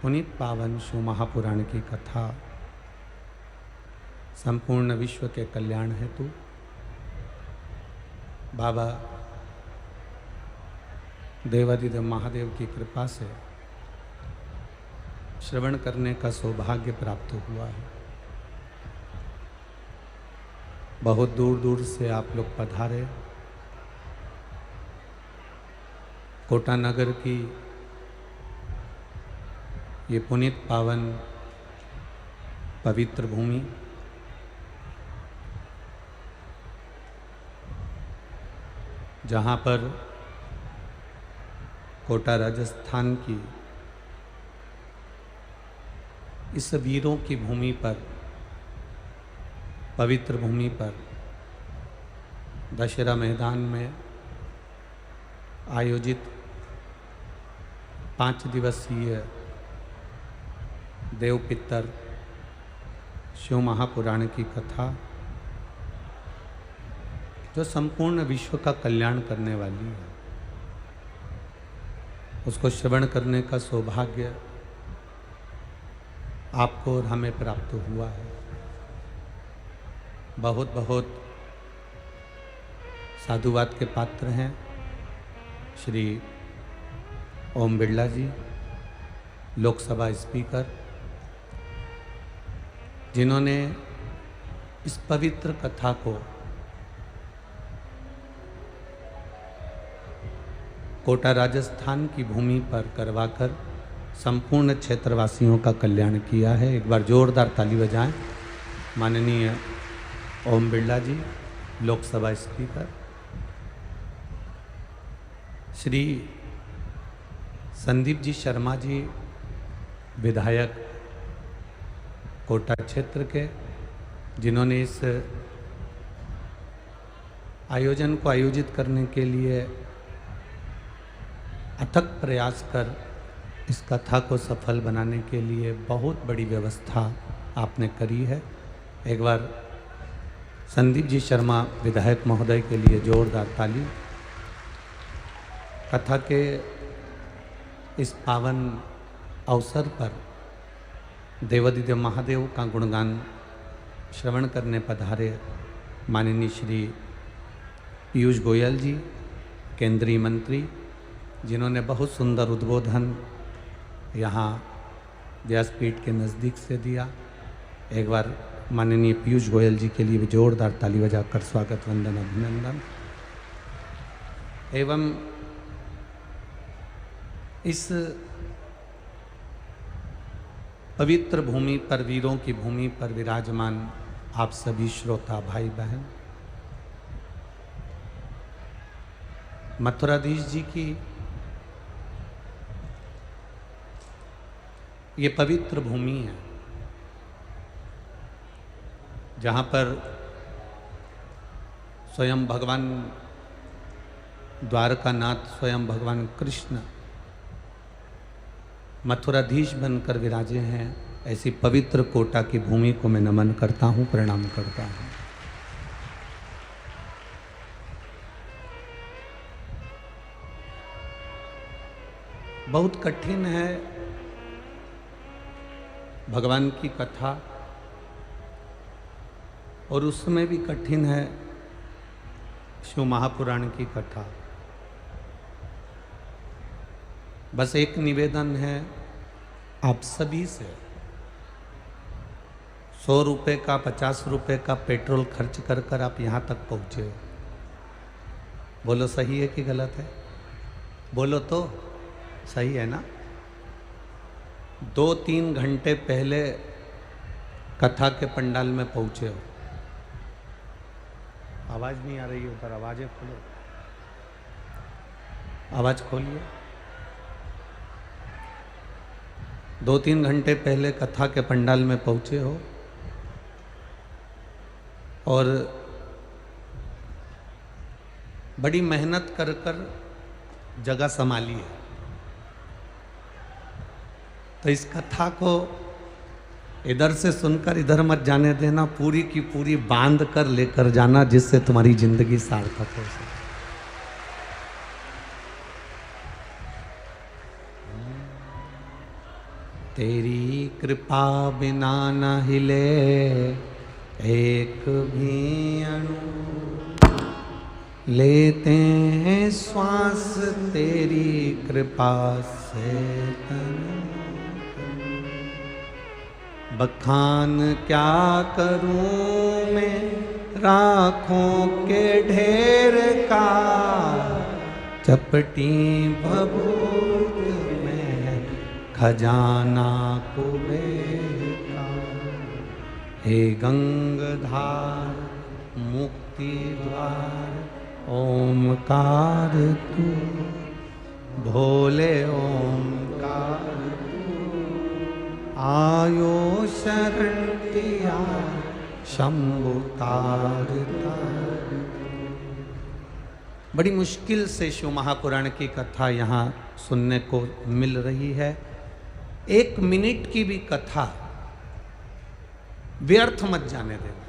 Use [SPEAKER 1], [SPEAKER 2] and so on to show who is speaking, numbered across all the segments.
[SPEAKER 1] पुनीत पावन शिव महापुराण की कथा संपूर्ण विश्व के कल्याण हेतु बाबा देवादिदेव महादेव की कृपा से श्रवण करने का सौभाग्य प्राप्त हुआ है। बहुत दूर दूर से आप लोग पधारे। कोटा नगर की ये पुनीत पावन पवित्र भूमि जहाँ पर कोटा राजस्थान की इस वीरों की भूमि पर, पवित्र भूमि पर दशहरा मैदान में आयोजित 5 दिवसीय देव पितर शिव महापुराण की कथा जो संपूर्ण विश्व का कल्याण करने वाली है, उसको श्रवण करने का सौभाग्य आपको और हमें प्राप्त हुआ है। बहुत बहुत साधुवाद के पात्र हैं श्री ओम बिरला जी, लोकसभा स्पीकर, जिन्होंने इस पवित्र कथा को कोटा राजस्थान की भूमि पर करवाकर संपूर्ण क्षेत्रवासियों का कल्याण किया है। एक बार जोरदार ताली बजाएं। माननीय ओम बिरला जी, लोकसभा स्पीकर, श्री संदीप जी शर्मा जी, विधायक कोटा क्षेत्र के, जिन्होंने इस आयोजन को आयोजित करने के लिए अथक प्रयास कर इस कथा को सफल बनाने के लिए बहुत बड़ी व्यवस्था आपने करी है। एक बार संदीप जी शर्मा विधायक महोदय के लिए जोरदार ताली। कथा के इस पावन अवसर पर देवादिदेव महादेव का गुणगान श्रवण करने पधारे माननीय श्री पीयूष गोयल जी, केंद्रीय मंत्री, जिन्होंने बहुत सुंदर उद्बोधन यहाँ व्यासपीठ के नज़दीक से दिया। एक बार माननीय पीयूष गोयल जी के लिए भी जोरदार ताली बजाकर स्वागत, वंदन, अभिनंदन। एवं इस पवित्र भूमि पर, वीरों की भूमि पर विराजमान आप सभी श्रोता भाई बहन, मथुराधीश जी की ये पवित्र भूमि है जहाँ पर स्वयं भगवान द्वारकानाथ, स्वयं भगवान कृष्ण मथुराधीश बनकर विराजे हैं। ऐसी पवित्र कोटा की भूमि को मैं नमन करता हूँ, प्रणाम करता हूँ। बहुत कठिन है भगवान की कथा, और उसमें भी कठिन है शिव महापुराण की कथा। बस एक निवेदन है आप सभी से, 100 रुपये का, 50 रुपये का पेट्रोल खर्च कर कर आप यहाँ तक पहुँचे हो। बोलो सही है कि गलत है? बोलो तो सही है ना? 2-3 घंटे पहले कथा के पंडाल में पहुँचे हो। आवाज़ नहीं आ रही ऊपर, आवाज़ें खोलो, आवाज़ खोलिए। 2-3 घंटे पहले कथा के पंडाल में पहुँचे हो और बड़ी मेहनत कर कर जगह संभाली है। तो इस कथा को इधर से सुनकर इधर मत जाने देना, पूरी की पूरी बांध कर लेकर जाना, जिससे तुम्हारी जिंदगी सार्थक हो सके। तेरी कृपा बिना न हिले एक भी अणु, लेते हैं श्वास तेरी कृपा से तन। बखान क्या करूं मैं राखों के ढेर का, चपटी भभूत में खजाना कुबेर का। हे गंगाधार मुक्ति द्वार ओमकार तू, भोले ओमकार आयो शरण दिया शंभु तारता। बड़ी मुश्किल से शिव महापुराण की कथा यहाँ सुनने को मिल रही है। 1 मिनट की भी कथा व्यर्थ मत जाने देना।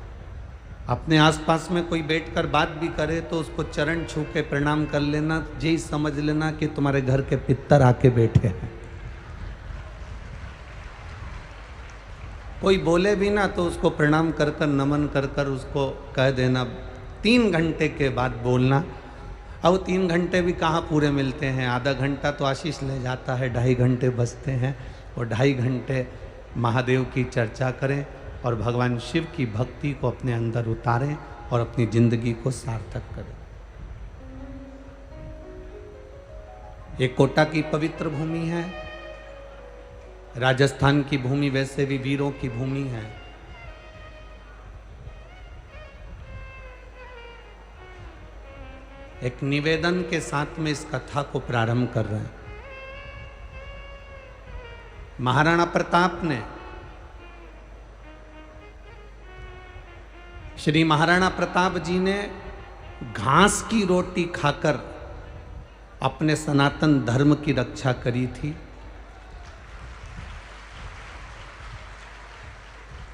[SPEAKER 1] अपने आसपास में कोई बैठकर बात भी करे तो उसको चरण छू के प्रणाम कर लेना, यही समझ लेना कि तुम्हारे घर के पितर आके बैठे हैं। कोई बोले भी ना तो उसको प्रणाम कर कर नमन कर कर उसको कह देना। 3 घंटे के बाद बोलना। अब 3 घंटे भी कहाँ पूरे मिलते हैं, आधा घंटा तो आशीष ले जाता है, 2.5 घंटे बचते हैं। और 2.5 घंटे महादेव की चर्चा करें और भगवान शिव की भक्ति को अपने अंदर उतारें और अपनी जिंदगी को सार्थक करें। ये कोटा की पवित्र भूमि है, राजस्थान की भूमि वैसे भी वीरों की भूमि है। एक निवेदन के साथ में इस कथा को प्रारंभ कर रहे हैं। महाराणा प्रताप ने, श्री महाराणा प्रताप जी ने घास की रोटी खाकर अपने सनातन धर्म की रक्षा करी थी।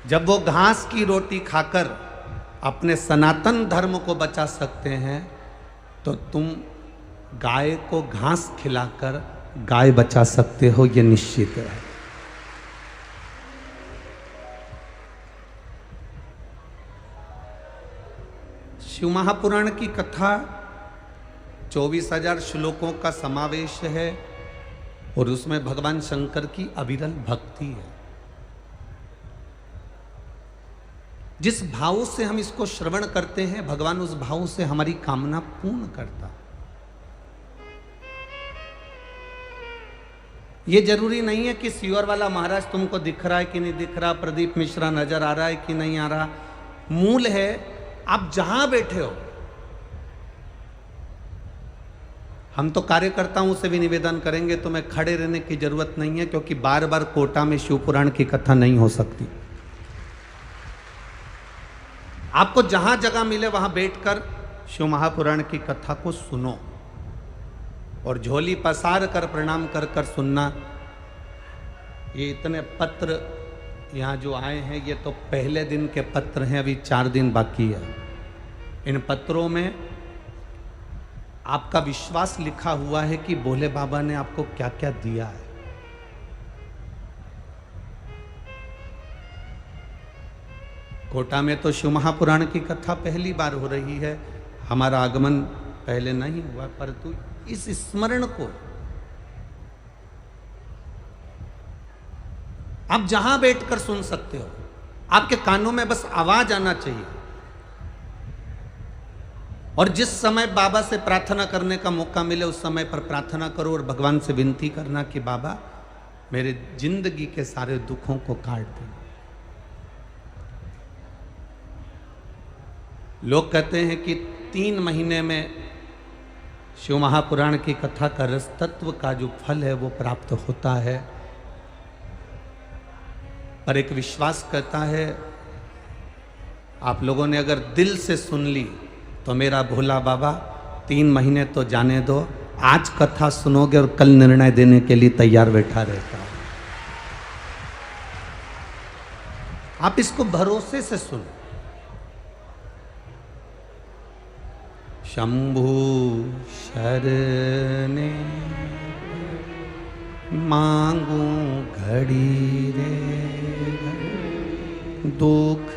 [SPEAKER 1] जब वो घास की रोटी खाकर अपने सनातन धर्म को बचा सकते हैं तो तुम गाय को घास खिलाकर गाय बचा सकते हो, ये निश्चित है। शिव महापुराण की कथा 24,000 श्लोकों का समावेश है और उसमें भगवान शंकर की अविरल भक्ति है। जिस भाव से हम इसको श्रवण करते हैं, भगवान उस भाव से हमारी कामना पूर्ण करता। ये जरूरी नहीं है कि सीवर वाला महाराज तुमको दिख रहा है कि नहीं दिख रहा, प्रदीप मिश्रा नजर आ रहा है कि नहीं आ रहा। मूल है आप जहां बैठे हो। हम तो कार्यकर्ताओं से भी निवेदन करेंगे, तुम्हें खड़े रहने की जरूरत नहीं है, क्योंकि बार बार कोटा में शिव पुराण की कथा नहीं हो सकती। आपको जहां जगह मिले वहां बैठकर शिव महापुराण की कथा को सुनो और झोली पसार कर प्रणाम कर कर सुनना। ये इतने पत्र यहाँ जो आए हैं ये तो पहले दिन के पत्र हैं, अभी 4 दिन बाकी है। इन पत्रों में आपका विश्वास लिखा हुआ है कि भोले बाबा ने आपको क्या क्या दिया है। कोटा में तो शिव महापुराण की कथा पहली बार हो रही है। हमारा आगमन पहले नहीं हुआ, परंतु इस स्मरण को आप जहां बैठकर सुन सकते हो। आपके कानों में बस आवाज आना चाहिए। और जिस समय बाबा से प्रार्थना करने का मौका मिले उस समय पर प्रार्थना करो और भगवान से विनती करना कि बाबा मेरे जिंदगी के सारे दुखों को काट दे। लोग कहते हैं कि 3 महीने में शिव महापुराण की कथा का रस तत्व का जो फल है वो प्राप्त होता है। पर एक विश्वास कहता है आप लोगों ने अगर दिल से सुन ली तो मेरा भोला बाबा 3 महीने तो जाने दो, आज कथा सुनोगे और कल निर्णय देने के लिए तैयार बैठा रहता है। आप इसको भरोसे से सुनो। शंभु शरणे मांगू घड़ी रे घड़ी, दुख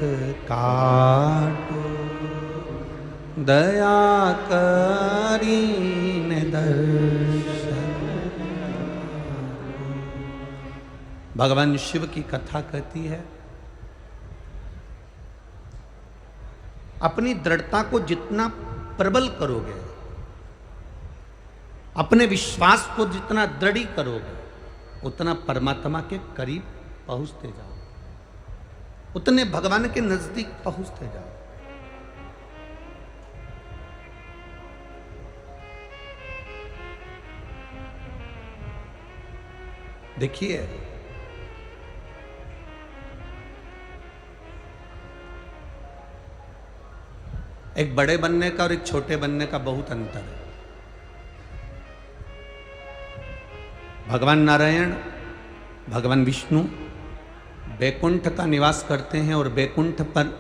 [SPEAKER 1] काटो दया करीने दर्शन। भगवान शिव की कथा कहती है, अपनी दृढ़ता को जितना प्रबल करोगे, अपने विश्वास को जितना दृढ़ करोगे, उतना परमात्मा के करीब पहुंचते जाओ, उतने भगवान के नजदीक पहुंचते जाओ। देखिए, एक बड़े बनने का और एक छोटे बनने का बहुत अंतर है। भगवान नारायण, भगवान विष्णु बैकुंठ का निवास करते हैं और बैकुंठ पर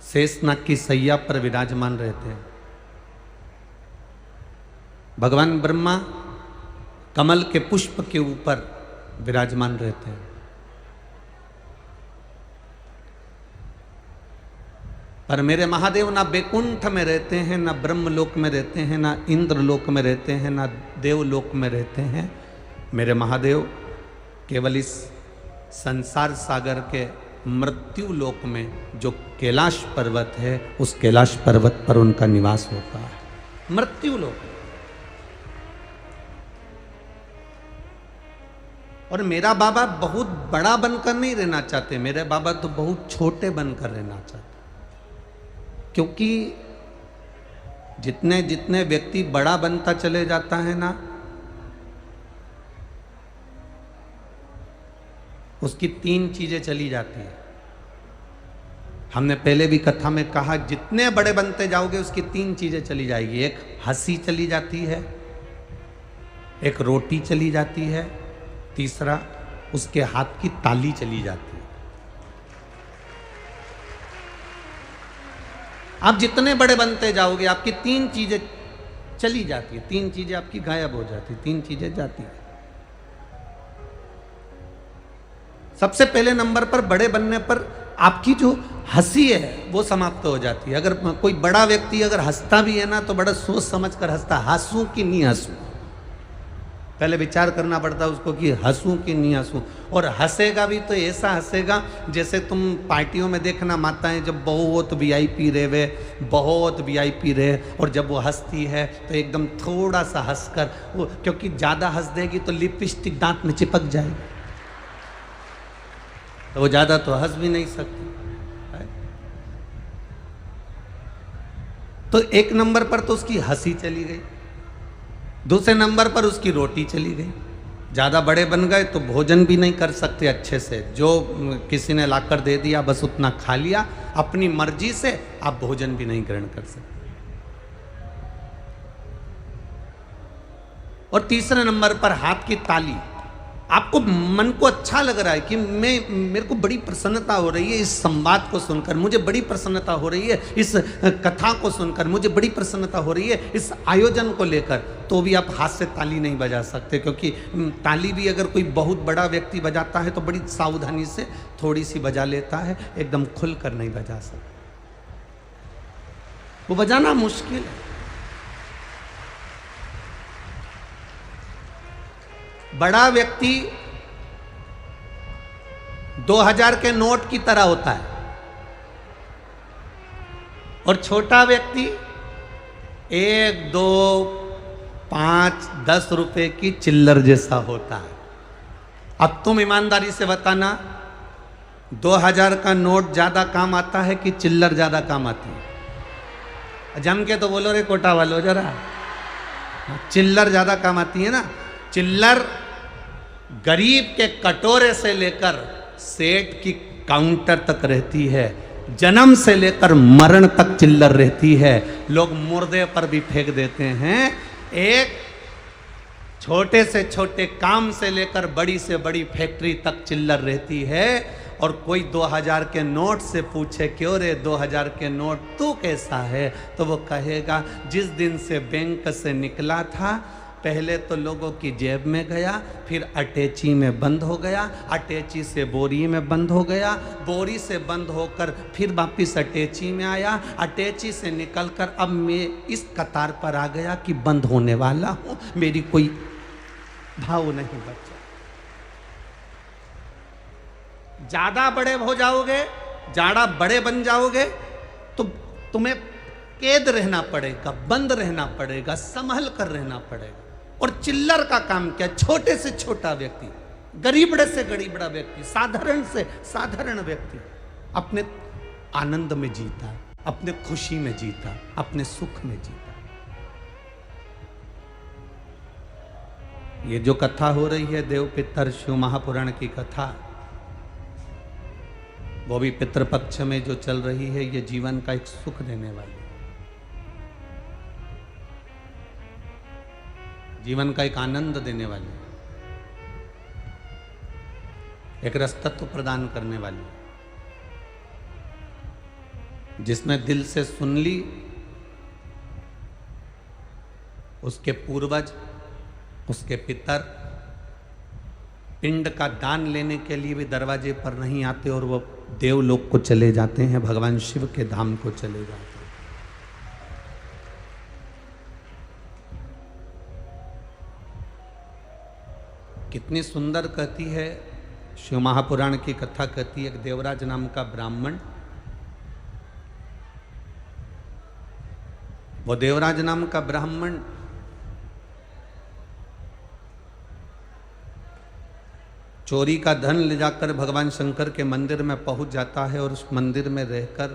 [SPEAKER 1] शेषनाग की सैया पर विराजमान रहते हैं। भगवान ब्रह्मा कमल के पुष्प के ऊपर विराजमान रहते हैं। पर मेरे महादेव ना बैकुंठ में रहते हैं, ना ब्रह्मलोक में रहते हैं, ना इंद्रलोक में रहते हैं, ना देवलोक में रहते हैं। मेरे महादेव केवल इस संसार सागर के मृत्यु लोक में जो कैलाश पर्वत है, उस कैलाश पर्वत पर उनका निवास होता है। मृत्यु लोक। और मेरा बाबा बहुत बड़ा बनकर नहीं रहना चाहते, मेरे बाबा तो बहुत छोटे बनकर रहना चाहते। क्योंकि जितने जितने व्यक्ति बड़ा बनता चले जाता है ना, उसकी तीन चीजें चली जाती है। हमने पहले भी कथा में कहा, जितने बड़े बनते जाओगे उसकी तीन चीजें चली जाएगी। एक हंसी चली जाती है, एक रोटी चली जाती है, तीसरा उसके हाथ की ताली चली जाती है। आप जितने बड़े बनते जाओगे आपकी तीन चीजें चली जाती है, तीन चीजें आपकी गायब हो जाती, तीन चीजें जाती है। सबसे पहले नंबर पर बड़े बनने पर आपकी जो हंसी है वो समाप्त हो जाती है। अगर कोई बड़ा व्यक्ति अगर हंसता भी है ना, तो बड़ा सोच समझ कर हंसता, हंसूं कि नहीं हंसूं, पहले विचार करना पड़ता है उसको कि हंसूं कि नहीं हंसूं। और हंसेगा भी तो ऐसा हंसेगा जैसे तुम पार्टियों में देखना, माताएं जब बहुत वीआईपी रहे, बहुत वीआईपी रहे, और जब वो हंसती है तो एकदम थोड़ा सा हंसकर, वो क्योंकि ज़्यादा हंस देगी तो लिपस्टिक दांत में चिपक जाएगी, तो वो ज़्यादा तो हंस भी नहीं सकती। तो एक नंबर पर तो उसकी हंसी चली गई, दूसरे नंबर पर उसकी रोटी चली गई। ज़्यादा बड़े बन गए तो भोजन भी नहीं कर सकते अच्छे से, जो किसी ने लाकर दे दिया बस उतना खा लिया, अपनी मर्जी से आप भोजन भी नहीं ग्रहण कर सकते। और तीसरे नंबर पर हाथ की ताली। आपको मन को अच्छा लग रहा है कि मेरे को बड़ी प्रसन्नता हो रही है इस संवाद को सुनकर, मुझे बड़ी प्रसन्नता हो रही है इस कथा को सुनकर, मुझे बड़ी प्रसन्नता हो रही है इस आयोजन को लेकर, तो भी आप हाथ से ताली नहीं बजा सकते। क्योंकि ताली भी अगर कोई बहुत बड़ा व्यक्ति बजाता है तो बड़ी सावधानी से थोड़ी सी बजा लेता है, एकदम खुलकर नहीं बजा सकता, वो बजाना मुश्किल है। बड़ा व्यक्ति 2000 के नोट की तरह होता है और छोटा व्यक्ति 1, 2, 5, 10 रुपए की चिल्लर जैसा होता है। अब तुम ईमानदारी से बताना, 2000 का नोट ज्यादा काम आता है कि चिल्लर ज्यादा काम आती है? जम के तो बोलो रे कोटा वालों जरा, चिल्लर ज्यादा काम आती है ना। चिल्लर गरीब के कटोरे से लेकर सेठ की काउंटर तक रहती है, जन्म से लेकर मरण तक चिल्लर रहती है। लोग मुर्दे पर भी फेंक देते हैं। एक छोटे से छोटे काम से लेकर बड़ी से बड़ी फैक्ट्री तक चिल्लर रहती है। और कोई 2000 के नोट से पूछे, क्यों रे 2000 के नोट तू कैसा है, तो वो कहेगा जिस दिन से बैंक से निकला था पहले तो लोगों की जेब में गया, फिर अटैची में बंद हो गया, अटैची से बोरी में बंद हो गया, बोरी से बंद होकर फिर वापिस अटैची में आया, अटैची से निकलकर अब मैं इस कतार पर आ गया कि बंद होने वाला हूँ, मेरी कोई भाव नहीं बचा। ज्यादा बड़े हो जाओगे, ज्यादा बड़े बन जाओगे तो तुम्हें कैद रहना पड़ेगा, बंद रहना पड़ेगा, संभल कर रहना पड़ेगा। और चिल्लर का काम क्या? छोटे से छोटा व्यक्ति, गरीबड़े से गरीबड़ा व्यक्ति, साधारण से साधारण व्यक्ति अपने आनंद में जीता, अपने खुशी में जीता, अपने सुख में जीता। ये जो कथा हो रही है देव पितर शिव महापुराण की कथा, वो भी पितृपक्ष में जो चल रही है, ये जीवन का एक सुख देने वाली, जीवन का एक आनंद देने वाली, एक रसतत्व प्रदान करने वाली, जिसमें दिल से सुन ली, उसके पूर्वज, उसके पितर पिंड का दान लेने के लिए भी दरवाजे पर नहीं आते और वो देवलोक को चले जाते हैं, भगवान शिव के धाम को चले जाते हैं। कितनी सुंदर कहती है शिव महापुराण की कथा, कहती है एक देवराज नाम का ब्राह्मण, वो देवराज नाम का ब्राह्मण चोरी का धन ले जाकर भगवान शंकर के मंदिर में पहुंच जाता है और उस मंदिर में रहकर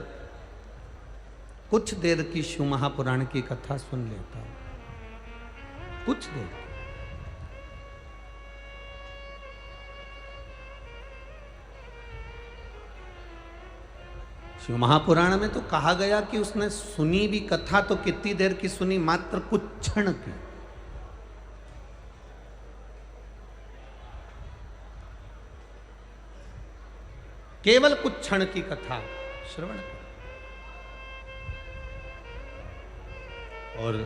[SPEAKER 1] कुछ देर की शिव महापुराण की कथा सुन लेता है, कुछ देर। शिव महापुराण में तो कहा गया कि उसने सुनी भी कथा तो कितनी देर की सुनी? मात्र कुछ क्षण की। केवल कुछ क्षण की कथा श्रवण कर। और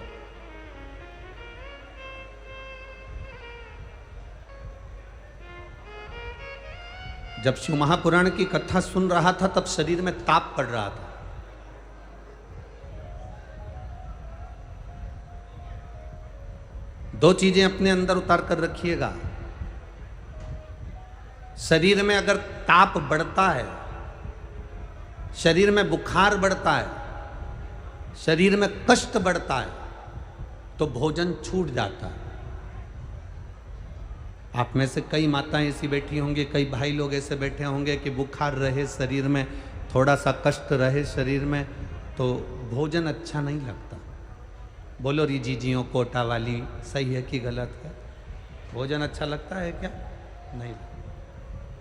[SPEAKER 1] जब शिव महापुराण की कथा सुन रहा था तब शरीर में ताप पड़ रहा था। दो चीजें अपने अंदर उतार कर रखिएगा। शरीर में अगर ताप बढ़ता है, शरीर में बुखार बढ़ता है, शरीर में कष्ट बढ़ता है, तो भोजन छूट जाता है। आप में से कई माताएं ऐसी बैठी होंगी, कई भाई लोग ऐसे बैठे होंगे कि बुखार रहे शरीर में, थोड़ा सा कष्ट रहे शरीर में, तो भोजन अच्छा नहीं लगता। बोलो रिजीजियों कोटा वाली, सही है कि गलत है? भोजन अच्छा लगता है क्या? नहीं।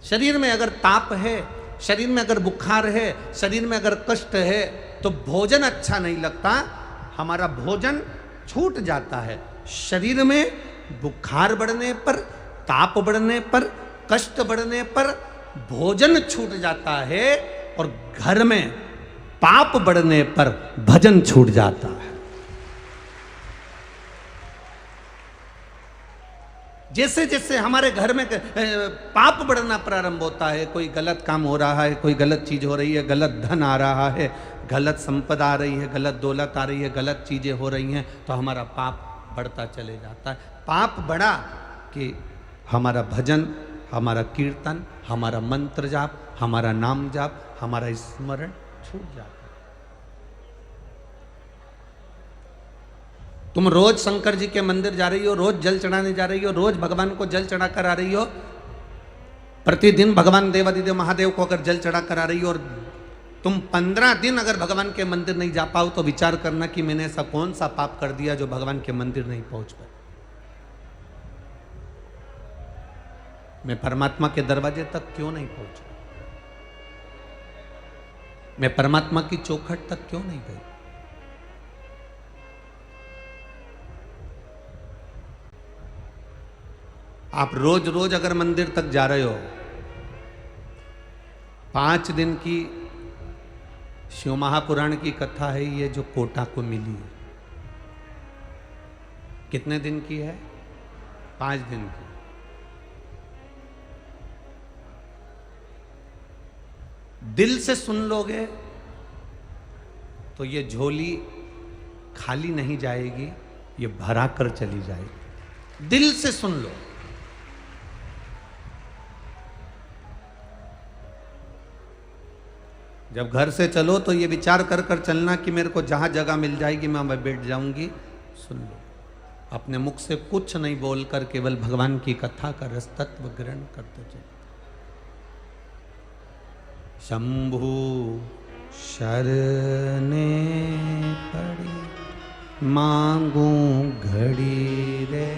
[SPEAKER 1] शरीर में अगर ताप है, शरीर में अगर बुखार है, शरीर में अगर कष्ट है, तो भोजन अच्छा नहीं लगता, हमारा भोजन छूट जाता है। शरीर में बुखार बढ़ने पर, ताप बढ़ने पर, कष्ट बढ़ने पर भोजन छूट जाता है, और घर में पाप बढ़ने पर भजन छूट जाता है। जैसे जैसे हमारे घर में पाप बढ़ना प्रारंभ होता है, कोई गलत काम हो रहा है, कोई गलत चीज हो रही है, गलत धन आ रहा है, गलत संपदा आ रही है, गलत दौलत आ रही है, गलत चीजें हो रही हैं, तो हमारा पाप बढ़ता चले जाता है। पाप बढ़ा कि हमारा भजन, हमारा कीर्तन, हमारा मंत्र जाप, हमारा नाम जाप, हमारा स्मरण छूट जाता है। तुम रोज शंकर जी के मंदिर जा रही हो, रोज जल चढ़ाने जा रही हो, रोज भगवान को जल चढ़ा कर आ रही हो, प्रतिदिन भगवान देवादिदेव महादेव को अगर जल चढ़ा कर आ रही हो, और तुम 15 दिन अगर भगवान के मंदिर नहीं जा पाओ, तो विचार करना कि मैंने ऐसा कौन सा पाप कर दिया जो भगवान के मंदिर नहीं पहुंच पाए। मैं परमात्मा के दरवाजे तक क्यों नहीं पहुंचा? मैं परमात्मा की चौखट तक क्यों नहीं गई? आप रोज रोज अगर मंदिर तक जा रहे हो, 5 दिन की शिव महापुराण की कथा है ये जो कोटा को मिली है। कितने दिन की है? 5 दिन की। दिल से सुन लोगे तो ये झोली खाली नहीं जाएगी, ये भरा कर चली जाएगी। दिल से सुन लो। जब घर से चलो तो ये विचार कर कर चलना कि मेरे को जहां जगह मिल जाएगी मैं बैठ जाऊंगी। सुन लो, अपने मुख से कुछ नहीं बोलकर केवल भगवान की कथा का रस तत्व ग्रहण करते चलो। शंभु शरणे पड़ी मांगू घड़ी रे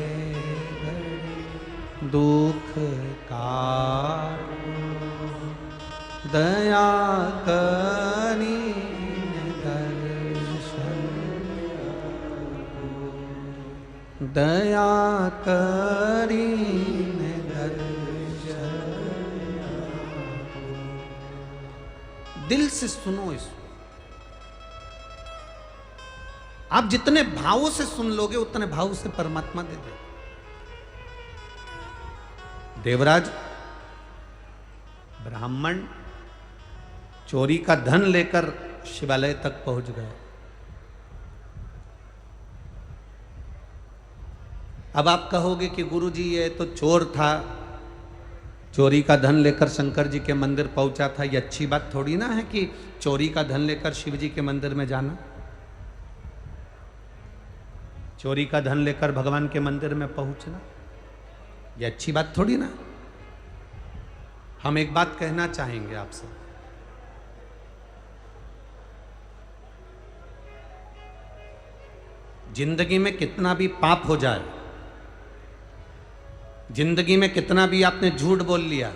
[SPEAKER 1] घड़ी, दुख काटो दया करी दर्शन, दया करी दर्शन। दिल से सुनो इसको। आप जितने भावों से सुन लोगे उतने भाव से परमात्मा दे दे। देवराज ब्राह्मण चोरी का धन लेकर शिवालय तक पहुंच गए। अब आप कहोगे कि गुरुजी ये तो चोर था, चोरी का धन लेकर शंकर जी के मंदिर पहुंचा था। ये अच्छी बात थोड़ी ना है कि चोरी का धन लेकर शिव जी के मंदिर में जाना। चोरी का धन लेकर भगवान के मंदिर में पहुंचना ये अच्छी बात थोड़ी ना। हम एक बात कहना चाहेंगे आपसे, जिंदगी में कितना भी पाप हो जाए, जिंदगी में कितना भी आपने झूठ बोल लिया,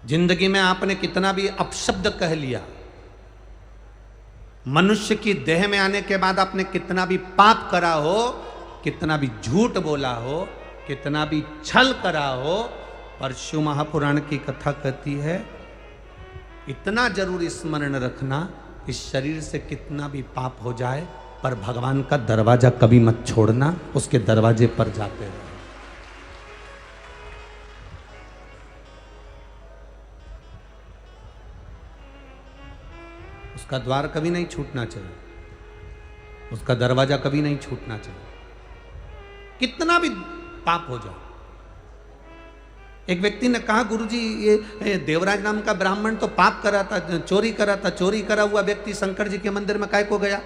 [SPEAKER 1] जिंदगी में आपने कितना भी अपशब्द कह लिया, मनुष्य की देह में आने के बाद आपने कितना भी पाप करा हो, कितना भी झूठ बोला हो, कितना भी छल करा हो, पर शिव महापुराण की कथा कहती है इतना जरूर स्मरण रखना, इस शरीर से कितना भी पाप हो जाए पर भगवान का दरवाजा कभी मत छोड़ना, उसके दरवाजे पर जाते रहो। उसका द्वार कभी नहीं छूटना चाहिए, उसका दरवाजा कभी नहीं छूटना चाहिए, कितना भी पाप हो जाए। एक व्यक्ति ने कहा गुरुजी ये देवराज नाम का ब्राह्मण तो पाप करा था, चोरी करा था, चोरी करा हुआ व्यक्ति शंकर जी के मंदिर में काय को गया?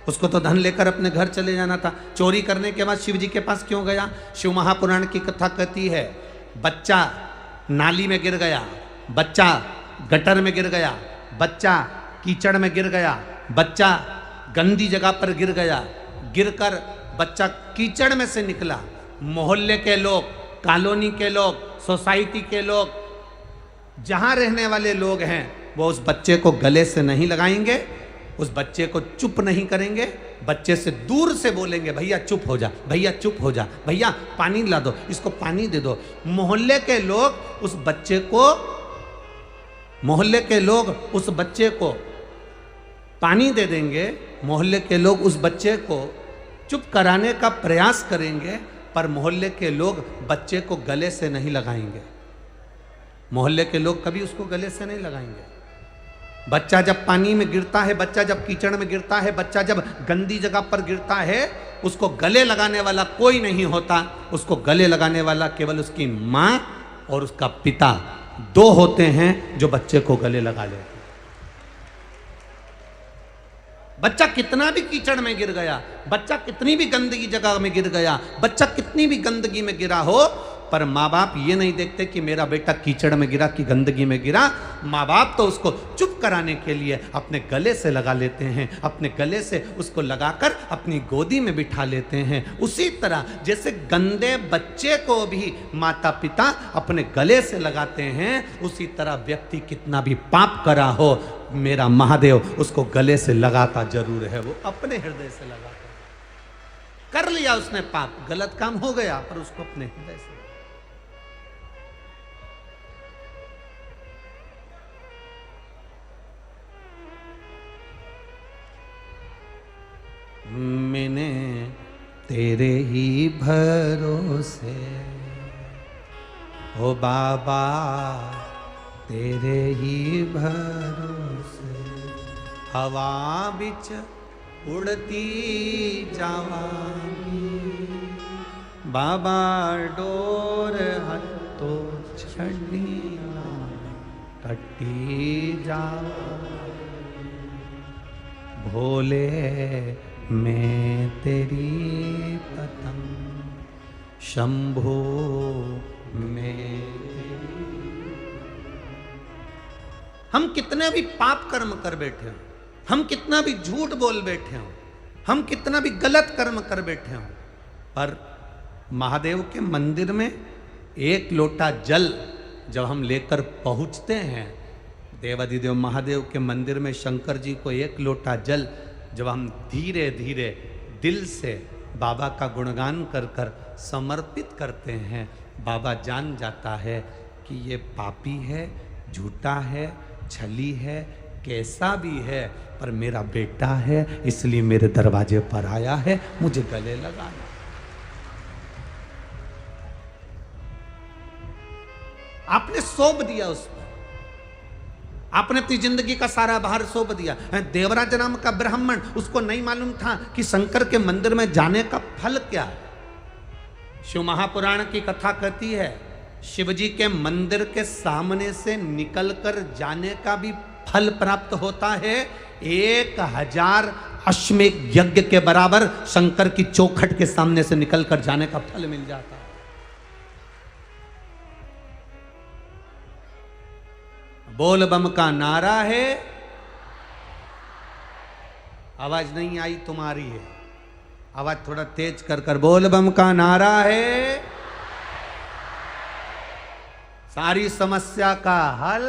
[SPEAKER 1] उसको तो धन लेकर अपने घर चले जाना था, चोरी करने के बाद शिव जी के पास क्यों गया? शिव महापुराण की कथा कहती है बच्चा नाली में गिर गया, बच्चा गटर में गिर गया, बच्चा कीचड़ में गिर गया, बच्चा गंदी जगह पर गिर गया, गिरकर बच्चा कीचड़ में से निकला। मोहल्ले के लोग, कॉलोनी के लोग, सोसाइटी के लोग, जहां रहने वाले लोग हैं वो उस बच्चे को गले से नहीं लगाएंगे, उस बच्चे को चुप नहीं करेंगे, बच्चे से दूर से बोलेंगे भैया चुप हो जा, भैया चुप हो जा, भैया पानी ला दो, इसको पानी दे दो। मोहल्ले के लोग उस बच्चे को, मोहल्ले के लोग उस बच्चे को पानी दे देंगे, मोहल्ले के लोग उस बच्चे को चुप कराने का प्रयास करेंगे, पर मोहल्ले के लोग बच्चे को गले से नहीं लगाएंगे। मोहल्ले के लोग कभी उसको गले से नहीं लगाएंगे। बच्चा जब पानी में गिरता है, बच्चा जब कीचड़ में गिरता है, बच्चा जब गंदी जगह पर गिरता है, उसको गले लगाने वाला कोई नहीं होता। उसको गले लगाने वाला केवल उसकी माँ और उसका पिता, दो होते हैं जो बच्चे को गले लगा लेते हैं। बच्चा कितना भी कीचड़ में गिर गया, बच्चा कितनी भी गंदगी जगह में गिर गया, बच्चा कितनी भी गंदगी में गिरा हो, पर माँ बाप ये नहीं देखते कि मेरा बेटा कीचड़ में गिरा कि गंदगी में गिरा। माँ बाप तो उसको चुप कराने के लिए अपने गले से लगा लेते हैं, अपने गले से उसको लगाकर अपनी गोदी में बिठा लेते हैं। उसी तरह जैसे गंदे बच्चे को भी माता पिता अपने गले से लगाते हैं, उसी तरह व्यक्ति कितना भी पाप करा हो, मेरा महादेव उसको गले से लगाता जरूर है। वो अपने हृदय से लगाता। कर लिया उसने पाप, गलत काम हो गया, पर उसको अपने हृदय से। मैंने तेरे ही भरोसे, ओ बाबा तेरे ही भरोसे, हवा बिच उड़ती जावांगी, बाबा डोर हथो छड़ी कटी जावांगी, भोले मैं तेरी पतंग, शंभो मैं। हम कितने भी पाप कर्म कर बैठे हो, हम कितना भी झूठ बोल बैठे हो, हम कितना भी गलत कर्म कर बैठे हो, पर महादेव के मंदिर में एक लोटा जल जब हम लेकर पहुंचते हैं, देवाधिदेव महादेव के मंदिर में शंकर जी को एक लोटा जल जब हम धीरे धीरे दिल से बाबा का गुणगान कर कर समर्पित करते हैं, बाबा जान जाता है कि ये पापी है, झूठा है, छली है, कैसा भी है, पर मेरा बेटा है, इसलिए मेरे दरवाजे पर आया है, मुझे गले लगाया। आपने सौंप दिया उस पर, आपने अपनी जिंदगी का सारा भार सौंप दिया। देवराज नाम का ब्राह्मण, उसको नहीं मालूम था कि शंकर के मंदिर में जाने का फल क्या है। शिव महापुराण की कथा कहती है, शिवजी के मंदिर के सामने से निकलकर जाने का भी फल प्राप्त होता है, 1000 अश्वमेध यज्ञ के बराबर शंकर की चौखट के सामने से निकलकर जाने का फल मिल जाता है। बोल बम का नारा है, आवाज नहीं आई तुम्हारी है, आवाज थोड़ा तेज कर कर, बोल बम का नारा है, सारी समस्या का हल।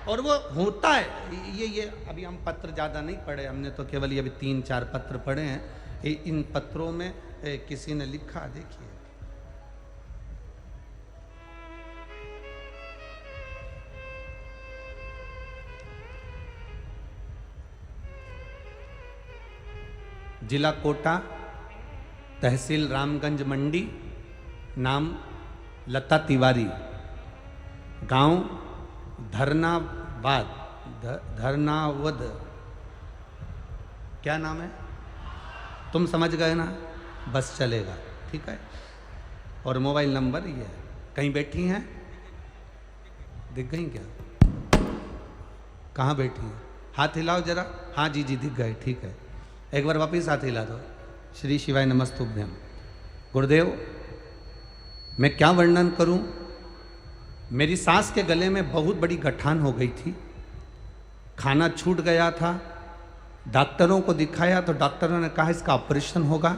[SPEAKER 1] और वो होता है। ये अभी हम पत्र ज्यादा नहीं पढ़े, हमने तो केवल ये अभी 3-4 पत्र पढ़े हैं। इन पत्रों में किसी ने लिखा, देखिए, जिला कोटा, तहसील रामगंज मंडी, नाम लता तिवारी, गांव धरनावद, क्या नाम है, तुम समझ गए ना, बस चलेगा, ठीक है। और मोबाइल नंबर ये है। कहीं बैठी हैं, दिख गई क्या, कहाँ बैठी हैं, हाथ हिलाओ जरा, हाँ जी जी दिख गए, ठीक है। एक बार वापिस हाथ हिला दो। श्री शिवाय नमस्तुभ्यम। गुरुदेव, मैं क्या वर्णन करूं, मेरी सास के गले में बहुत बड़ी गठान हो गई थी, खाना छूट गया था, डॉक्टरों को दिखाया तो डॉक्टरों ने कहा इसका ऑपरेशन होगा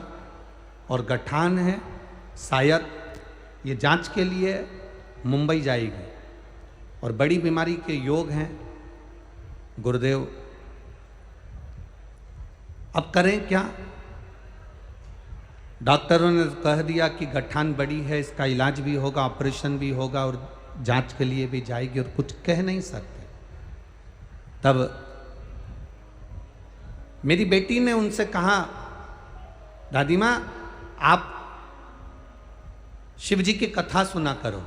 [SPEAKER 1] और गठान है, शायद ये जांच के लिए मुंबई जाएगी और बड़ी बीमारी के योग हैं। गुरुदेव, अब करें क्या? डॉक्टरों ने कह दिया कि गठान बड़ी है, इसका इलाज भी होगा, ऑपरेशन भी होगा और जांच के लिए भी जाएगी, और कुछ कह नहीं सकते। तब मेरी बेटी ने उनसे कहा, दादी माँ आप शिव जी की कथा सुना करो,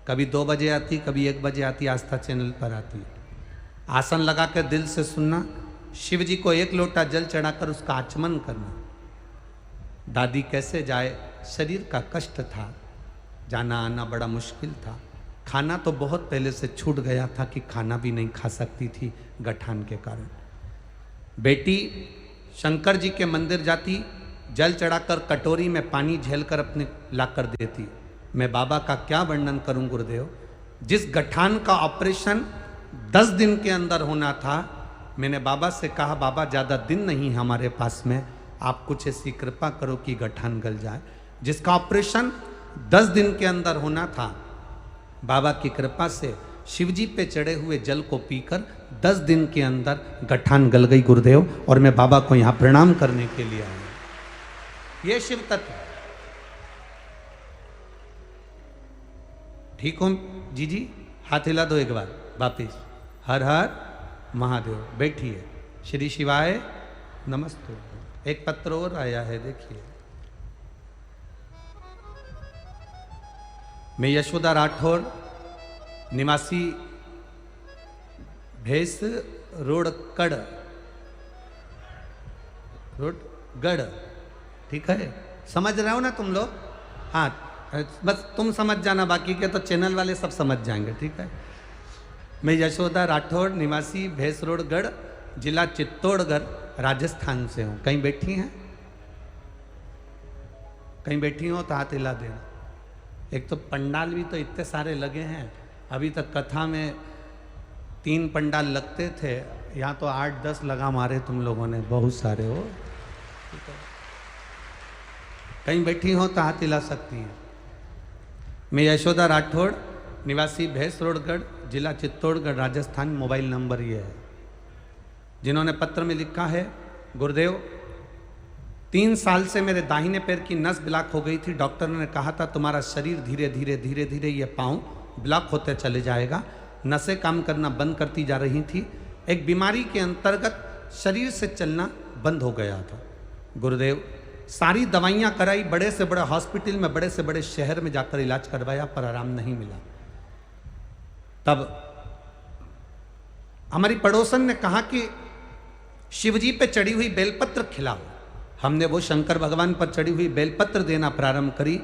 [SPEAKER 1] कभी 2 बजे आती, कभी 1 बजे आती, आस्था चैनल पर आती। आसन लगा कर दिल से सुनना, शिव जी को 1 लोटा जल चढ़ाकर उसका आचमन करना। दादी कैसे जाए, शरीर का कष्ट था, जाना आना बड़ा मुश्किल था, खाना तो बहुत पहले से छूट गया था कि खाना भी नहीं खा सकती थी गठान के कारण। बेटी शंकर जी के मंदिर जाती, जल चढ़ाकर कटोरी में पानी झेलकर अपने लाकर देती। मैं बाबा का क्या वर्णन करूं गुरुदेव, जिस गठान का ऑपरेशन 10 दिन के अंदर होना था, मैंने बाबा से कहा बाबा ज़्यादा दिन नहीं हमारे पास में, आप कुछ ऐसी कृपा करो कि गठान गल जाए। जिसका ऑपरेशन 10 दिन के अंदर होना था, बाबा की कृपा से शिवजी पे चढ़े हुए जल को पीकर 10 दिन के अंदर गठान गल गई गुरुदेव, और मैं बाबा को यहाँ प्रणाम करने के लिए आया। ये शिव तत्व। ठीक हो जी जी, हाथ हिला दो एक बार वापिस। हर हर महादेव। बैठिए। श्री शिवाय नमस्ते। एक पत्र और आया है, देखिए। मैं यशोदा राठौर, निवासी भेस रोड गढ़, ठीक है, समझ रहे हो ना तुम लोग? हाँ, बस तुम समझ जाना, बाकी के तो चैनल वाले सब समझ जाएंगे, ठीक है। मैं यशोदा राठौर, निवासी भेस रोड गढ़, जिला चित्तौड़गढ़, राजस्थान से हूँ। कहीं बैठी हैं? कहीं बैठी हो तो हाथ हिला देना। एक तो पंडाल भी तो इतने सारे लगे हैं, अभी तक कथा में 3 पंडाल लगते थे, यहाँ तो 8-10 लगा मारे तुम लोगों ने, बहुत सारे हो। कहीं बैठी हो तो हाथ हिला सकती हैं। मैं यशोदा राठौड़, निवासी भैंस रोडगढ़, जिला चित्तौड़गढ़, राजस्थान। मोबाइल नंबर ये है। जिन्होंने पत्र में लिखा है, गुरुदेव 3 साल से मेरे दाहिने पैर की नस ब्लॉक हो गई थी। डॉक्टर ने कहा था तुम्हारा शरीर धीरे धीरे ये पाँव ब्लॉक होते चले जाएगा। नसें काम करना बंद करती जा रही थी। एक बीमारी के अंतर्गत शरीर से चलना बंद हो गया था। गुरुदेव सारी दवाइयाँ कराई, बड़े से बड़े हॉस्पिटल में, बड़े से बड़े शहर में जाकर इलाज करवाया, पर आराम नहीं मिला। तब हमारी पड़ोसन ने कहा कि शिवजी पे चढ़ी हुई बेलपत्र खिलाओ। हमने वो शंकर भगवान पर चढ़ी हुई बेलपत्र देना प्रारंभ करी,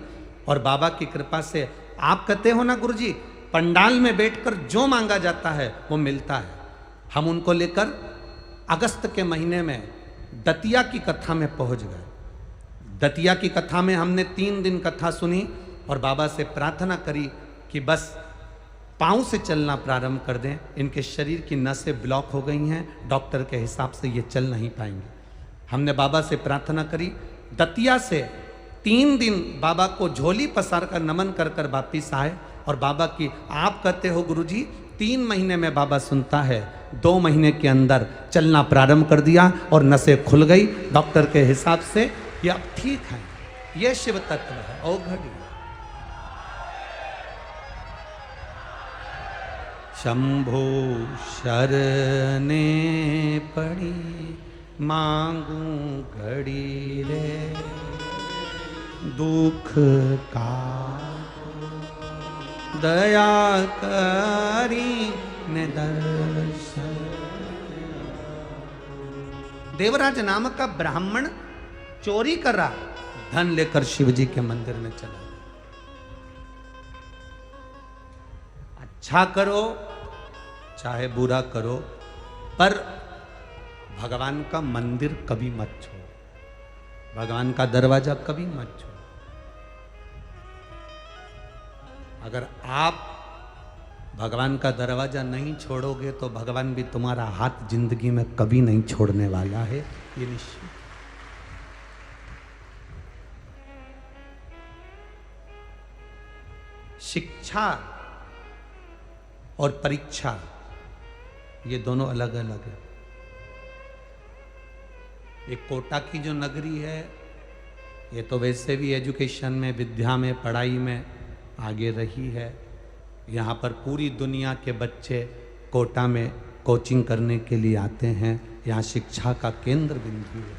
[SPEAKER 1] और बाबा की कृपा से, आप कहते हो ना गुरुजी, पंडाल में बैठकर जो मांगा जाता है वो मिलता है। हम उनको लेकर अगस्त के महीने में दतिया की कथा में पहुंच गए। दतिया की कथा में हमने 3 दिन कथा सुनी और बाबा से प्रार्थना करी कि बस पाँव से चलना प्रारंभ कर दें। इनके शरीर की नसें ब्लॉक हो गई हैं, डॉक्टर के हिसाब से ये चल नहीं पाएंगे। हमने बाबा से प्रार्थना करी। दतिया से 3 दिन बाबा को झोली पसार कर नमन कर कर वापिस आए, और बाबा की, आप कहते हो गुरुजी 3 महीने में बाबा सुनता है, 2 महीने के अंदर चलना प्रारंभ कर दिया और नसें खुल गई। डॉक्टर के हिसाब से ये अब ठीक है। ये शिव तत्व है। ओ घड़ी शंभो शरने पड़ी, मांगू घड़ी रे, दुख का दया करी ने दर्शन। देवराज नामक का ब्राह्मण चोरी कर रहा, धन लेकर शिवजी के मंदिर में चला। अच्छा करो चाहे बुरा करो, पर भगवान का मंदिर कभी मत छोड़ो, भगवान का दरवाजा कभी मत छोड़ो। अगर आप भगवान का दरवाजा नहीं छोड़ोगे तो भगवान भी तुम्हारा हाथ जिंदगी में कभी नहीं छोड़ने वाला है, ये निश्चित। शिक्षा और परीक्षा ये दोनों अलग अलग है। एक कोटा की जो नगरी है, ये तो वैसे भी एजुकेशन में, विद्या में, पढ़ाई में आगे रही है। यहाँ पर पूरी दुनिया के बच्चे कोटा में कोचिंग करने के लिए आते हैं। यहाँ शिक्षा का केंद्र बिंदु है।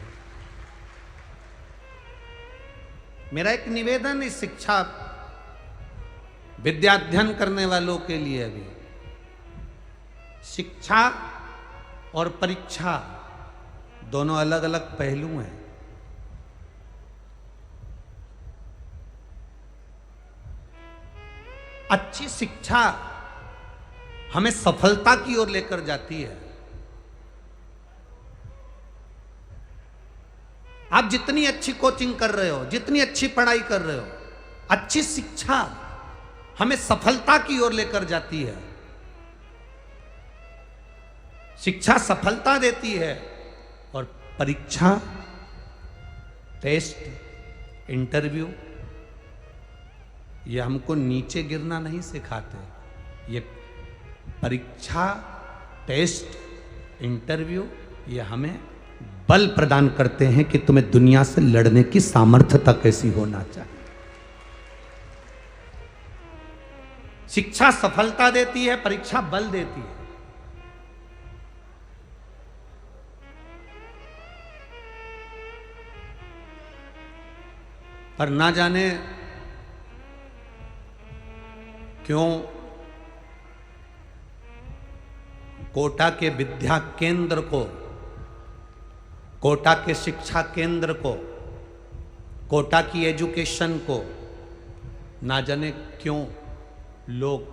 [SPEAKER 1] मेरा एक निवेदन इस शिक्षा विद्याध्ययन करने वालों के लिए भी, शिक्षा और परीक्षा दोनों अलग अलग पहलू हैं। अच्छी शिक्षा हमें सफलता की ओर लेकर जाती है। आप जितनी अच्छी कोचिंग कर रहे हो, जितनी अच्छी पढ़ाई कर रहे हो, अच्छी शिक्षा हमें सफलता की ओर लेकर जाती है। शिक्षा सफलता देती है, और परीक्षा, टेस्ट, इंटरव्यू ये हमको नीचे गिरना नहीं सिखाते। ये परीक्षा, टेस्ट, इंटरव्यू ये हमें बल प्रदान करते हैं कि तुम्हें दुनिया से लड़ने की सामर्थ्यता कैसी होना चाहिए। शिक्षा सफलता देती है, परीक्षा बल देती है। पर ना जाने क्यों कोटा के विद्या केंद्र को, कोटा के शिक्षा केंद्र को, कोटा की एजुकेशन को ना जाने क्यों लोग,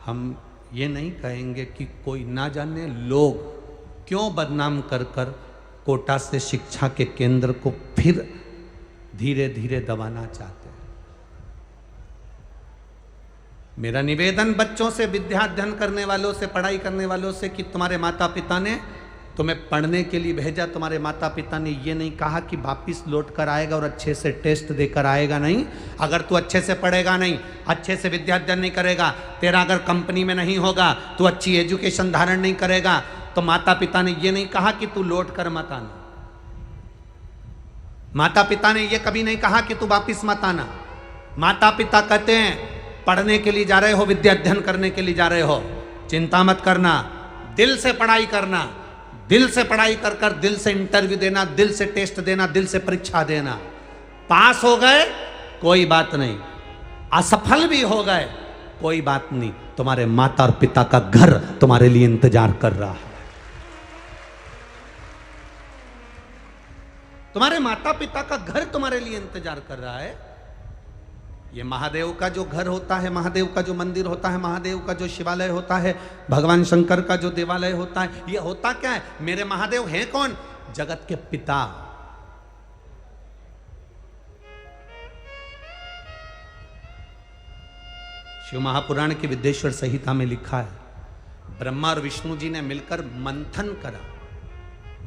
[SPEAKER 1] हम ये नहीं कहेंगे कि कोई, ना जाने लोग क्यों बदनाम कर कर कोटा से शिक्षा के केंद्र को फिर धीरे धीरे दबाना चाहते हैं। मेरा निवेदन बच्चों से, विद्या अध्ययन करने वालों से, पढ़ाई करने वालों से कि तुम्हारे माता पिता ने तुम्हें पढ़ने के लिए भेजा, तुम्हारे माता पिता ने ये नहीं कहा कि वापिस लौट कर आएगा और अच्छे से टेस्ट देकर आएगा। नहीं, अगर तू अच्छे से पढ़ेगा नहीं, अच्छे से विद्या अध्ययन नहीं करेगा, तेरा अगर कंपनी में नहीं होगा, तू अच्छी एजुकेशन धारण नहीं करेगा, तो माता पिता ने ये नहीं कहा कि तू लौट कर मत आना। माता पिता ने ये कभी नहीं कहा कि तू वापिस मत आना। माता पिता कहते हैं पढ़ने के लिए जा रहे हो, विद्या अध्ययन करने के लिए जा रहे हो, चिंता मत करना, दिल से पढ़ाई करना, दिल से पढ़ाई कर कर दिल से इंटरव्यू देना, दिल से टेस्ट देना, दिल से परीक्षा देना। पास हो गए कोई बात नहीं, असफल भी हो गए कोई बात नहीं, तुम्हारे माता और पिता का घर तुम्हारे लिए इंतजार कर रहा है। तुम्हारे माता पिता का घर तुम्हारे लिए इंतजार कर रहा है। ये महादेव का जो घर होता है, महादेव का जो मंदिर होता है, महादेव का जो शिवालय होता है, भगवान शंकर का जो देवालय होता है, ये होता क्या है? मेरे महादेव हैं कौन? जगत के पिता। शिव महापुराण की विद्येश्वर संहिता में लिखा है, ब्रह्मा और विष्णु जी ने मिलकर मंथन करा।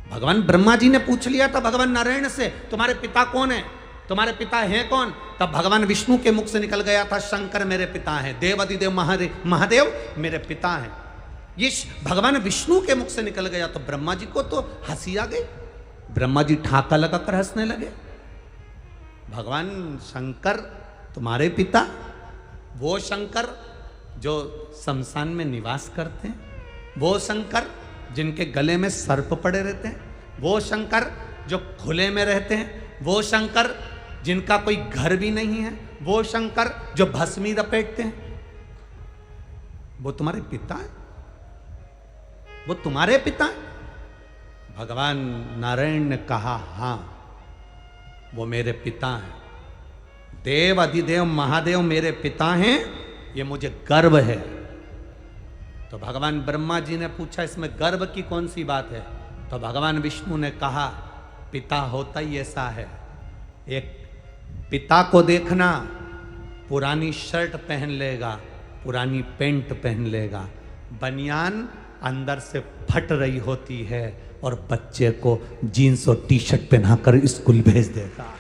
[SPEAKER 1] भगवान ब्रह्मा जी ने पूछ लिया था भगवान नारायण से, तुम्हारे पिता कौन है, तुम्हारे पिता हैं कौन? तब भगवान विष्णु के मुख से निकल गया था, शंकर मेरे पिता हैं, देवादिदेव महादेव मेरे पिता हैं। ये भगवान विष्णु के मुख से निकल गया तो ब्रह्मा जी को तो हंसी आ गई। ब्रह्मा जी ठाका लगाकर हंसने लगे। भगवान शंकर तुम्हारे पिता, वो शंकर जो शमशान में निवास करते हैं, वो शंकर जिनके गले में सर्प पड़े रहते हैं, वो शंकर जो खुले में रहते हैं, वो शंकर जिनका कोई घर भी नहीं है, वो शंकर जो भस्मी लपेटते हैं, वो तुम्हारे पिता है? वो तुम्हारे पिता है? भगवान नारायण ने कहा हाँ, वो मेरे पिता हैं। देव अधिदेव महादेव मेरे पिता हैं, ये मुझे गर्व है। तो भगवान ब्रह्मा जी ने पूछा इसमें गर्व की कौन सी बात है? तो भगवान विष्णु ने कहा पिता होता ही ऐसा है। एक पिता को देखना, पुरानी शर्ट पहन लेगा, पुरानी पैंट पहन लेगा, बनियान अंदर से फट रही होती है और बच्चे को जीन्स और टी शर्ट पहनाकर स्कूल भेज देगा।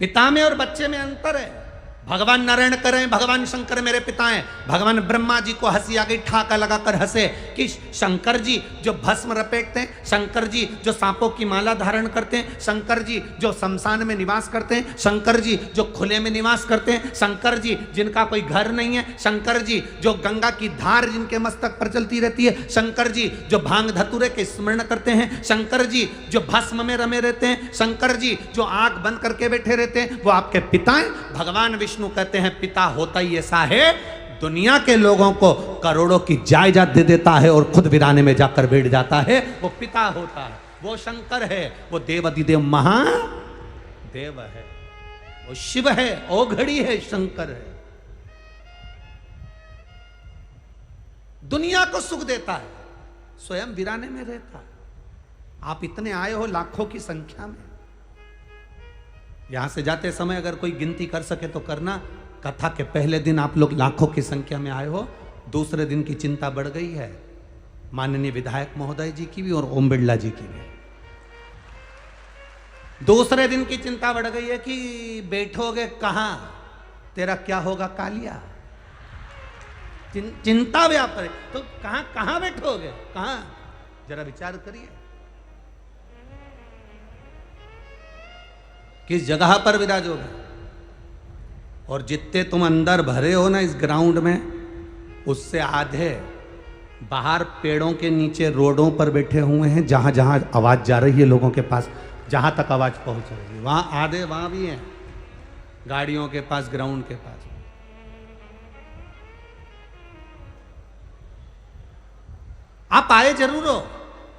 [SPEAKER 1] पिता में और बच्चे में अंतर है। भगवान नारायण करें, भगवान शंकर मेरे पिता हैं। भगवान ब्रह्मा जी को हंसी आ गई, ठाका लगाकर हंसे कि शंकर जी जो भस्म रपेटते हैं, शंकर जी जो सांपों की माला धारण करते हैं, शंकर जी जो शमशान में निवास करते हैं, शंकर जी जो खुले में निवास करते हैं, शंकर जी जिनका कोई घर नहीं है, शंकर जी जो गंगा की धार जिनके मस्तक पर चलती रहती है, शंकर जी जो भांग धतूरे के स्मरण करते हैं, शंकर जी जो भस्म में रमे रहते हैं, शंकर जी जो आंख बंद करके बैठे रहते हैं, वो आपके पिता हैं। भगवान विष्णु कहते हैं पिता होता ही ऐसा है, दुनिया के लोगों को करोड़ों की जायदाद दे देता है और खुद वीराने में जाकर बैठ जाता है, वो पिता होता है, वो शंकर है, वो देवादिदेव महादेव है, वो शिव है, ओघड़ी है, शंकर है। दुनिया को सुख देता है, स्वयं वीराने में रहता है। आप इतने आए हो लाखों की संख्या में, यहां से जाते समय अगर कोई गिनती कर सके तो करना। कथा के पहले दिन आप लोग लाखों की संख्या में आए हो, दूसरे दिन की चिंता बढ़ गई है माननीय विधायक महोदय जी की भी और ओम बिरला जी की भी। दूसरे दिन की चिंता बढ़ गई है कि बैठोगे कहां, तेरा क्या होगा कालिया। चिंता व्याप है तो कहां कहां बैठोगे, कहां, जरा विचार करिए। किस जगह पर विराजोगे? और जितने तुम अंदर भरे हो ना इस ग्राउंड में, उससे आधे बाहर पेड़ों के नीचे रोडों पर बैठे हुए हैं, जहां जहां आवाज जा रही है लोगों के पास, जहां तक आवाज पहुंच रही है वहां आधे वहां भी हैं, गाड़ियों के पास, ग्राउंड के पास। आप आए जरूर हो,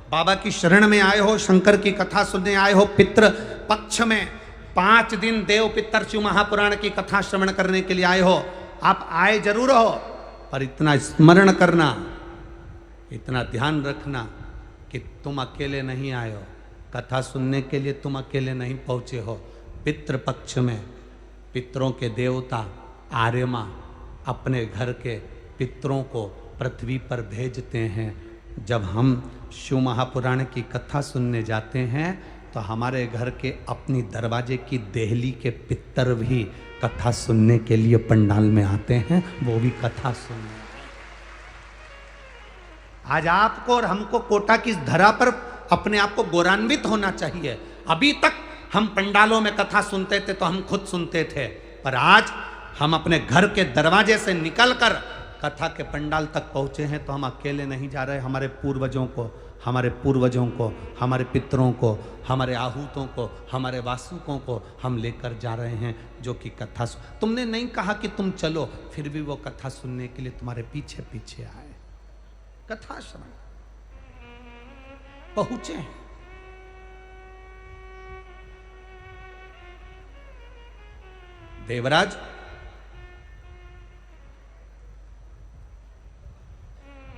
[SPEAKER 1] बाबा की शरण में आए हो, शंकर की कथा सुनने आए हो, पितृ पक्ष में 5 दिन देव पितर शिव महापुराण की कथा श्रवण करने के लिए आए हो। आप आए जरूर हो, पर इतना स्मरण करना, इतना ध्यान रखना कि तुम अकेले नहीं आए हो, कथा सुनने के लिए तुम अकेले नहीं पहुंचे हो। पितृपक्ष में पितरों के देवता आर्यमा अपने घर के पितरों को पृथ्वी पर भेजते हैं। जब हम शिव महापुराण की कथा सुनने जाते हैं तो हमारे घर के अपनी दरवाजे की देहली के पितर भी कथा सुनने के लिए पंडाल में आते हैं, वो भी कथा सुनने। आज आपको और हमको कोटा की धरा पर अपने आप को गौरवान्वित होना चाहिए। अभी तक हम पंडालों में कथा सुनते थे तो हम खुद सुनते थे, पर आज हम अपने घर के दरवाजे से निकलकर कथा के पंडाल तक पहुंचे हैं तो हम अकेले नहीं जा रहे। हमारे पूर्वजों को, हमारे पितरों को, हमारे आहूतों को, हमारे वासुकों को हम लेकर जा रहे हैं, जो कि कथा तुमने नहीं कहा कि तुम चलो, फिर भी वो कथा सुनने के लिए तुम्हारे पीछे पीछे आए, कथा श्रवण पहुंचे हैं। देवराज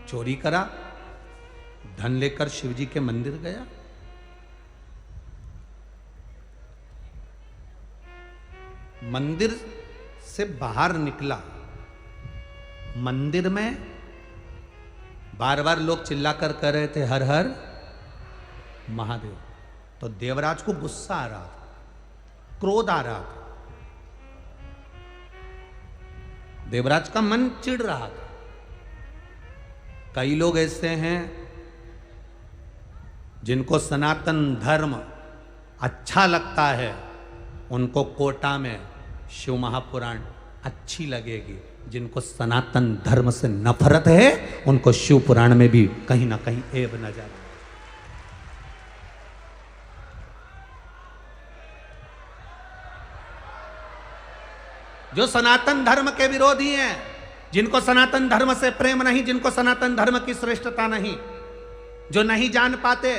[SPEAKER 1] चोरी करा, धन लेकर शिवजी के मंदिर गया, मंदिर से बाहर निकला, मंदिर में बार बार लोग चिल्लाकर कह रहे थे हर हर महादेव। तो देवराज को गुस्सा आ रहा था, क्रोध आ रहा था, देवराज का मन चिढ़ रहा था। कई लोग ऐसे हैं जिनको सनातन धर्म अच्छा लगता है, उनको कोटा में शिव महापुराण अच्छी लगेगी। जिनको सनातन धर्म से नफरत है उनको शिव पुराण में भी कहीं ना कहीं ऐब नजर आए। जो सनातन धर्म के विरोधी हैं, जिनको सनातन धर्म से प्रेम नहीं, जिनको सनातन धर्म की श्रेष्ठता नहीं, जो नहीं जान पाते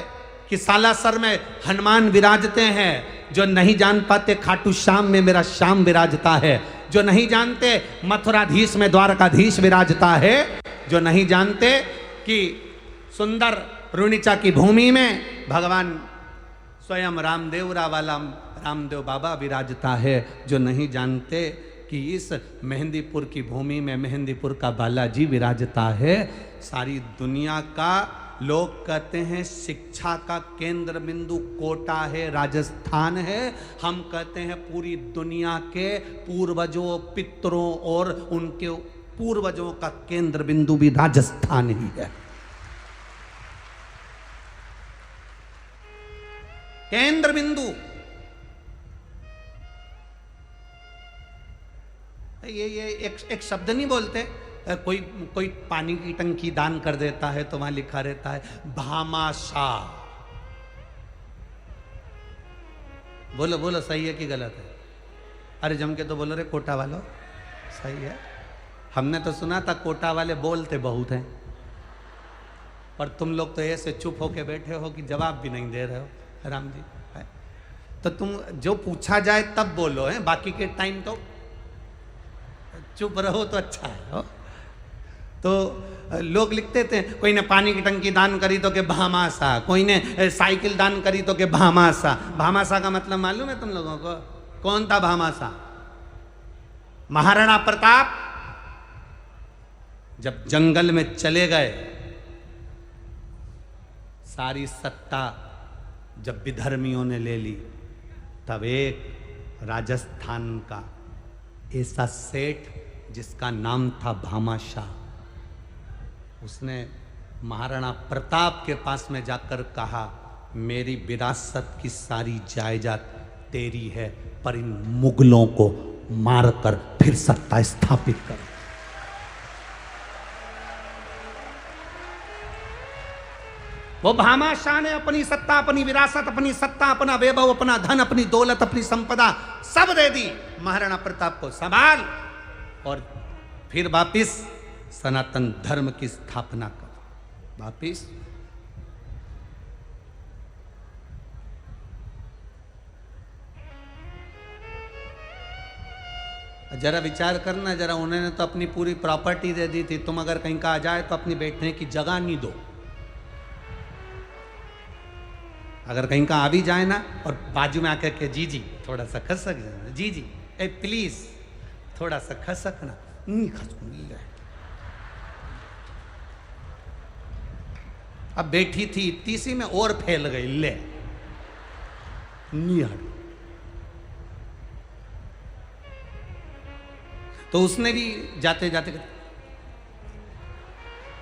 [SPEAKER 1] कि सालासर में हनुमान विराजते हैं, जो नहीं जान पाते खाटू श्याम में मेरा श्याम विराजता है, जो नहीं जानते मथुराधीश में द्वारकाधीश विराजता है, जो नहीं जानते कि सुंदर रुणिचा की भूमि में भगवान स्वयं रामदेवरा वाला रामदेव बाबा विराजता है, जो नहीं जानते कि इस मेहंदीपुर की भूमि में मेहंदीपुर का बालाजी विराजता है। सारी दुनिया का लोग कहते हैं शिक्षा का केंद्र बिंदु कोटा है, राजस्थान है। हम कहते हैं पूरी दुनिया के पूर्वजों, पितरों और उनके पूर्वजों का केंद्र बिंदु भी राजस्थान ही है। केंद्र बिंदु ये एक शब्द नहीं बोलते। कोई पानी की टंकी दान कर देता है तो वहां लिखा रहता है भामाशाह। बोलो बोलो, सही है कि गलत है? अरे जम के तो बोलो रे कोटा वालों, सही है। हमने तो सुना था कोटा वाले बोलते बहुत हैं, पर तुम लोग तो ऐसे चुप होके बैठे हो कि जवाब भी नहीं दे रहे हो। राम जी है तो तुम जो पूछा जाए तब बोलो है, बाकी के टाइम तो चुप रहो तो अच्छा है। हो? तो लोग लिखते थे कोई ने पानी की टंकी दान करी तो के भामासा, कोई ने साइकिल दान करी तो के भामासा। भामासा का मतलब मालूम है तुम लोगों को? कौन था भामासा? महाराणा प्रताप जब जंगल में चले गए, सारी सत्ता जब विधर्मियों ने ले ली, तब एक राजस्थान का ऐसा सेठ जिसका नाम था भामाशाह, उसने महाराणा प्रताप के पास में जाकर कहा मेरी विरासत की सारी जायदाद तेरी है, पर इन मुगलों को मारकर फिर सत्ता स्थापित कर। वो भामाशाह ने अपनी सत्ता, अपनी विरासत, अपनी सत्ता, अपना वैभव, अपना धन, अपनी दौलत, अपनी संपदा सब दे दी। महाराणा प्रताप को संभाल और फिर वापिस सनातन धर्म की स्थापना कर। वापिस जरा विचार करना जरा, उन्होंने तो अपनी पूरी प्रॉपर्टी दे दी थी। तुम अगर कहीं का आ जाए तो अपनी बैठने की जगह नहीं दो। अगर कहीं का आ भी जाए ना और बाजू में आकर के जी जी थोड़ा सा खसक जाना, जी जी ए प्लीज थोड़ा सा खसकना, नहीं खसकूंगी। अब बैठी थी तीसरी में और फैल गई, ले नहीं हट। तो उसने भी जाते जाते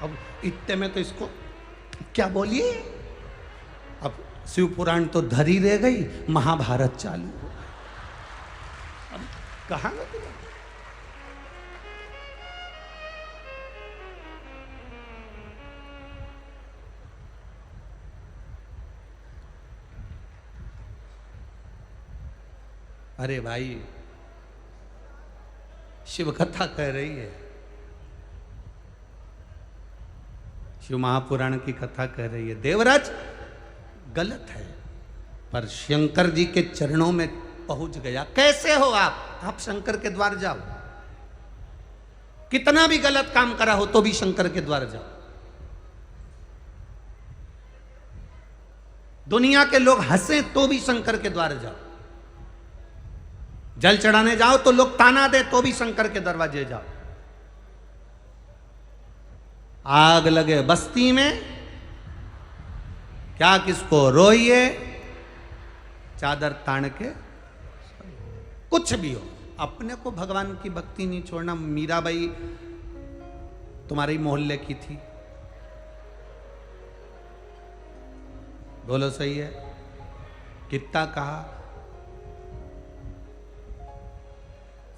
[SPEAKER 1] अब इतने में तो इसको क्या बोलिए, अब शिव पुराण तो धरी रह गई, महाभारत चालू हो गई। अब कहां गए? अरे भाई शिव कथा कह रही है, शिव महापुराण की कथा कह रही है। देवराज गलत है, पर शंकर जी के चरणों में पहुंच गया। कैसे हो आप शंकर के द्वार जाओ। कितना भी गलत काम करा हो तो भी शंकर के द्वार जाओ। दुनिया के लोग हंसे तो भी शंकर के द्वार जाओ। जल चढ़ाने जाओ तो लोग ताना दे तो भी शंकर के दरवाजे जाओ। आग लगे बस्ती में, क्या किसको रोइए, चादर तान के, कुछ भी हो, अपने को भगवान की भक्ति नहीं छोड़ना। मीराबाई तुम्हारे ही मोहल्ले की थी, बोलो सही है? कितना कहा,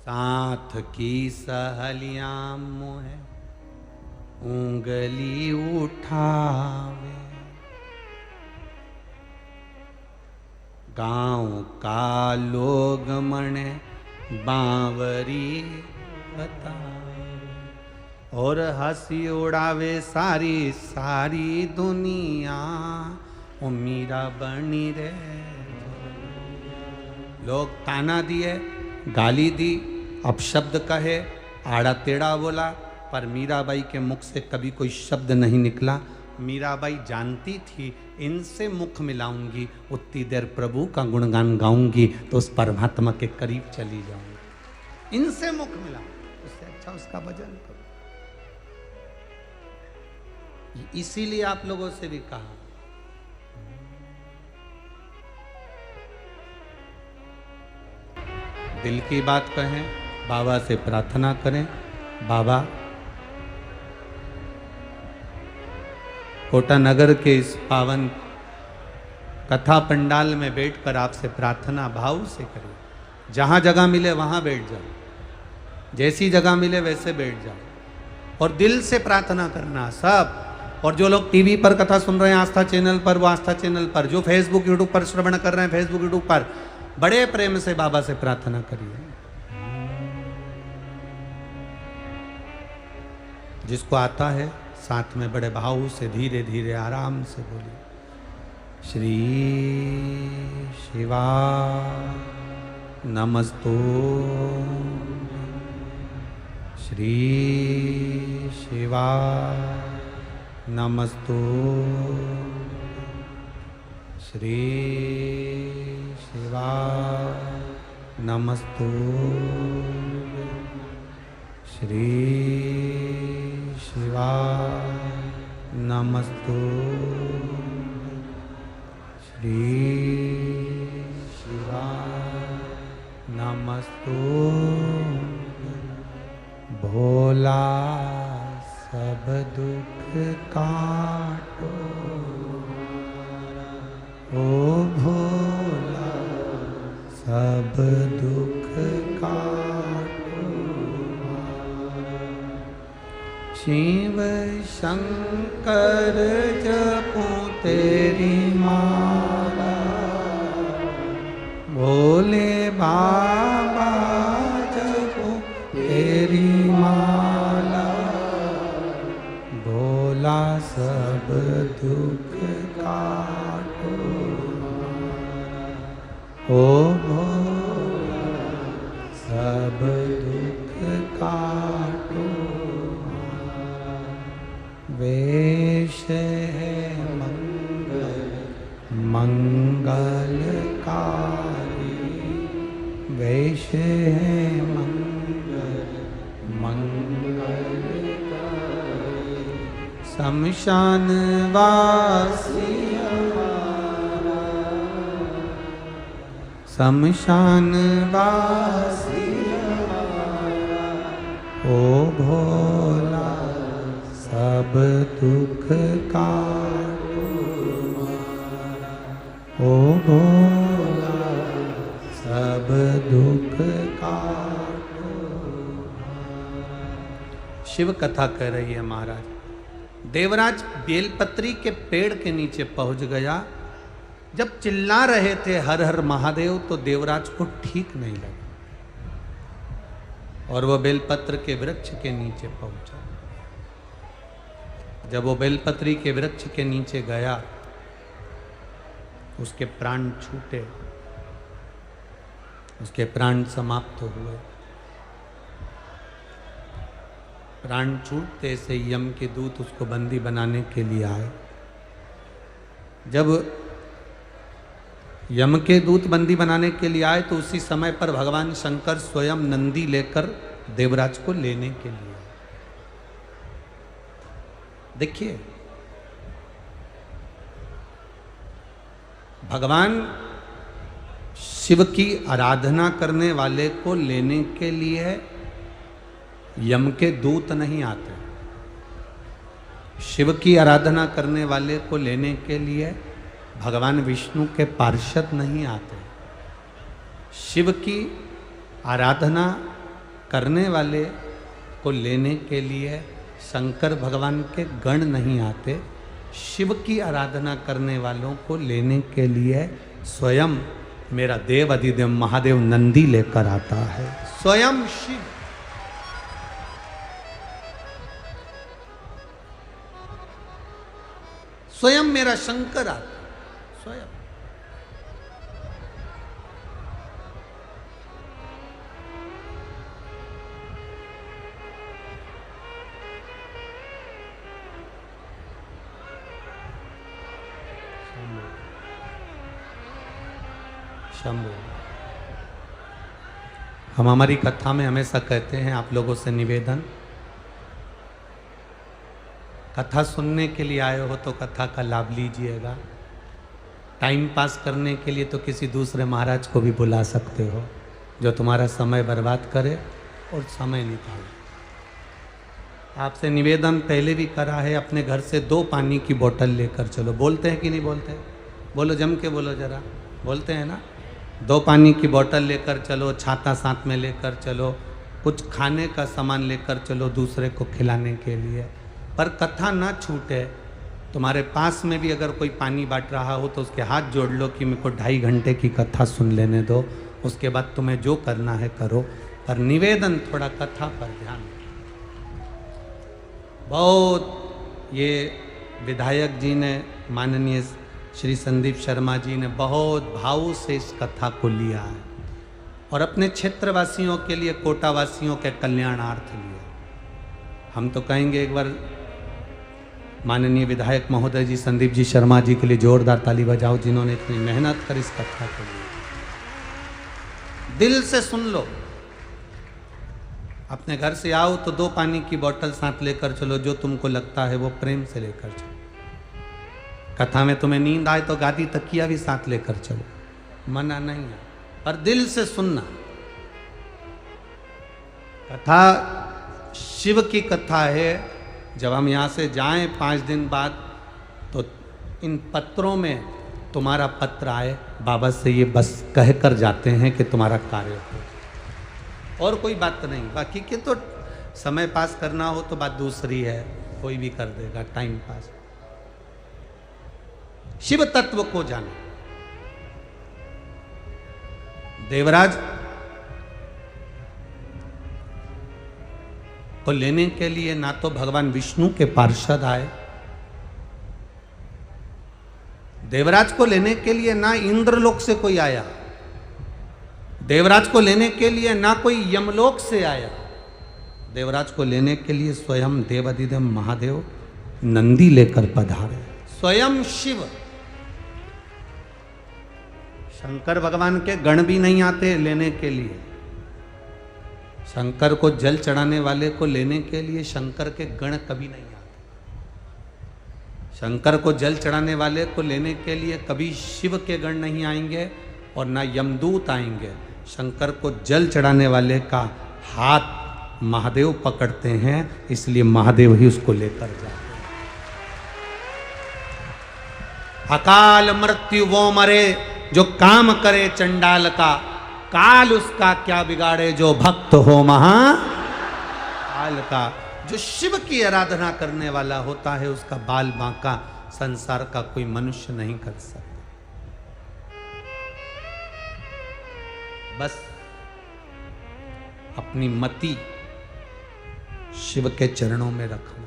[SPEAKER 1] साथ की सहेलियां मोहे उंगली उठावे, गांव का लोग मने बावरी बतावे, और हंसी उड़ावे सारी सारी दुनिया, ओ मीरा बनी रे। लोग ताना दिए, गाली दी, अपशब्द कहे, आड़ा टेढ़ा बोला, पर मीराबाई के मुख से कभी कोई शब्द नहीं निकला। मीराबाई जानती थी इनसे मुख मिलाऊंगी उतनी देर प्रभु का गुणगान गाऊंगी तो उस परमात्मा के करीब चली जाऊंगी। इनसे मुख मिलाऊंगी, उससे अच्छा उसका भजन करो। इसीलिए आप लोगों से भी कहा, दिल की बात कहें, बाबा से प्रार्थना करें। बाबा कोटा नगर के इस पावन कथा पंडाल में बैठकर आपसे प्रार्थना भाव से करें। जहाँ जगह मिले वहाँ बैठ जाओ, जैसी जगह मिले वैसे बैठ जाओ और दिल से प्रार्थना करना सब। और जो लोग टीवी पर कथा सुन रहे हैं आस्था चैनल पर, वो आस्था चैनल पर, जो फेसबुक यूट्यूब पर श्रवण कर रहे हैं फेसबुक यूट्यूब पर, बड़े प्रेम से बाबा से प्रार्थना करिए। जिसको आता है साथ में बड़े भाव से धीरे धीरे आराम से बोलिए, श्री शिवा नमस्तो, श्री शिवा नमस्तो, श्री शिवा नमस्तो, श्री शिवा नमस्तो, श्री शिवा नमस्तो। भोला सब दुख काटो, ओ भोला सब दुख काटो। शिव शंकर जपो तेरी माला, भोले बाबा जपो तेरी माला, भोला सब दुख काटो, ओ भोला सब दुख काटो। वेश है मंगलकारी, वेश है मंगलकारी, शमशान वासी हमारा, शमशान वासी हमारा, ओ भोला सब दुख काटो, ओ भोला सब दुख काटो। शिव कथा कह रही है महाराज। देवराज बेलपत्री के पेड़ के नीचे पहुंच गया। जब चिल्ला रहे थे हर हर महादेव तो देवराज को ठीक नहीं लगा और वह बेलपत्र के वृक्ष के नीचे पहुंचा। जब वो बेलपत्री के वृक्ष के नीचे गया उसके प्राण छूटे, उसके प्राण समाप्त हुए। प्राण छूटते से यम के दूत उसको बंदी बनाने के लिए आए। जब यम के दूत बंदी बनाने के लिए आए तो उसी समय पर भगवान शंकर स्वयं नंदी लेकर देवराज को लेने के लिए। देखिए भगवान शिव की आराधना करने वाले को लेने के लिए यम के दूत नहीं आते। शिव की आराधना करने वाले को लेने के लिए भगवान विष्णु के पार्षद नहीं आते। शिव की आराधना करने वाले को लेने के लिए शंकर भगवान के गण नहीं आते। शिव की आराधना करने वालों को लेने के लिए स्वयं मेरा देव अधिदेव महादेव नंदी लेकर आता है। स्वयं शिव। स्वयं मेरा शंकर आता, स्वयं। शंभु। हम हमारी कथा में हमेशा कहते हैं आप लोगों से निवेदन, कथा सुनने के लिए आए हो तो कथा का लाभ लीजिएगा। टाइम पास करने के लिए तो किसी दूसरे महाराज को भी बुला सकते हो जो तुम्हारा समय बर्बाद करे और समय निकाले। आपसे निवेदन पहले भी करा है, अपने घर से 2 पानी की बोतल लेकर चलो। बोलते हैं कि नहीं बोलते? बोलो, जम के बोलो जरा। बोलते हैं ना? 2 पानी की बोतल लेकर चलो, छाता साथ में लेकर चलो, कुछ खाने का सामान लेकर चलो दूसरे को खिलाने के लिए। पर कथा ना छूटे। तुम्हारे पास में भी अगर कोई पानी बांट रहा हो तो उसके हाथ जोड़ लो कि मेरे को 2.5 घंटे की कथा सुन लेने दो, उसके बाद तुम्हें जो करना है करो। पर निवेदन थोड़ा कथा पर ध्यान। बहुत ये विधायक जी ने, माननीय श्री संदीप शर्मा जी ने बहुत भाव से इस कथा को लिया है और अपने क्षेत्रवासियों के लिए, कोटावासियों के कल्याणार्थ लिया। हम तो कहेंगे एक बार माननीय विधायक महोदय जी संदीप जी शर्मा जी के लिए जोरदार ताली बजाओ, जिन्होंने इतनी मेहनत कर इस कथा को लिया। दिल से सुन लो। अपने घर से आओ तो 2 पानी की बोतल साथ लेकर चलो, जो तुमको लगता है वो प्रेम से लेकर चलो। कथा में तुम्हें नींद आए तो गादी तकिया भी साथ लेकर चलो, मना नहीं है, पर दिल से सुनना। कथा शिव की कथा है। जब हम यहाँ से जाएं 5 दिन बाद तो इन पत्रों में तुम्हारा पत्र आए, बाबा से ये बस कह कर जाते हैं कि तुम्हारा कार्य हो, और कोई बात नहीं। बाकी के तो समय पास करना हो तो बात दूसरी है, कोई भी कर देगा टाइम पास। शिव तत्व को जानो। देवराज को लेने के लिए ना तो भगवान विष्णु के पार्षद आए, देवराज को लेने के लिए ना इंद्रलोक से कोई आया, देवराज को लेने के लिए ना कोई यमलोक से आया, देवराज को लेने के लिए स्वयं देवाधिदेव महादेव नंदी लेकर पधारे। स्वयं शिव, शंकर भगवान के गण भी नहीं आते लेने के लिए। शंकर को जल चढ़ाने वाले को लेने के लिए शंकर के गण कभी नहीं आते। शंकर को जल चढ़ाने वाले को लेने के लिए कभी शिव के गण नहीं आएंगे और ना यमदूत आएंगे। शंकर को जल चढ़ाने वाले का हाथ महादेव पकड़ते हैं, इसलिए महादेव ही उसको लेकर जाते हैं। अकाल मृत्यु वो मरे जो काम करे चंडाल का, काल उसका क्या बिगाड़े जो भक्त हो महाकाल का। जो शिव की आराधना करने वाला होता है उसका बाल बांका संसार का कोई मनुष्य नहीं कर सकता। बस अपनी मति शिव के चरणों में रखना।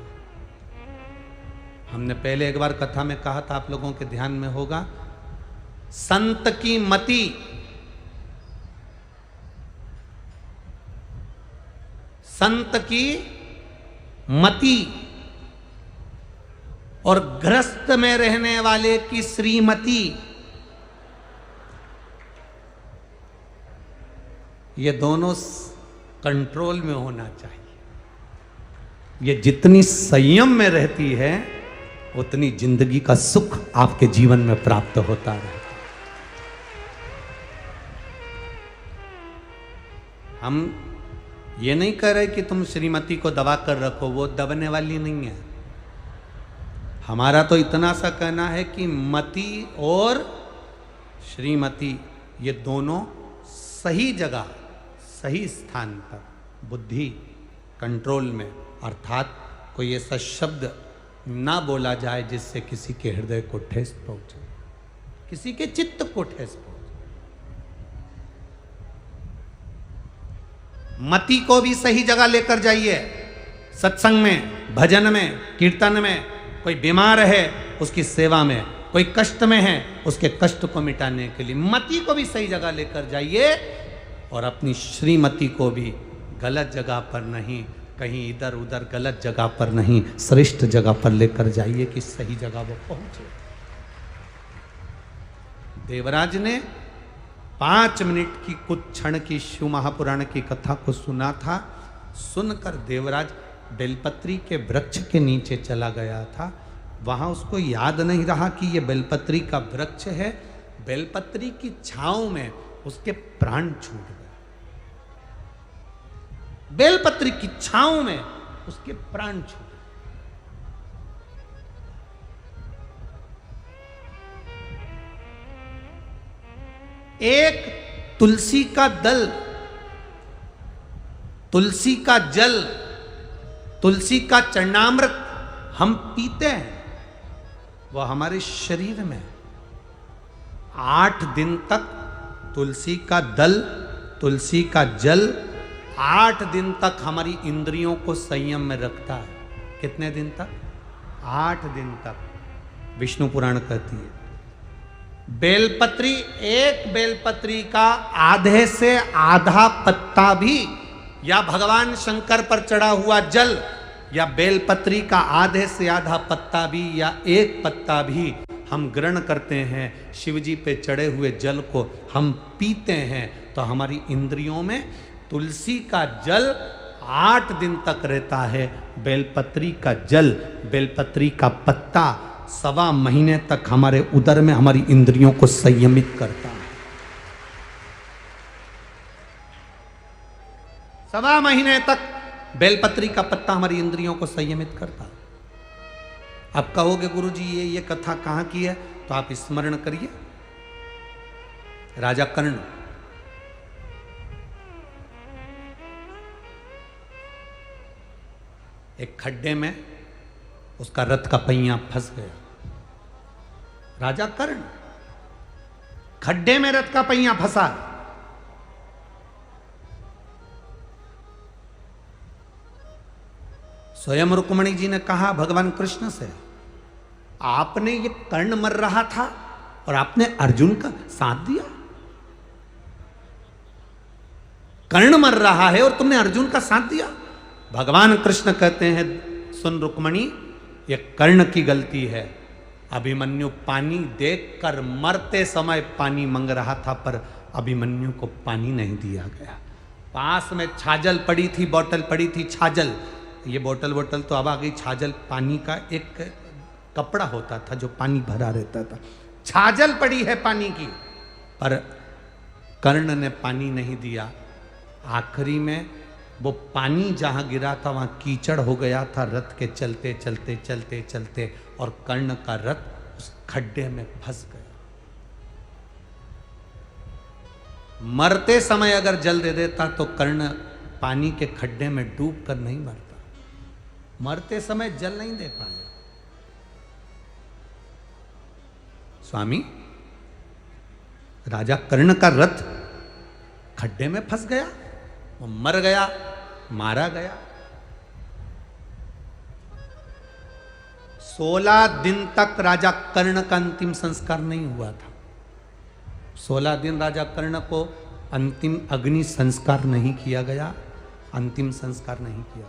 [SPEAKER 1] हमने पहले एक बार कथा में कहा था, आप लोगों के ध्यान में होगा, संत की मति संत की मति और गृहस्थ में रहने वाले की श्रीमती, ये दोनों कंट्रोल में होना चाहिए। ये जितनी संयम में रहती है उतनी जिंदगी का सुख आपके जीवन में प्राप्त होता रहता है। हम ये नहीं कह रहे कि तुम श्रीमती को दबा कर रखो, वो दबने वाली नहीं है। हमारा तो इतना सा कहना है कि मति और श्रीमती ये दोनों सही जगह सही स्थान पर, बुद्धि कंट्रोल में, अर्थात कोई ऐसा शब्द ना बोला जाए जिससे किसी के हृदय को ठेस पहुंचे, किसी के चित्त को ठेस पहुंचे। मति को भी सही जगह लेकर जाइए। सत्संग में, भजन में, कीर्तन में, कोई बीमार है उसकी सेवा में, कोई कष्ट में है उसके कष्ट को मिटाने के लिए मति को भी सही जगह लेकर जाइए। और अपनी श्रीमती को भी गलत जगह पर नहीं, कहीं इधर उधर गलत जगह पर नहीं, श्रेष्ठ जगह पर लेकर जाइए कि सही जगह वो पहुंचे। देवराज ने 5 मिनट की कुछ क्षण की शिव महापुराण की कथा को सुना था। सुनकर देवराज बेलपत्री के वृक्ष के नीचे चला गया था। वहां उसको याद नहीं रहा कि यह बेलपत्री का वृक्ष है। बेलपत्री की छांव में उसके प्राण छूट गए। बेलपत्री की छांव में उसके प्राण छूट गए। एक तुलसी का दल, तुलसी का जल, तुलसी का चरणामृत हम पीते हैं, वह हमारे शरीर में 8 दिन तक तुलसी का दल, तुलसी का जल 8 दिन तक हमारी इंद्रियों को संयम में रखता है। कितने दिन तक? 8 दिन तक। विष्णु पुराण कहती है बेलपत्री, एक बेलपत्री का आधे से आधा पत्ता भी, या भगवान शंकर पर चढ़ा हुआ जल, या बेलपत्री का आधे से आधा पत्ता भी, या एक पत्ता भी हम ग्रहण करते हैं, शिवजी पे चढ़े हुए जल को हम पीते हैं, तो हमारी इंद्रियों में तुलसी का जल 8 दिन तक रहता है। बेलपत्री का जल, बेलपत्री का पत्ता 1.25 महीने तक हमारे उदर में हमारी इंद्रियों को संयमित करता है। 1.25 महीने तक बेलपत्री का पत्ता हमारी इंद्रियों को संयमित करता है। आप कहोगे गुरुजी ये कथा कहाँ की है, तो आप स्मरण करिए राजा कर्ण। एक खड्डे में उसका रथ का पहिया फंस गया। राजा कर्ण खड्डे में रथ का पहिया फंसा। स्वयं रुक्मणी जी ने कहा भगवान कृष्ण से, आपने ये कर्ण मर रहा था और आपने अर्जुन का साथ दिया। कर्ण मर रहा है और तुमने अर्जुन का साथ दिया। भगवान कृष्ण कहते हैं, सुन रुक्मणी, ये कर्ण की गलती है। अभिमन्यु पानी देखकर मरते समय पानी मांग रहा था, पर अभिमन्यु को पानी नहीं दिया गया। पास में छाजल पड़ी थी, बोतल पड़ी थी छाजल। ये बोतल तो अब आ गई। छाजल पानी का एक कपड़ा होता था जो पानी भरा रहता था। छाजल पड़ी है पानी की, पर कर्ण ने पानी नहीं दिया। आखिरी में वो पानी जहां गिरा था वहां कीचड़ हो गया था रथ के चलते चलते चलते चलते, और कर्ण का रथ उस खड्डे में फंस गया। मरते समय अगर जल दे देता तो कर्ण पानी के खड्डे में डूब कर नहीं मरता। मरते समय जल नहीं दे पाया। स्वामी, राजा कर्ण का रथ खड्डे में फंस गया, वो मर गया, मारा गया। 16 दिन तक राजा कर्ण का अंतिम संस्कार नहीं हुआ था। 16 दिन राजा कर्ण को अंतिम अग्नि संस्कार नहीं किया गया, अंतिम संस्कार नहीं किया।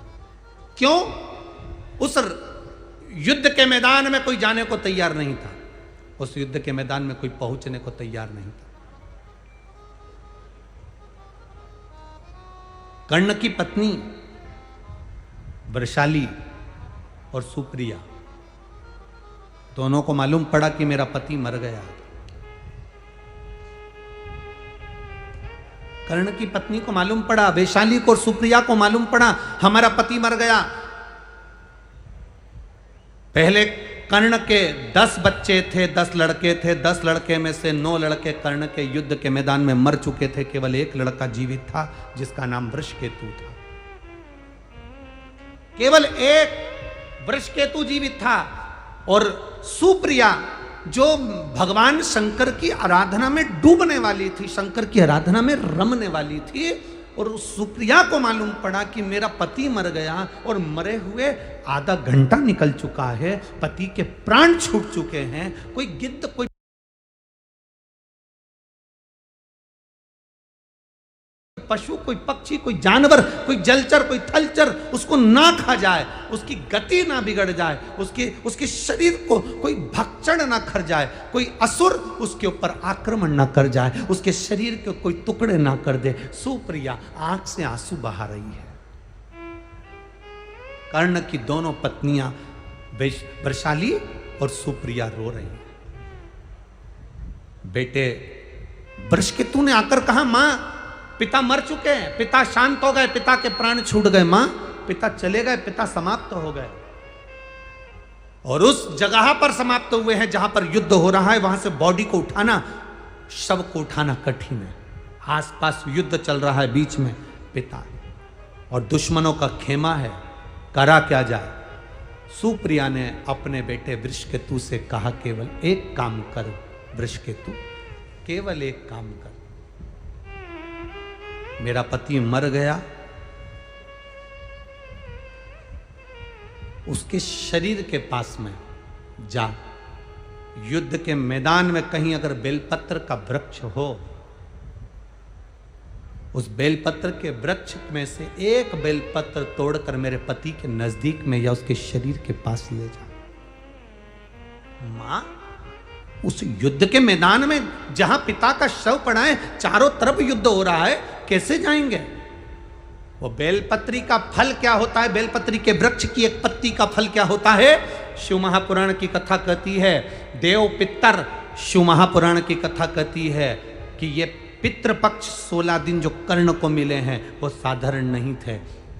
[SPEAKER 1] क्यों? उस युद्ध के मैदान में कोई जाने को तैयार नहीं था। उस युद्ध के मैदान में कोई पहुंचने को तैयार नहीं था। कर्ण की पत्नी वृषाली और सुप्रिया दोनों को मालूम पड़ा कि मेरा पति मर गया। कर्ण की पत्नी को मालूम पड़ा, वैशाली को और सुप्रिया को मालूम पड़ा हमारा पति मर गया। पहले कर्ण के 10 बच्चे थे, 10 लड़के थे। 10 लड़के में से 9 लड़के कर्ण के युद्ध के मैदान में मर चुके थे। केवल एक लड़का जीवित था जिसका नाम वृषकेतु था। केवल एक वृषकेतु जीवित था। और सुप्रिया जो भगवान शंकर की आराधना में डूबने वाली थी, शंकर की आराधना में रमने वाली थी, और उस सुप्रिया को मालूम पड़ा कि मेरा पति मर गया और मरे हुए आधा घंटा निकल चुका है, पति के प्राण छूट चुके हैं। कोई गिद्ध, कोई पशु, कोई पक्षी, कोई जानवर, कोई जलचर, कोई थलचर उसको ना खा जाए, उसकी गति ना बिगड़ जाए, उसके शरीर को कोई भक्षण ना कर जाए, कोई असुर उसके ऊपर आक्रमण ना कर जाए, उसके शरीर के कोई टुकड़े ना कर दे। सुप्रिया आंख से आंसू बहा रही है। कर्ण की दोनों पत्नियां वृषाली और सुप्रिया रो रही हैं। बेटे वृषकेतु ने आकर कहा, मां पिता मर चुके हैं, पिता शांत हो गए, पिता के प्राण छूट गए। मां, पिता चले गए, पिता समाप्त हो गए। और उस जगह पर समाप्त हुए हैं जहां पर युद्ध हो रहा है। वहां से बॉडी को उठाना, शव को उठाना कठिन है। आसपास युद्ध चल रहा है, बीच में पिता और दुश्मनों का खेमा है। करा क्या जाए? सुप्रिया ने अपने बेटे वृषकेतु से कहा, केवल एक काम कर वृषकेतु, केवल एक काम कर। मेरा पति मर गया, उसके शरीर के पास में जा, युद्ध के मैदान में कहीं अगर बेलपत्र का वृक्ष हो, उस बेलपत्र के वृक्ष में से एक बेलपत्र तोड़कर मेरे पति के नजदीक में या उसके शरीर के पास ले जा। मां, उस युद्ध के मैदान में जहां पिता का शव पड़ा है, चारों तरफ युद्ध हो रहा है, कैसे जाएंगे? वो बेलपत्री का फल क्या होता है? बेलपत्री के वृक्ष की एक पत्ती का फल क्या होता है? शिव महापुराण की कथा कहती है, देव पितर, शिव महापुराण की कथा कहती है कि ये पितृपक्ष 16 दिन जो कर्ण को मिले हैं वो साधारण नहीं थे।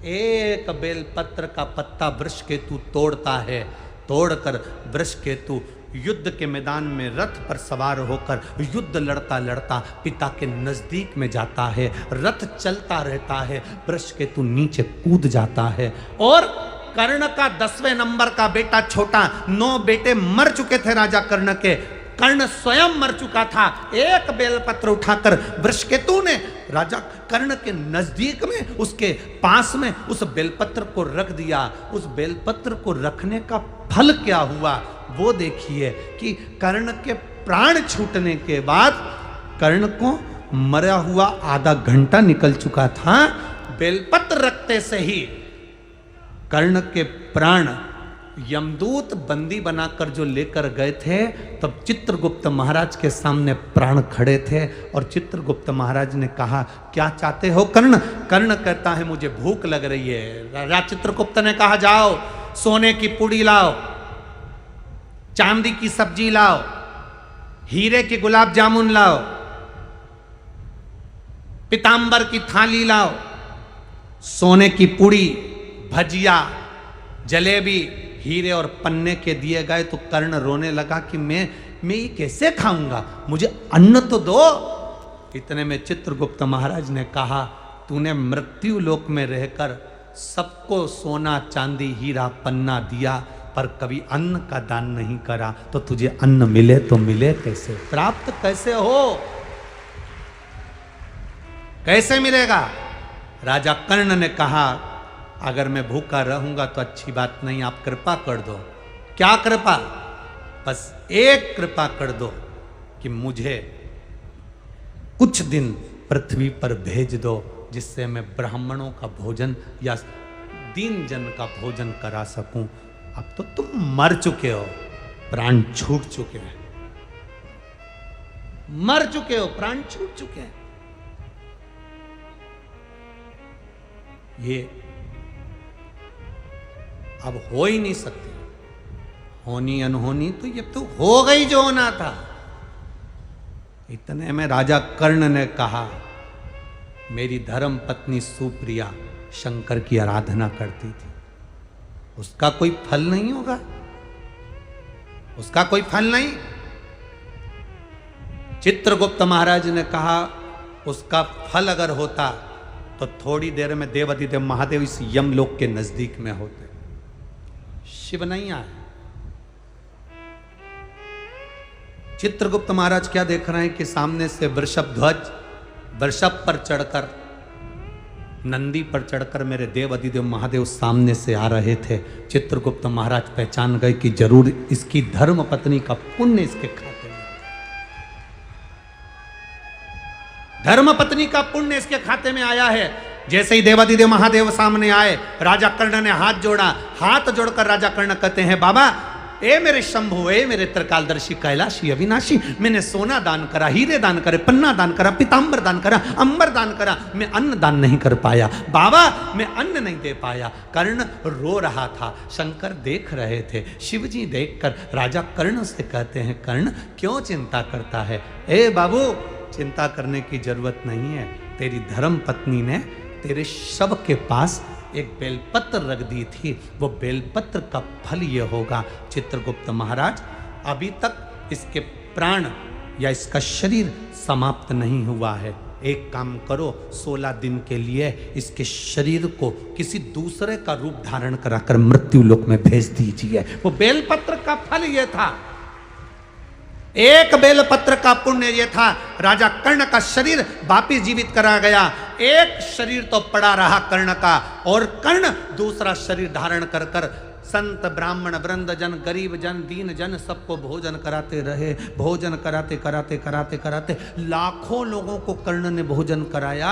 [SPEAKER 1] एक बेलपत्र का पत्ता वृषकेतु तोड़ता है। तोड़कर वृषकेतु युद्ध के मैदान में रथ पर सवार होकर युद्ध लड़ता लड़ता पिता के नजदीक में जाता है। रथ चलता रहता है, वृषकेतु नीचे कूद जाता है। और कर्ण का 10वें नंबर का बेटा छोटा, 9 बेटे मर चुके थे राजा कर्ण के। कर्ण स्वयं मर चुका था। एक बेलपत्र उठाकर वृषकेतु ने राजा कर्ण के नजदीक में, उसके पास में उस बेलपत्र को रख दिया। उस बेलपत्र को रखने का फल क्या हुआ वो देखिए कि कर्ण के प्राण छूटने के बाद कर्ण को मरा हुआ आधा घंटा निकल चुका था। बेलपत्र रखते से ही कर्ण के प्राण यमदूत बंदी बनाकर जो लेकर गए थे, तब चित्रगुप्त महाराज के सामने प्राण खड़े थे और चित्रगुप्त महाराज ने कहा, क्या चाहते हो कर्ण? कर्ण कहता है, मुझे भूख लग रही है। राजा चित्रगुप्त ने कहा, जाओ सोने की पुड़ी लाओ, चांदी की सब्जी लाओ, हीरे के गुलाब जामुन लाओ, पीतांबर की थाली लाओ, सोने की पुड़ी, भजिया, जलेबी, हीरे और पन्ने के दिए गए। तो कर्ण रोने लगा कि मैं ये कैसे खाऊंगा, मुझे अन्न तो दो। इतने में चित्रगुप्त महाराज ने कहा, तूने मृत्यु लोक में रहकर सबको सोना चांदी हीरा पन्ना दिया, पर कभी अन्न का दान नहीं करा, तो तुझे अन्न मिले तो मिले कैसे, प्राप्त कैसे हो, कैसे मिलेगा? राजा कर्ण ने कहा, अगर मैं भूखा रहूंगा तो अच्छी बात नहीं, आप कृपा कर दो। क्या कृपा? बस एक कृपा कर दो कि मुझे कुछ दिन पृथ्वी पर भेज दो, जिससे मैं ब्राह्मणों का भोजन या दीन जन का भोजन करा सकूं। अब तो तुम मर चुके हो, प्राण छूट चुके हैं, मर चुके हो, प्राण छूट चुके हैं। ये अब हो ही नहीं सकती, होनी अनहोनी तो ये तो हो गई जो होना था। इतने में राजा कर्ण ने कहा, मेरी धर्म पत्नी सुप्रिया शंकर की आराधना करती थी, उसका कोई फल नहीं होगा, उसका कोई फल नहीं। चित्रगुप्त महाराज ने कहा, उसका फल अगर होता तो थोड़ी देर में देवाधिदेव महादेव इस यमलोक के नजदीक में होते। शिव नहीं आए। चित्रगुप्त महाराज क्या देख रहे हैं कि सामने से वृषभ ध्वज वृषभ पर चढ़कर, नंदी पर चढ़कर मेरे देवाधिदेव महादेव सामने से आ रहे थे। चित्रगुप्त महाराज पहचान गए कि जरूर इसकी धर्म पत्नी का पुण्य इसके खाते में, धर्म पत्नी का पुण्य इसके खाते में आया है। जैसे ही देवाधिदेव महादेव सामने आए, राजा कर्ण ने हाथ जोड़ा। हाथ जोड़कर राजा कर्ण कहते हैं, बाबा ए मेरे शंभु, ए मेरे त्रिकालदर्शी कैलाशी अविनाशी, मैंने सोना दान करा, हीरे दान करे, पन्ना दान करा, पीतांबर दान करा, अंबर दान करा, मैं अन्न दान नहीं कर पाया। बाबा मैं अन्न नहीं दे पाया। कर्ण रो रहा था, शंकर देख रहे थे। शिवजी देखकर राजा कर्ण से कहते हैं, कर्ण क्यों चिंता करता है? ए बाबू, चिंता करने की जरूरत नहीं है। तेरी धर्म पत्नी ने तेरे शव के पास एक बेलपत्र रख दी थी, वो बेलपत्र का फल ये होगा। चित्रगुप्त महाराज, अभी तक इसके प्राण या इसका शरीर समाप्त नहीं हुआ है। एक काम करो, 16 दिन के लिए इसके शरीर को किसी दूसरे का रूप धारण कराकर मृत्यु लोक में भेज दीजिए। वो बेलपत्र का फल ये था, एक बेलपत्र का पुण्य ये था। राजा कर्ण का शरीर वापिस जीवित करा गया। एक शरीर तो पड़ा रहा कर्ण का, और कर्ण दूसरा शरीर धारण कर कर संत ब्राह्मण वृंद जन, गरीब जन, दीन जन सबको भोजन कराते रहे। भोजन कराते कराते कराते कराते लाखों लोगों को कर्ण ने भोजन कराया।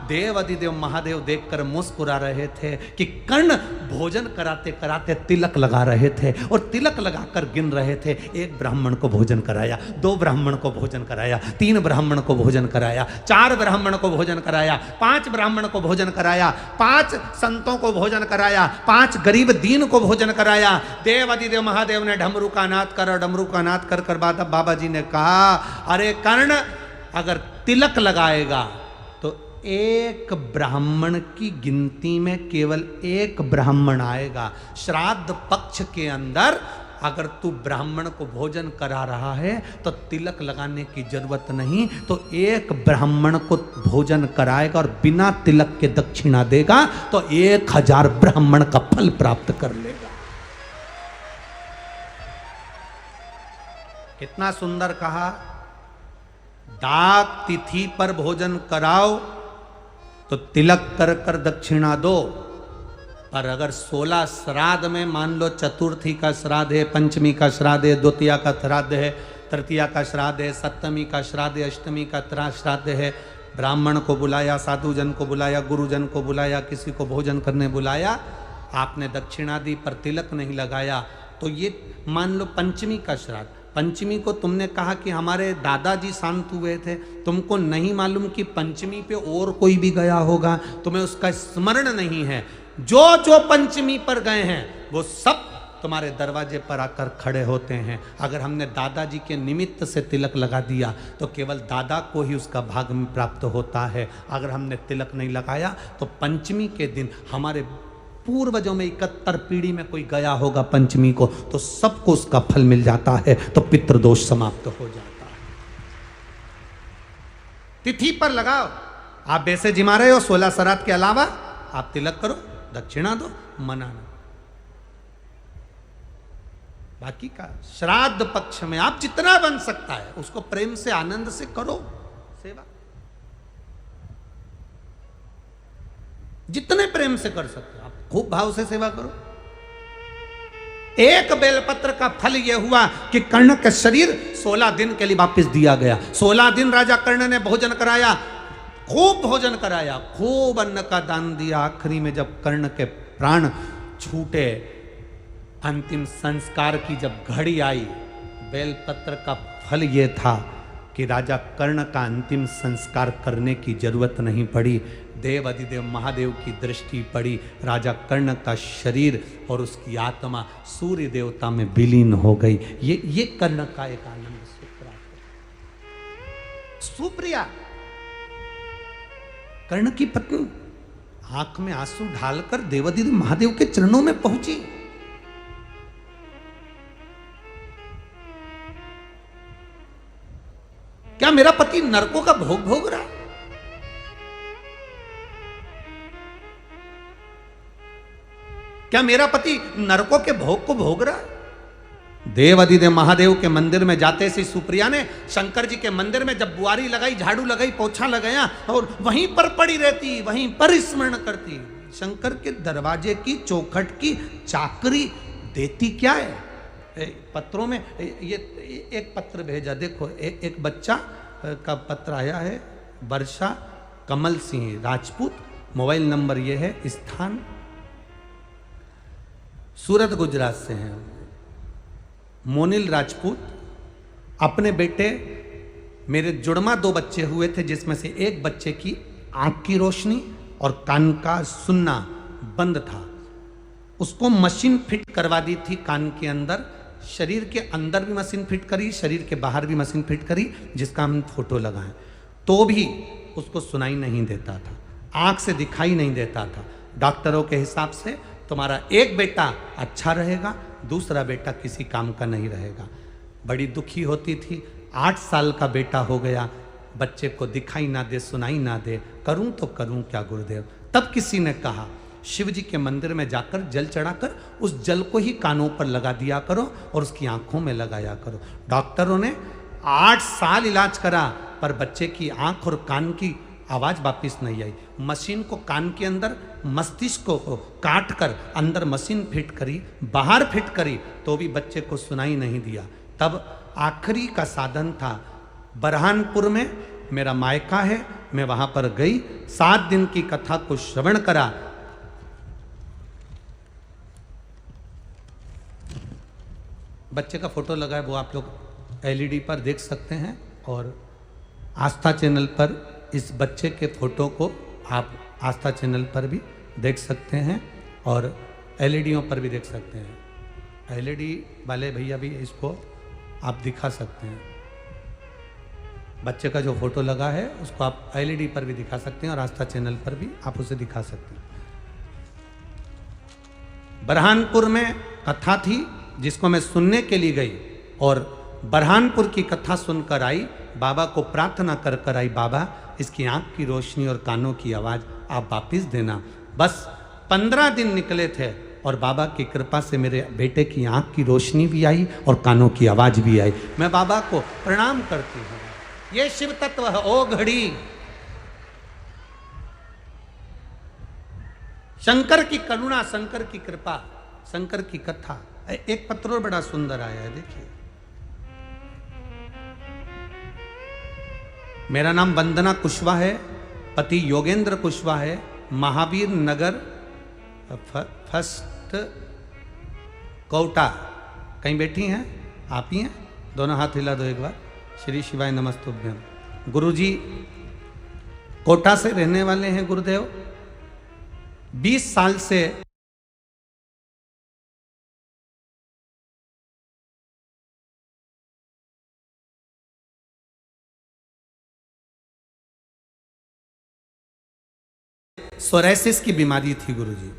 [SPEAKER 1] देव अधिदेव महादेव देखकर मुस्कुरा रहे थे कि कर्ण भोजन कराते कराते तिलक लगा रहे थे, और तिलक लगाकर गिन रहे थे। एक ब्राह्मण को भोजन कराया, 2 ब्राह्मण को भोजन कराया, 3 ब्राह्मण को भोजन कराया, 4 ब्राह्मण को भोजन कराया, 5 ब्राह्मण को भोजन कराया, 5 संतों को भोजन कराया, 5 गरीब दीन को भोजन कराया। देव अधिदेव महादेव ने डमरू का नाद करा। डमरू का नाद कर कर बाबा जी ने कहा, अरे कर्ण, अगर तिलक लगाएगा तो एक ब्राह्मण की गिनती में केवल 1 ब्राह्मण आएगा। श्राद्ध पक्ष के अंदर अगर तू ब्राह्मण को भोजन करा रहा है तो तिलक लगाने की जरूरत नहीं, तो 1 ब्राह्मण को भोजन कराएगा और बिना तिलक के दक्षिणा देगा तो 1000 ब्राह्मण का फल प्राप्त कर लेगा। कितना सुंदर कहा, डाक तिथि पर भोजन कराओ तो तिलक कर कर दक्षिणा दो, पर अगर 16 श्राद्ध में मान लो चतुर्थी का श्राद्ध है, पंचमी का श्राद्ध है, द्वितीया का श्राद्ध है, तृतीया का श्राद्ध है, सप्तमी का श्राद्ध है, अष्टमी का श्राद्ध है, ब्राह्मण को बुलाया, साधु जन को बुलाया, गुरुजन को बुलाया, किसी को भोजन करने बुलाया, आपने दक्षिणा दी पर तिलक नहीं लगाया, तो ये मान लो पंचमी का श्राद्ध, पंचमी को तुमने कहा कि हमारे दादाजी शांत हुए थे, तुमको नहीं मालूम कि पंचमी पे और कोई भी गया होगा, तुम्हें उसका स्मरण नहीं है। जो जो पंचमी पर गए हैं वो सब तुम्हारे दरवाजे पर आकर खड़े होते हैं। अगर हमने दादाजी के निमित्त से तिलक लगा दिया तो केवल दादा को ही उसका भाग में प्राप्त होता है। अगर हमने तिलक नहीं लगाया तो पंचमी के दिन हमारे पूर्वजों में 71 पीढ़ी में कोई गया होगा पंचमी को, तो सबको उसका फल मिल जाता है, तो पितृदोष समाप्त हो जाता है। तिथि पर लगाओ, आप वैसे जिमा रहे हो 16 श्राद्ध के अलावा आप तिलक करो, दक्षिणा दो, मना ना। बाकी का श्राद्ध पक्ष में आप जितना बन सकता है उसको प्रेम से आनंद से करो सेवा, जितने प्रेम से कर सकते हो आप खूब भाव से सेवा करो। एक बेलपत्र का फल यह हुआ कि कर्ण का शरीर 16 दिन के लिए वापस दिया गया। 16 दिन राजा कर्ण ने भोजन कराया, खूब भोजन कराया, खूब अन्न का दान दिया। आखिरी में जब कर्ण के प्राण छूटे, अंतिम संस्कार की जब घड़ी आई, बेलपत्र का फल यह था कि राजा कर्ण का अंतिम संस्कार करने की जरूरत नहीं पड़ी। देव अधिदेव महादेव की दृष्टि पड़ी, राजा कर्ण का शरीर और उसकी आत्मा सूर्य देवता में विलीन हो गई। ये कर्ण का एक आनंद सूत्र है। सुप्रिया कर्ण की पत्नी आंख में आंसू ढालकर देवाधिदेव महादेव के चरणों में पहुंची। क्या मेरा पति नरकों का भोग भोग रहा? क्या मेरा पति नरकों के भोग को भोग रहा? देव अधिदेव महादेव के मंदिर में जाते से सुप्रिया ने शंकर जी के मंदिर में जब बुआरी लगाई, झाड़ू लगाई, पोछा लगाया और वहीं पर पड़ी रहती, वहीं पर स्मरण करती। शंकर के दरवाजे की चौखट की चाकरी देती क्या है? पत्रों में ये एक पत्र भेजा, देखो एक बच्चा का पत्र आया है, वर्षा कमल सिंह राजपूत, मोबाइल नंबर ये है, स्थान सूरत गुजरात से हैं। मोनिल राजपूत अपने बेटे, मेरे जुड़मा 2 बच्चे हुए थे जिसमें से एक बच्चे की आंख की रोशनी और कान का सुनना बंद था, उसको मशीन फिट करवा दी थी कान के अंदर, शरीर के अंदर भी मशीन फिट करी, शरीर के बाहर भी मशीन फिट करी, जिसका हम फोटो लगाएं, तो भी उसको सुनाई नहीं देता था, आंख से दिखाई नहीं देता था। डॉक्टरों के हिसाब से तुम्हारा एक बेटा अच्छा रहेगा, दूसरा बेटा किसी काम का नहीं रहेगा। बड़ी दुखी होती थी। 8 साल का बेटा हो गया, बच्चे को दिखाई ना दे, सुनाई ना दे, करूं तो करूं क्या गुरुदेव? तब किसी ने कहा शिव जी के मंदिर में जाकर जल चढ़ाकर उस जल को ही कानों पर लगा दिया करो और उसकी आंखों में लगाया करो। डॉक्टरों ने 8 साल इलाज करा पर बच्चे की आंख और कान की आवाज वापिस नहीं आई। मशीन को कान के अंदर, मस्तिष्क को काट कर अंदर मशीन फिट करी, बाहर फिट करी, तो भी बच्चे को सुनाई नहीं दिया। तब आखिरी का साधन था, बरहानपुर में मेरा मायका है, मैं वहां पर गई, 7 दिन की कथा को श्रवण करा। बच्चे का फोटो लगा है, वो आप लोग एलईडी पर देख सकते हैं, और आस्था चैनल पर इस बच्चे के फोटो को आप आस्था चैनल पर भी देख सकते हैं और एलईडीओं पर भी देख सकते हैं। एलईडी वाले भैया भी इसको आप दिखा सकते हैं। बच्चे का जो फोटो लगा है उसको आप एलईडी पर भी दिखा सकते हैं और आस्था चैनल पर भी आप उसे दिखा सकते हैं। बरहानपुर में कथा थी जिसको मैं सुनने के लिए गई, और बरहानपुर की कथा सुनकर आई, बाबा को प्रार्थना कर कर आई, बाबा इसकी आंख की रोशनी और कानों की आवाज़ आप वापिस देना। बस 15 दिन निकले थे, और बाबा की कृपा से मेरे बेटे की आंख की रोशनी भी आई और कानों की आवाज भी आई। मैं बाबा को प्रणाम करती हूँ। ये शिव तत्व है। ओ घड़ी शंकर की करुणा, शंकर की कृपा, शंकर की कथा। एक पत्र बड़ा सुंदर आया है, देखिए। मेरा नाम वंदना कुशवाहा है, पति योगेंद्र कुशवाहा है, महावीर नगर फर्स्ट कोटा। कहीं बैठी हैं आप ही हैं? दोनों हाथ हिला दो एक बार। श्री शिवाय नमस्तुभ्यम। गुरुजी कोटा से रहने वाले हैं गुरुदेव। 20 साल से सोरेसिस की बीमारी थी गुरुजी।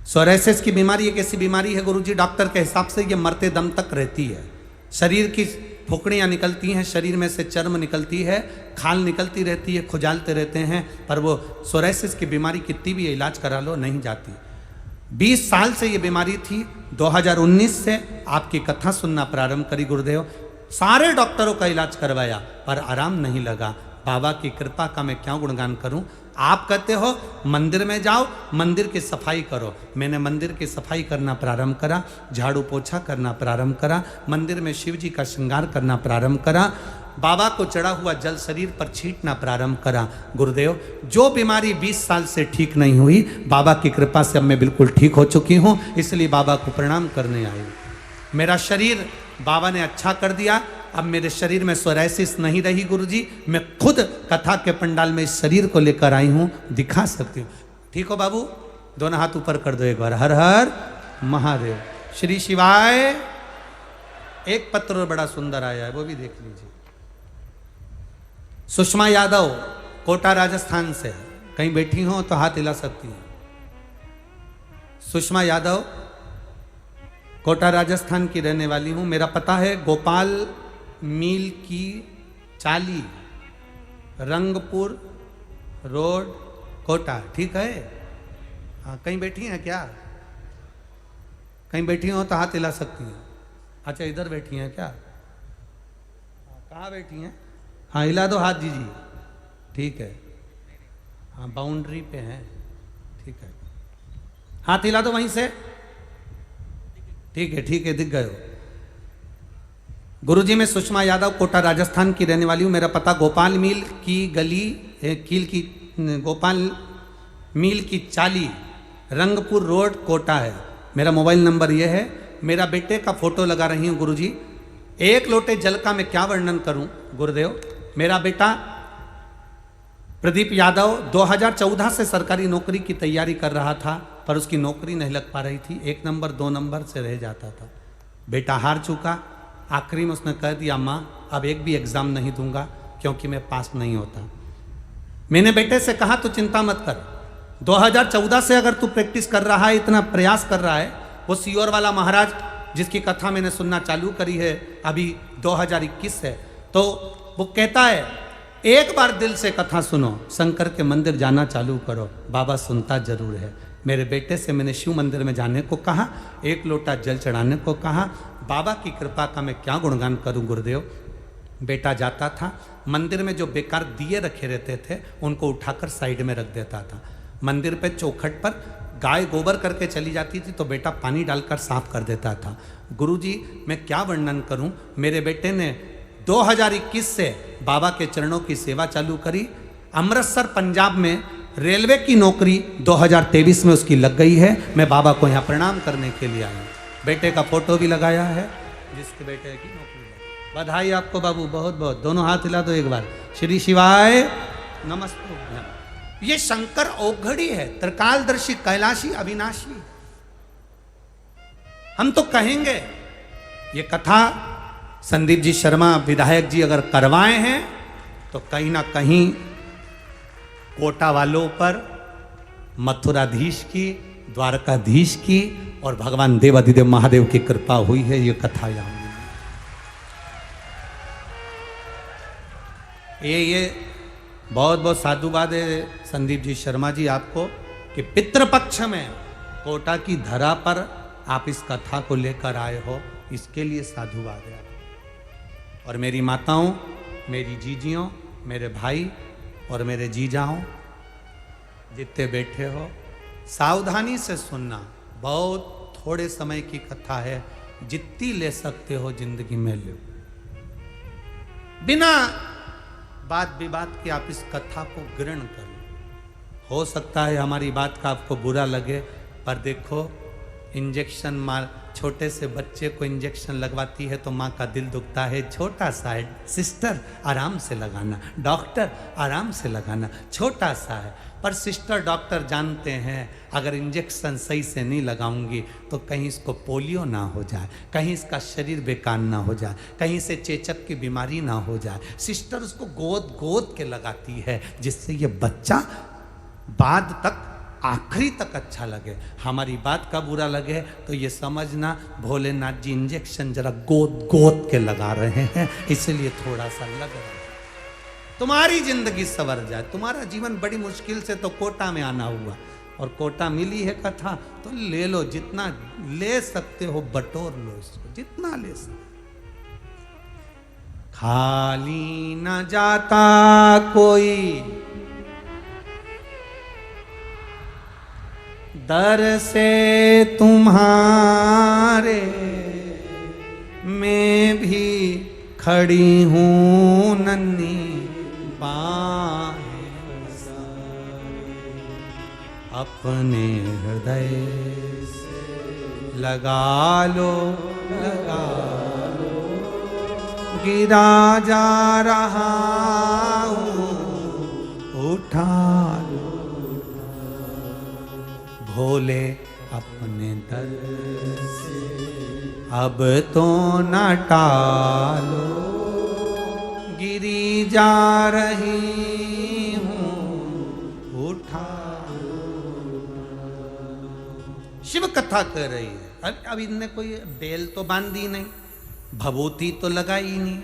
[SPEAKER 1] सोरेसिस की बीमारी एक ऐसी बीमारी है गुरुजी, डॉक्टर के हिसाब से ये मरते दम तक रहती है। शरीर की फुकड़ियाँ निकलती हैं, शरीर में से चर्म निकलती है, खाल निकलती रहती है, खुजालते रहते हैं, पर वो सोरेसिस की बीमारी कितनी भी इलाज करा लो नहीं जाती। 20 साल से ये बीमारी थी। 2019 से आपकी कथा सुनना प्रारंभ करी गुरुदेव। सारे डॉक्टरों का इलाज करवाया पर आराम नहीं लगा। बाबा की कृपा का मैं क्या गुणगान करूं। आप कहते हो मंदिर में जाओ, मंदिर की सफाई करो। मैंने मंदिर की सफाई करना प्रारंभ करा, झाड़ू पोछा करना प्रारंभ करा, मंदिर में शिव जी का श्रृंगार करना प्रारंभ करा, बाबा को चढ़ा हुआ जल शरीर पर छींटना प्रारंभ करा। गुरुदेव, जो बीमारी 20 साल से ठीक नहीं हुई, बाबा की कृपा से अब मैं बिल्कुल ठीक हो चुकी हूँ, इसलिए बाबा को प्रणाम करने आई। मेरा शरीर बाबा ने अच्छा कर दिया। अब मेरे शरीर में सोरेसिस नहीं रही गुरुजी। मैं खुद कथा के पंडाल में इस शरीर को लेकर आई हूँ, दिखा सकती हूँ। ठीक हो बाबू? दोनों हाथ ऊपर कर दो एक बार। हर हर महादेव। श्री शिवाय। एक पत्र बड़ा सुंदर आया है, वो भी देख लीजिए। सुषमा यादव कोटा राजस्थान से, कहीं बैठी हो तो हाथ हिला सकती हैं। सुषमा यादव कोटा राजस्थान की रहने वाली हूँ। मेरा पता है गोपाल मील की चाली, रंगपुर रोड, कोटा। ठीक है? हाँ, कहीं बैठी हैं क्या? कहीं बैठी हो तो हाथ हिला सकती हैं। अच्छा, इधर बैठी हैं क्या? कहाँ बैठी हैं? हाँ, हिला दो हाथ जी। ठीक है, हाँ बाउंड्री पे हैं। ठीक है, हाथ हिला दो वहीं से। ठीक है, दिख गए हो। गुरुजी, मैं सुषमा यादव कोटा राजस्थान की रहने वाली हूँ। मेरा पता गोपाल मील की गली, गोपाल मील की चाली, रंगपुर रोड, कोटा है। मेरा मोबाइल नंबर ये है। मेरा बेटे का फोटो लगा रही हूँ गुरुजी। एक लोटे जल का मैं क्या वर्णन करूं गुरुदेव। मेरा बेटा प्रदीप यादव 2014 से सरकारी नौकरी की तैयारी कर रहा था, पर उसकी नौकरी नहीं लग पा रही थी। 1 नंबर 2 नंबर से रह जाता था। बेटा हार चुका। आखिरी में उसने कह दिया, माँ अब एक भी एग्ज़ाम नहीं दूंगा क्योंकि मैं पास नहीं होता। मैंने बेटे से कहा तू चिंता मत कर, 2014 से अगर तू प्रैक्टिस कर रहा है, इतना प्रयास कर रहा है, वो सीहोर वाला महाराज जिसकी कथा मैंने सुनना चालू करी है अभी 2021 से, तो वो कहता है एक बार दिल से कथा सुनो, शंकर के मंदिर जाना चालू करो, बाबा सुनता जरूर है। मेरे बेटे से मैंने शिव मंदिर में जाने को कहा, 1 लोटा जल चढ़ाने को कहा। बाबा की कृपा का मैं क्या गुणगान करूं गुरुदेव। बेटा जाता था, मंदिर में जो बेकार दिए रखे रहते थे उनको उठाकर साइड में रख देता था। मंदिर पे चौखट पर गाय गोबर करके चली जाती थी तो बेटा पानी डालकर साफ कर देता था। गुरुजी, मैं क्या वर्णन करूं। मेरे बेटे ने 2021 से बाबा के चरणों की सेवा चालू करी। अमृतसर पंजाब में रेलवे की नौकरी 2023 में उसकी लग गई है। मैं बाबा को यहाँ प्रणाम करने के लिए आया। बेटे का फोटो भी लगाया है जिसके बेटे की नौकरी लगी। बधाई आपको बाबू, बहुत बहुत। दोनों हाथ हिला दो एक बार। श्री शिवाय नमस्ते। ये शंकर औघड़ी है, त्रिकालदर्शी, कैलाशी, अविनाशी। हम तो कहेंगे ये कथा संदीप जी शर्मा विधायक जी अगर करवाए हैं तो कहीं ना कहीं कोटा वालों पर, मथुराधीश की, द्वारकाधीश की और भगवान देवाधिदेव महादेव की कृपा हुई है। ये कथा यहाँ ये बहुत बहुत साधुवाद है संदीप जी शर्मा जी आपको कि पितृपक्ष में कोटा की धरा पर आप इस कथा को लेकर आए हो, इसके लिए साधुवाद है। और मेरी माताओं, मेरी जीजियों, मेरे भाई और मेरे जीजाओं, जितने बैठे हो, सावधानी से सुनना। बहुत थोड़े समय की कथा है, जितनी ले सकते हो जिंदगी में लो। बिना बात विवाद के आप इस कथा को ग्रहण करो। हो सकता है हमारी बात का आपको बुरा लगे, पर देखो, इंजेक्शन मार, छोटे से बच्चे को इंजेक्शन लगवाती है तो माँ का दिल दुखता है। छोटा सा है, सिस्टर आराम से लगाना, डॉक्टर आराम से लगाना, छोटा सा है। पर सिस्टर डॉक्टर जानते हैं अगर इंजेक्शन सही से नहीं लगाऊंगी तो कहीं इसको पोलियो ना हो जाए, कहीं इसका शरीर बेकार ना हो जाए, कहीं से चेचक की बीमारी ना हो जाए। सिस्टर उसको गोद गोद के लगाती है, जिससे ये बच्चा बाद तक, आखिरी तक अच्छा लगे। हमारी बात का बुरा लगे तो ये समझना भोलेनाथ जी इंजेक्शन जरा गोद गोद के लगा रहे हैं, इसलिए थोड़ा सा लग रहा है। तुम्हारी जिंदगी संवर जाए। तुम्हारा जीवन बड़ी मुश्किल से तो कोटा में आना हुआ, और कोटा मिली है कथा तो ले लो, जितना ले सकते हो बटोर लो इसको, जितना ले सकते। खाली न जाता कोई दर से तुम्हारे, मैं भी खड़ी हूँ नन्ही बाहें, अपने हृदय से लगा लो, लगा लो, गिरा जा रहा हूँ, उठा लो। भोले अपने दर से अब तो न टालो, गिरी जा रही हूँ, उठा लो। शिव कथा कर रही है। अब इनने कोई बेल तो बांधी नहीं, भभूति तो लगाई नहीं,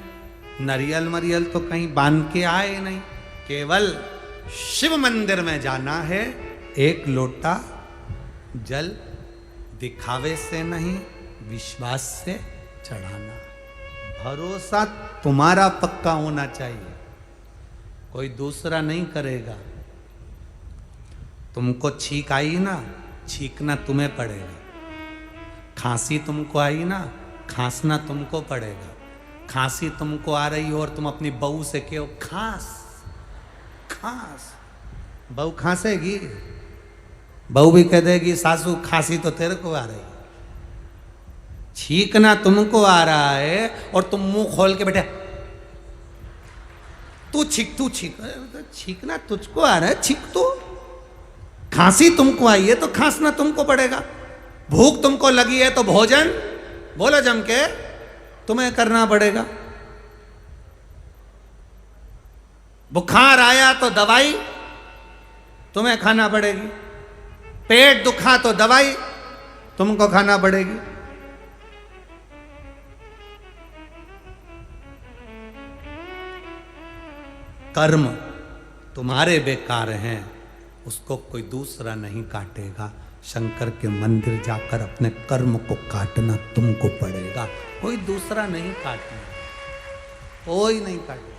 [SPEAKER 1] नरियल मरियल तो कहीं बांध के आए नहीं। केवल शिव मंदिर में जाना है, एक लोटा जल दिखावे से नहीं, विश्वास से चढ़ाना। भरोसा तुम्हारा पक्का होना चाहिए, कोई दूसरा नहीं करेगा। तुमको छींक आई ना, छींकना तुम्हें पड़ेगा। खांसी तुमको आई ना, खांसना तुमको पड़ेगा। खांसी तुमको आ रही हो और तुम अपनी बहू से कहो खांस खांस, बहू खांसेगी? बहू भी कह देगी सासू खांसी तो तेरे को आ रही है। छींकना तुमको आ रहा है और तुम मुंह खोल के बैठे, तू छींक, तू छींक। छींकना तुझको आ रहा है, छींक तो। खांसी तुमको आई है तो खांसना तुमको पड़ेगा। भूख तुमको लगी है तो भोजन, बोलो जम के, तुम्हें करना पड़ेगा। बुखार आया तो दवाई तुम्हें खाना पड़ेगी। पेट दुखा तो दवाई तुमको खाना पड़ेगी। कर्म तुम्हारे बेकार हैं, उसको कोई दूसरा नहीं काटेगा। शंकर के मंदिर जाकर अपने कर्म को काटना तुमको पड़ेगा, कोई दूसरा नहीं काटना, कोई नहीं काटेगा।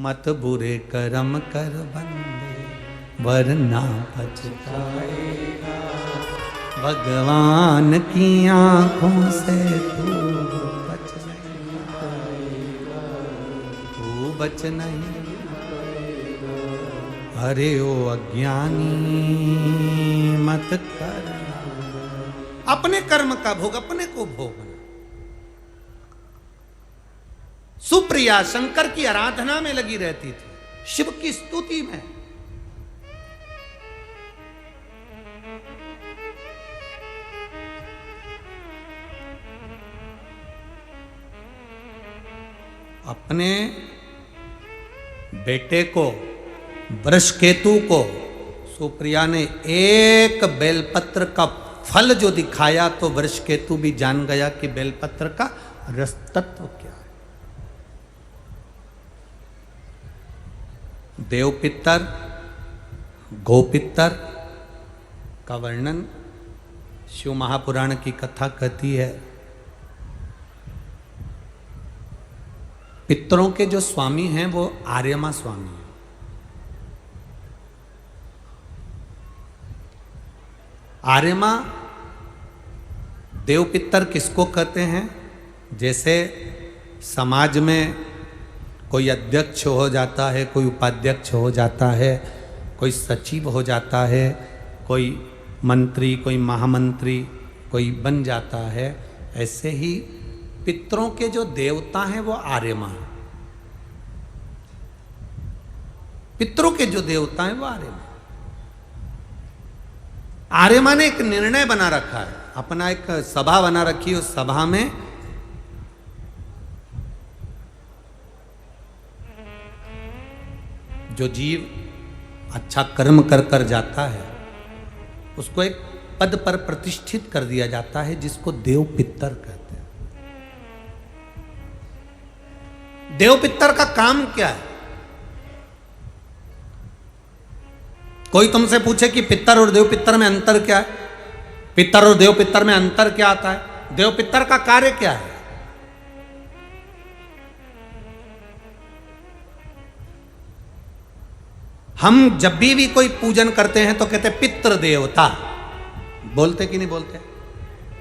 [SPEAKER 1] मत बुरे कर्म कर बंदे, वरना पछताएगा। भगवान की आंखों से तू बच नहीं पाएगा, तू बच नहीं। अरे ओ अज्ञानी मत करना, अपने कर्म का भोग अपने को भोगना। सुप्रिया शंकर की आराधना में लगी रहती थी, शिव की स्तुति में। अपने बेटे को, वृषकेतु को, सुप्रिया ने एक बेलपत्र का फल जो दिखाया तो वृषकेतु भी जान गया कि बेलपत्र का रस तत्व क्या है। देवपितर, गोपितर, का वर्णन शिव महापुराण की कथा कहती है। पितरों के जो स्वामी हैं वो आर्यमा स्वामी हैं। आर्यमा देव पितर किसको कहते हैं? जैसे समाज में कोई अध्यक्ष हो जाता है, कोई उपाध्यक्ष हो जाता है, कोई सचिव हो जाता है, कोई मंत्री, कोई महामंत्री, कोई बन जाता है, ऐसे ही पितरों के जो देवता हैं वो आर्यमा हैं। पितरों के जो देवता हैं वो आर्यमा। आर्यमा ने एक निर्णय बना रखा है, अपना एक सभा बना रखी है। उस सभा में जो जीव अच्छा कर्म कर कर जाता है उसको एक पद पर प्रतिष्ठित कर दिया जाता है, जिसको देव पितर कहते हैं। देव पितर का काम क्या है? कोई तुमसे पूछे कि पितर और देव पितर में अंतर क्या है, पितर और देव पितर में अंतर क्या आता है, देव पितर का कार्य क्या है? हम जब भी कोई पूजन करते हैं तो कहते पितृ देवता, बोलते कि नहीं बोलते?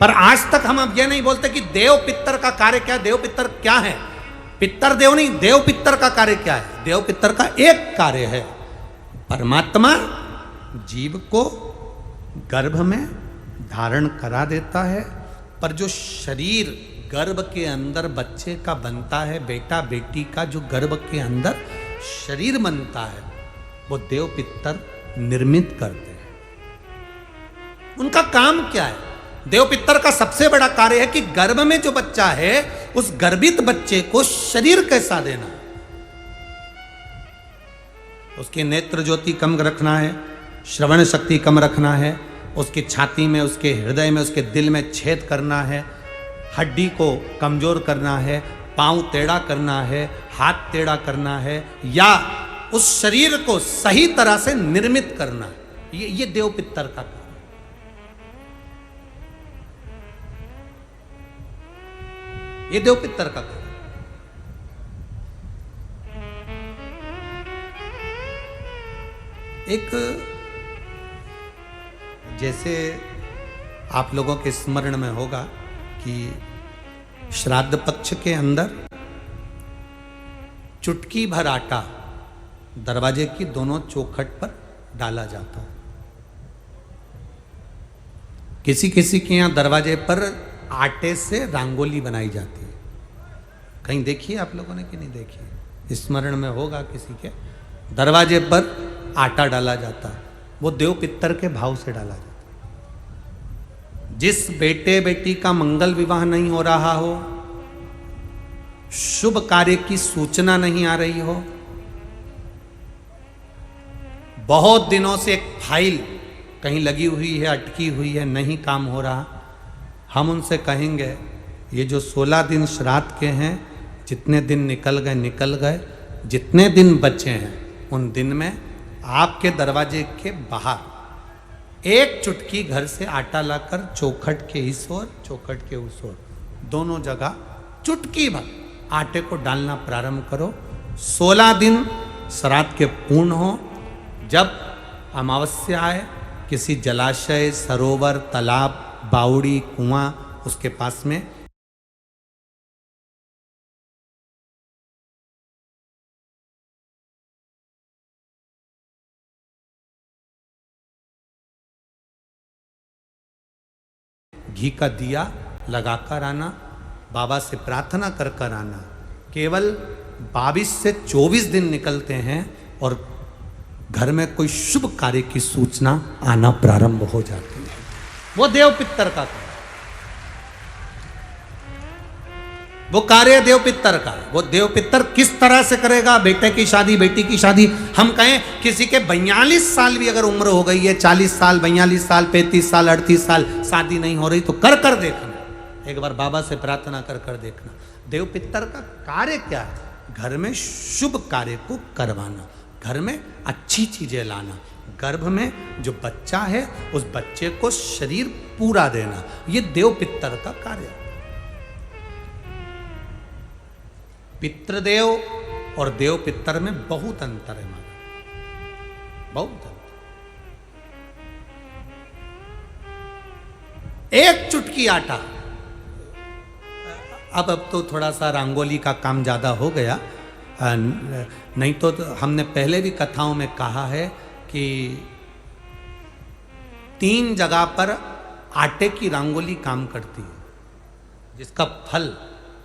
[SPEAKER 1] पर आज तक हम अब यह नहीं बोलते कि देव पितर का कार्य क्या है, देव पितर क्या है। पितर देव नहीं, देव पितर का कार्य क्या है? देव पितर का एक कार्य है, परमात्मा जीव को गर्भ में धारण करा देता है, पर जो शरीर गर्भ के अंदर बच्चे का बनता है, बेटा बेटी का जो गर्भ के अंदर शरीर बनता है, वो देव पितर निर्मित करते हैं। उनका काम क्या है? देव पितर का सबसे बड़ा कार्य है कि गर्भ में जो बच्चा है उस गर्भित बच्चे को शरीर कैसा देना, उसकी नेत्र ज्योति कम रखना है, श्रवण शक्ति कम रखना है, उसकी छाती में, उसके हृदय में, उसके दिल में छेद करना है, हड्डी को कमजोर करना है, पांव टेढ़ा करना है, हाथ टेढ़ा करना है, या उस शरीर को सही तरह से निर्मित करना। ये देव पितर का काम। ये देव पितर का काम। एक जैसे आप लोगों के स्मरण में होगा कि श्राद्ध पक्ष के अंदर चुटकी भर आटा दरवाजे की दोनों चौखट पर डाला जाता है। किसी किसी के यहाँ दरवाजे पर आटे से रंगोली बनाई जाती है। कहीं देखिए आप लोगों ने कि नहीं देखी? स्मरण में होगा किसी के, दरवाजे पर आटा डाला जाता है, वो देव पितर के भाव से डाला जाता है। जिस बेटे बेटी का मंगल विवाह नहीं हो रहा हो, शुभ कार्य की सूचना नहीं आ रही हो, बहुत दिनों से एक फाइल कहीं लगी हुई है, अटकी हुई है, नहीं काम हो रहा, हम उनसे कहेंगे ये जो 16 दिन श्राद्ध के हैं, जितने दिन निकल गए निकल गए, जितने दिन बचे हैं उन दिन में आपके दरवाजे के बाहर एक चुटकी घर से आटा लाकर चौखट के इस ओर, चौखट के उस ओर, दोनों जगह चुटकी भर आटे को डालना प्रारंभ करो। 16 दिन श्राद्ध के पूर्ण हो। जब अमावस्या आए, किसी जलाशय, सरोवर, तालाब, बावड़ी, कुआं, उसके पास में घी का दिया लगाकर आना, बाबा से प्रार्थना कर कर आना। केवल 22 से 24 दिन निकलते हैं और घर में कोई शुभ कार्य की सूचना आना प्रारंभ हो जाती है। वो देव पितर का कार्य, वो कार्य देव पितर का। वो देव पितर किस तरह से करेगा? बेटे की शादी, बेटी की शादी, हम कहें किसी के 42 साल भी अगर उम्र हो गई है, 40 साल, 42 साल, 35 साल, 38 साल, शादी नहीं हो रही, तो कर कर देखना, एक बार बाबा से प्रार्थना कर कर देखना। देव पितर का कार्य क्या है? घर में शुभ कार्य को करवाना, घर में अच्छी चीजें लाना। गर्भ में जो बच्चा है उस बच्चे को शरीर पूरा देना, ये देव पितर का कार्य है। पितृदेव और देव पितर में बहुत अंतर है माना, बहुत अंतर। एक चुटकी आटा, अब तो थोड़ा सा रंगोली का काम ज्यादा हो गया, नहीं तो हमने पहले भी कथाओं में कहा है कि 3 जगह पर आटे की रंगोली काम करती है, जिसका फल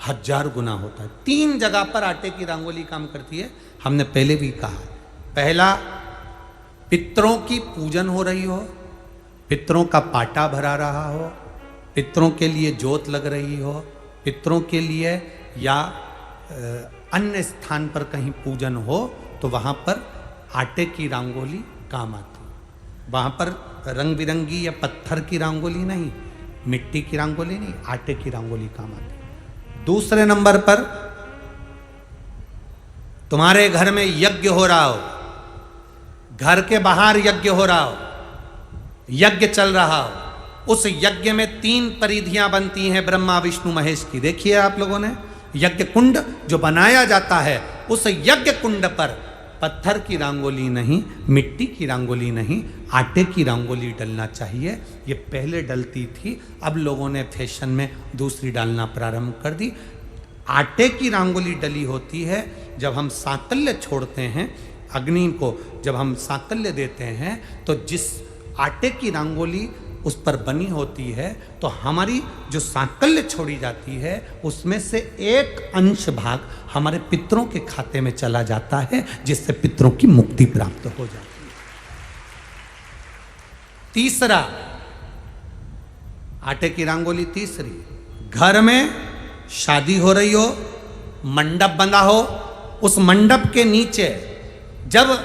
[SPEAKER 1] 1000 गुना होता है। 3 जगह पर आटे की रंगोली काम करती है, हमने पहले भी कहा। पहला, पितरों की पूजन हो रही हो, पितरों का पाटा भरा रहा हो, पितरों के लिए जोत लग रही हो, पितरों के लिए या अन्य स्थान पर कहीं पूजन हो, तो वहाँ पर आटे की रंगोली काम आती है। वहाँ पर रंग बिरंगी या पत्थर की रंगोली नहीं, मिट्टी की रंगोली नहीं, आटे की रंगोली काम आती है। दूसरे नंबर पर, तुम्हारे घर में यज्ञ हो रहा हो, घर के बाहर यज्ञ हो रहा हो, यज्ञ चल रहा हो, उस यज्ञ में 3 परिधियां बनती हैं ब्रह्मा विष्णु महेश की। देखिए आप लोगों ने, यज्ञ कुंड जो बनाया जाता है, उस यज्ञ कुंड पर पत्थर की रंगोली नहीं, मिट्टी की रंगोली नहीं, आटे की रंगोली डलना चाहिए। ये पहले डलती थी, अब लोगों ने फैशन में दूसरी डालना प्रारंभ कर दी। आटे की रंगोली डली होती है जब हम सांकल्य छोड़ते हैं, अग्नि को जब हम सांकल्य देते हैं, तो जिस आटे की रंगोली उस पर बनी होती है, तो हमारी जो सांकल्य छोड़ी जाती है उसमें से एक अंश भाग हमारे पितरों के खाते में चला जाता है, जिससे पितरों की मुक्ति प्राप्त हो जाती है। तीसरा, आटे की रंगोली तीसरी, घर में शादी हो रही हो, मंडप बंधा हो, उस मंडप के नीचे जब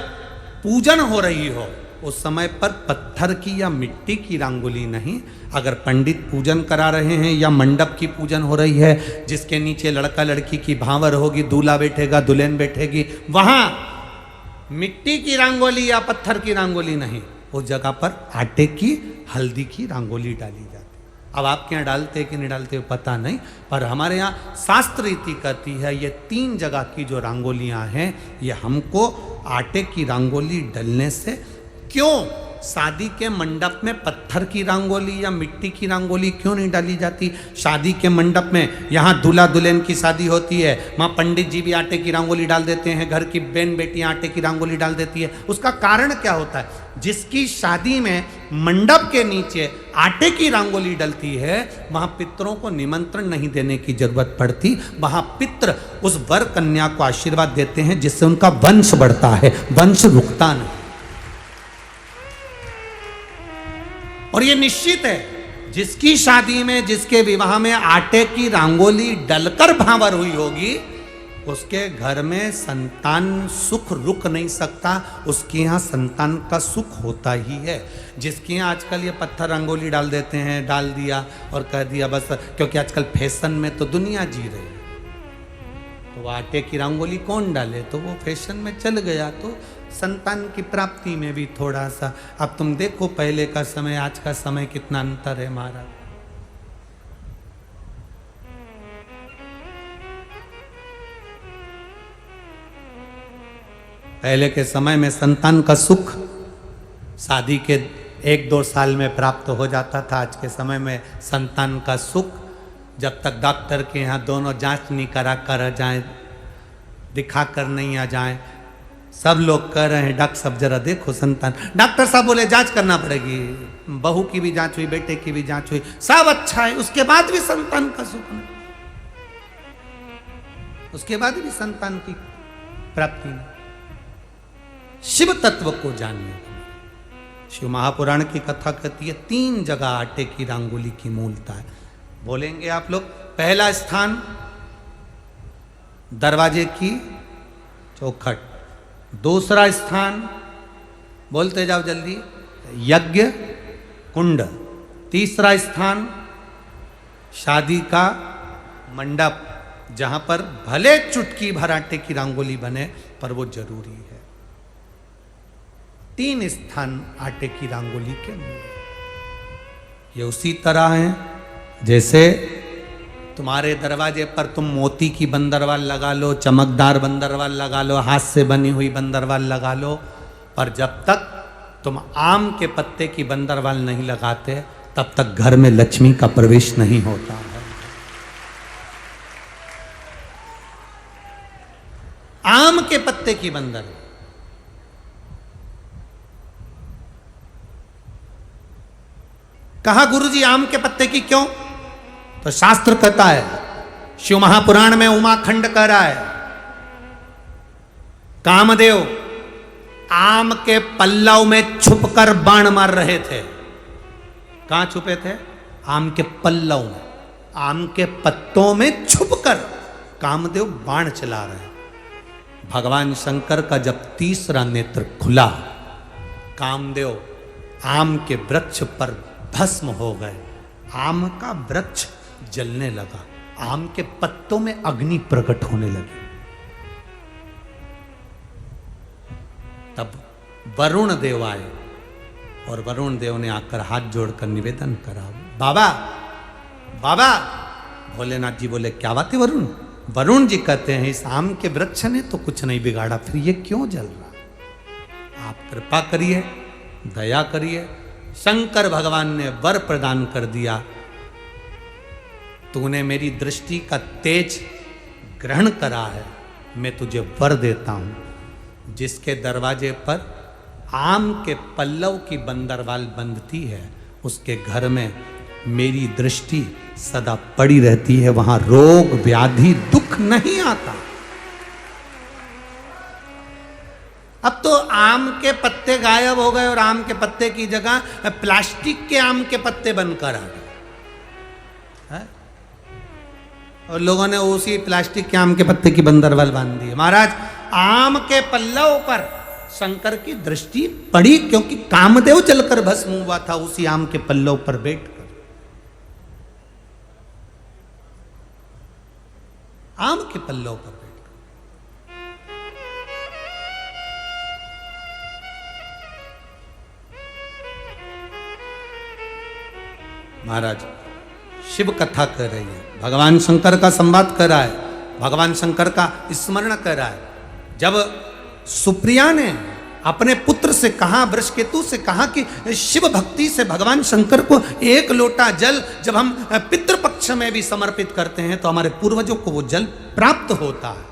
[SPEAKER 1] पूजन हो रही हो, उस समय पर पत्थर की या मिट्टी की रंगोली नहीं। अगर पंडित पूजन करा रहे हैं या मंडप की पूजन हो रही है, जिसके नीचे लड़का लड़की की भांवर होगी, दूल्हा बैठेगा, दुल्हन बैठेगी, वहां मिट्टी की रंगोली या पत्थर की रंगोली नहीं, उस जगह पर आटे की, हल्दी की रंगोली डाली जाती है। अब आपके यहाँ डालते कि नहीं डालते पता नहीं, पर हमारे यहाँ शास्त्र रीति कहती है ये 3 जगह की जो रंगोलियां हैं, ये हमको आटे की रंगोली डलने से। क्यों शादी के मंडप में पत्थर की रंगोली या मिट्टी की रंगोली क्यों नहीं डाली जाती? शादी के मंडप में, यहाँ दूल्हा दुल्हन की शादी होती है, वहाँ पंडित जी भी आटे की रंगोली डाल देते हैं, घर की बहन बेटियाँ आटे की रंगोली डाल देती है। उसका कारण क्या होता है? जिसकी शादी में मंडप के नीचे आटे की रंगोली डलती है, वहाँ पितरों को निमंत्रण नहीं देने की जरूरत पड़ती। वहाँ पितर उस वर कन्या को आशीर्वाद देते हैं, जिससे उनका वंश बढ़ता है, वंश रुकता नहीं। और ये निश्चित है, जिसकी शादी में, जिसके विवाह में आटे की रंगोली डलकर भांवर हुई होगी, उसके घर में संतान सुख रुक नहीं सकता, उसके यहाँ संतान का सुख होता ही है। जिसके यहाँ आजकल ये पत्थर रंगोली डाल देते हैं, डाल दिया और कह दिया बस, क्योंकि आजकल फैशन में तो दुनिया जी रही है, तो आटे की रंगोली कौन डाले, तो वो फैशन में चल गया, तो संतान की प्राप्ति में भी थोड़ा सा। अब तुम देखो पहले का समय, आज का समय कितना अंतर है महाराज। पहले के समय में संतान का सुख शादी के 1-2 साल में प्राप्त हो जाता था। आज के समय में संतान का सुख जब तक डॉक्टर के यहाँ दोनों जांच नहीं करा कर जाए, दिखा कर नहीं आ जाए। सब लोग कह रहे हैं डॉक्टर साहब जरा देखो संतान, डॉक्टर साहब बोले जांच करना पड़ेगी, बहू की भी जांच हुई, बेटे की भी जांच हुई, सब अच्छा है, उसके बाद भी संतान का सुख नहीं, उसके बाद भी संतान की प्राप्ति नहीं। शिव तत्व को जानिए। शिव महापुराण की कथा कहती है 3 जगह आटे की रंगोली की मूलता है। बोलेंगे आप लोग, पहला स्थान दरवाजे की चौखट, दूसरा स्थान बोलते जाओ जल्दी यज्ञ कुंड, तीसरा स्थान शादी का मंडप, जहां पर भले चुटकी भर आटे की रंगोली बने पर वो जरूरी है। 3 स्थान आटे की रंगोली के अंदर। ये उसी तरह है जैसे तुम्हारे दरवाजे पर तुम मोती की बंदरवाल लगा लो, चमकदार बंदरवाल लगा लो, हाथ से बनी हुई बंदरवाल लगा लो, पर जब तक तुम आम के पत्ते की बंदरवाल नहीं लगाते तब तक घर में लक्ष्मी का प्रवेश नहीं होता है। आम के पत्ते की बंदरवाल। कहा गुरुजी आम के पत्ते की क्यों? तो शास्त्र कहता है, शिव महापुराण में उमाखंड कह रहा है, कामदेव आम के पल्लव में छुपकर बाण मार रहे थे। कहां छुपे थे? आम के पल्लव में, आम के पत्तों में छुपकर कामदेव बाण चला रहे। भगवान शंकर का जब तीसरा नेत्र खुला, कामदेव आम के वृक्ष पर भस्म हो गए। आम का वृक्ष जलने लगा, आम के पत्तों में अग्नि प्रकट होने लगी। तब वरुण देव आए और वरुण देव ने आकर हाथ जोड़कर निवेदन करा, बाबा बाबा। भोलेनाथ जी बोले, क्या बात है वरुण? वरुण जी कहते हैं, इस आम के वृक्ष ने तो कुछ नहीं बिगाड़ा, फिर ये क्यों जल रहा? आप कृपा करिए, दया करिए। शंकर भगवान ने वर प्रदान कर दिया, तूने मेरी दृष्टि का तेज ग्रहण करा है, मैं तुझे वर देता हूं। जिसके दरवाजे पर आम के पल्लव की बंदरवाल बंधती है, उसके घर में मेरी दृष्टि सदा पड़ी रहती है, वहां रोग व्याधि दुख नहीं आता। अब तो आम के पत्ते गायब हो गए और आम के पत्ते की जगह प्लास्टिक के आम के पत्ते बनकर आ गए, और लोगों ने उसी प्लास्टिक के आम के पत्ते की बंदरवाल बांध दी। महाराज, आम के पल्लव पर शंकर की दृष्टि पड़ी क्योंकि कामदेव जलकर भस्म हुआ था उसी आम के पल्लव पर बैठकर। आम के पल्लव पर बैठकर। महाराज शिव कथा कर रही है, भगवान शंकर का संवाद कर रहा है, भगवान शंकर का स्मरण कर रहा है। जब सुप्रिया ने अपने पुत्र से कहा, वृषकेतु से कहा कि शिव भक्ति से भगवान शंकर को 1 लोटा जल जब हम पितृपक्ष में भी समर्पित करते हैं तो हमारे पूर्वजों को वो जल प्राप्त होता है।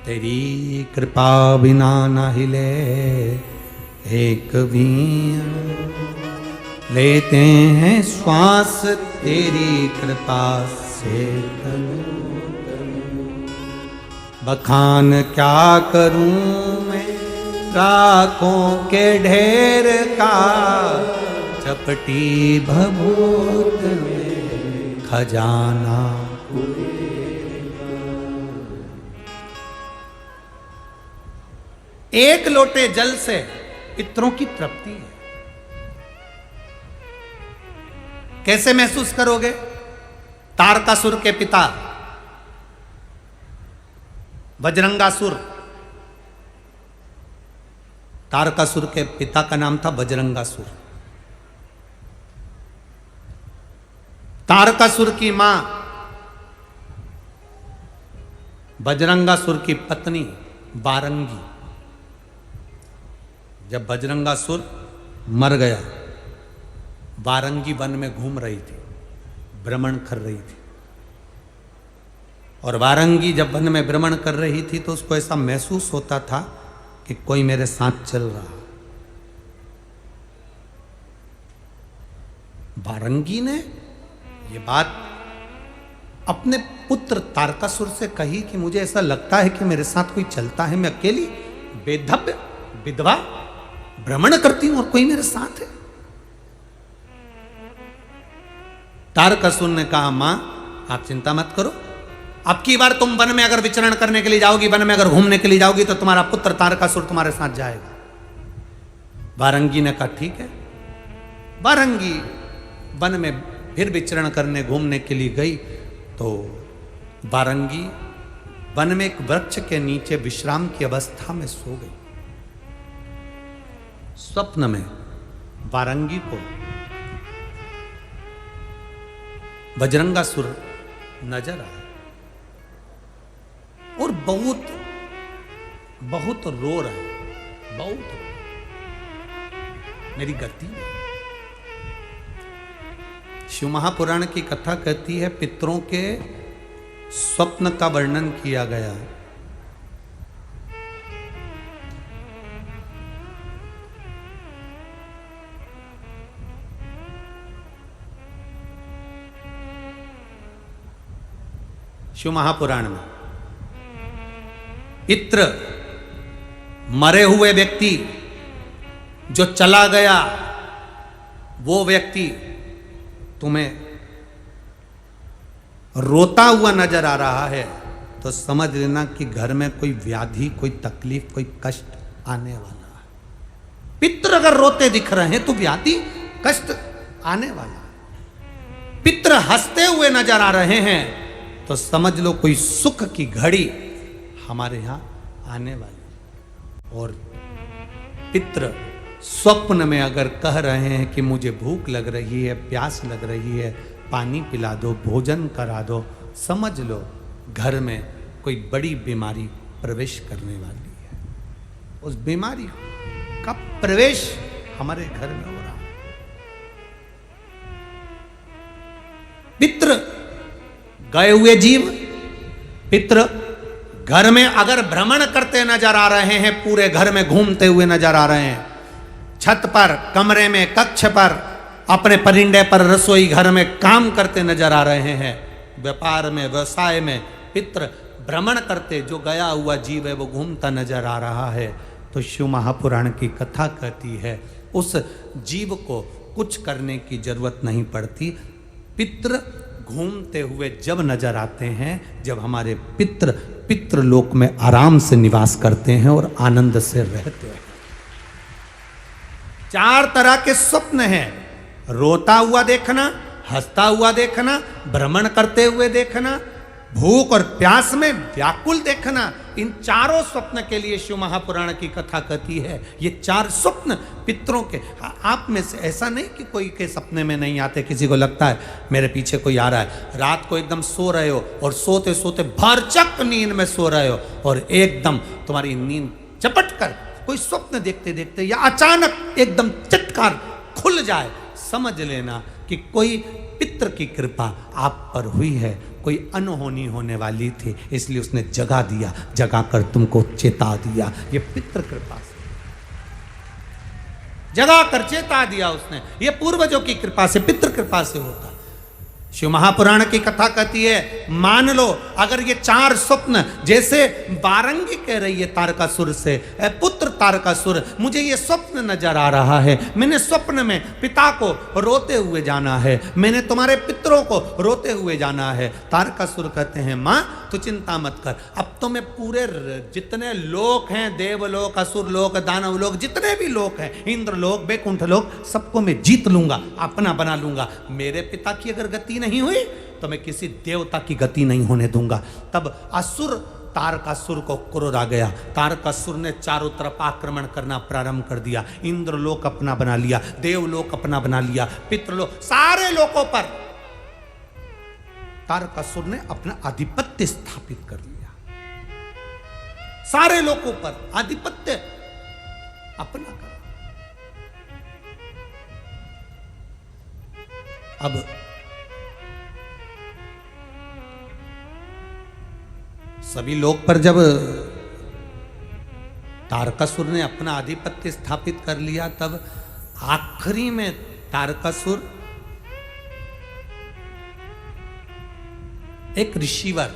[SPEAKER 1] तेरी कृपा बिना न हिले एक भी, लेते हैं श्वास तेरी कृपा से बखान क्या करूं मैं राखों के ढेर का, चपटी भभूत में खजाना। एक लोटे जल से पितरों की तृप्ति है। कैसे महसूस करोगे? तारकासुर के पिता बजरंगासुर, तारकासुर के पिता का नाम था बजरंगासुर। तारकासुर की मां बजरंगासुर की पत्नी बारंगी। जब बजरंगासुर मर गया, बारंगी वन में घूम रही थी, भ्रमण कर रही थी। और वारंगी जब वन में भ्रमण कर रही थी तो उसको ऐसा महसूस होता था कि कोई मेरे साथ चल रहा। वारंगी ने ये बात अपने पुत्र तारकासुर से कही कि मुझे ऐसा लगता है कि मेरे साथ कोई चलता है, मैं अकेली बेधव्य विधवा भ्रमण करती हूं और कोई मेरे साथ है। तारकासुर ने कहा, मां आप चिंता मत करो, अब की बार तुम वन में अगर विचरण करने के लिए जाओगी, वन में अगर घूमने के लिए जाओगी तो तुम्हारा पुत्र तारकासुर तुम्हारे साथ जाएगा। वारंगी ने कहा ठीक है। वारंगी वन में फिर विचरण करने घूमने के लिए गई तो वारंगी वन में एक वृक्ष के नीचे विश्राम की अवस्था में सो गई। स्वप्न में वारंगी को बजरंगासुर नजर आया और बहुत बहुत रो रहा है, बहुत मेरी गति नहीं। शिव महापुराण की कथा कहती है पितरों के स्वप्न का वर्णन किया गया। शिव महापुराण में पितृ मरे हुए व्यक्ति जो चला गया वो व्यक्ति तुम्हें रोता हुआ नजर आ रहा है तो समझ लेना कि घर में कोई व्याधि, कोई तकलीफ, कोई कष्ट आने वाला है। पितृ अगर रोते दिख रहे हैं तो व्याधि, कष्ट आने वाला है। पितृ हंसते हुए नजर आ रहे हैं तो समझ लो कोई सुख की घड़ी हमारे यहां आने वाली। और पितृ स्वप्न में अगर कह रहे हैं कि मुझे भूख लग रही है, प्यास लग रही है, पानी पिला दो, भोजन करा दो, समझ लो घर में कोई बड़ी बीमारी प्रवेश करने वाली है। उस बीमारी का प्रवेश हमारे घर में हो रहा है। पितृ गए हुए जीव, पितृ घर में अगर भ्रमण करते नजर आ रहे हैं, पूरे घर में घूमते हुए नजर आ रहे हैं, छत पर, कमरे में, कक्ष पर, अपने परिंदे पर, रसोई घर में काम करते नजर आ रहे हैं, व्यापार में, व्यवसाय में पितृ भ्रमण करते, जो गया हुआ जीव है वो घूमता नजर आ रहा है। तो शिव महापुराण की कथा कहती है उस जीव को कुछ करने की जरूरत नहीं पड़ती। पितृ घूमते हुए जब नजर आते हैं, जब हमारे पितृ पितृलोक में आराम से निवास करते हैं और आनंद से रहते हैं। 4 तरह के स्वप्न हैं, रोता हुआ देखना, हंसता हुआ देखना, भ्रमण करते हुए देखना, भूख और प्यास में व्याकुल देखना। इन चारों स्वप्न के लिए शिव महापुराण की कथा कहती है ये 4 स्वप्न पितरों के। आप में से ऐसा नहीं कि कोई के सपने में नहीं आते। किसी को लगता है मेरे पीछे कोई आ रहा है, रात को एकदम सो रहे हो और सोते सोते भरचक नींद में सो रहे हो और एकदम तुम्हारी नींद झपट कर कोई स्वप्न देखते देखते या अचानक एकदम चटकार खुल जाए, समझ लेना कि कोई पितृ की कृपा आप पर हुई है, कोई अनहोनी होने वाली थी, इसलिए उसने जगा दिया, जगा कर तुमको चेता दिया। ये पितृ कृपा से जगा कर चेता दिया उसने, ये पूर्वजों की कृपा से, पितृ कृपा से होता। शिव महापुराण की कथा कहती है मान लो अगर ये 4 स्वप्न, जैसे वारंगी कह रही है तारकासुर से, पुत्र तारकासुर मुझे ये स्वप्न नजर आ रहा है, मैंने स्वप्न में पिता को रोते हुए जाना है, मैंने तुम्हारे पितरों को रोते हुए जाना है। तारकासुर कहते हैं माँ तू चिंता मत कर, अब तो मैं पूरे जितने लोक हैं, देवलोक, असुर लोक, दानव लोक, जितने भी लोक हैं, इंद्र लोक, बैकुंठ लोक, सबको मैं जीत लूंगा, अपना बना लूंगा। मेरे पिता की अगर गति नहीं हुई तो मैं किसी देवता की गति नहीं होने दूंगा। तब असुर तारकासुर को क्रोध आ गया। तारकासुर ने चारों तरफ आक्रमण करना प्रारंभ कर दिया। इंद्रलोक अपना बना लिया, देवलोक अपना बना लिया, पितृलोक, सारे लोकों पर तारकासुर ने अपना आधिपत्य स्थापित कर लिया। सारे लोकों पर आधिपत्य अपना कर। अब सभी लोक पर जब तारकासुर ने अपना आधिपत्य स्थापित कर लिया, तब आखिरी में तारकासुर एक ऋषिवर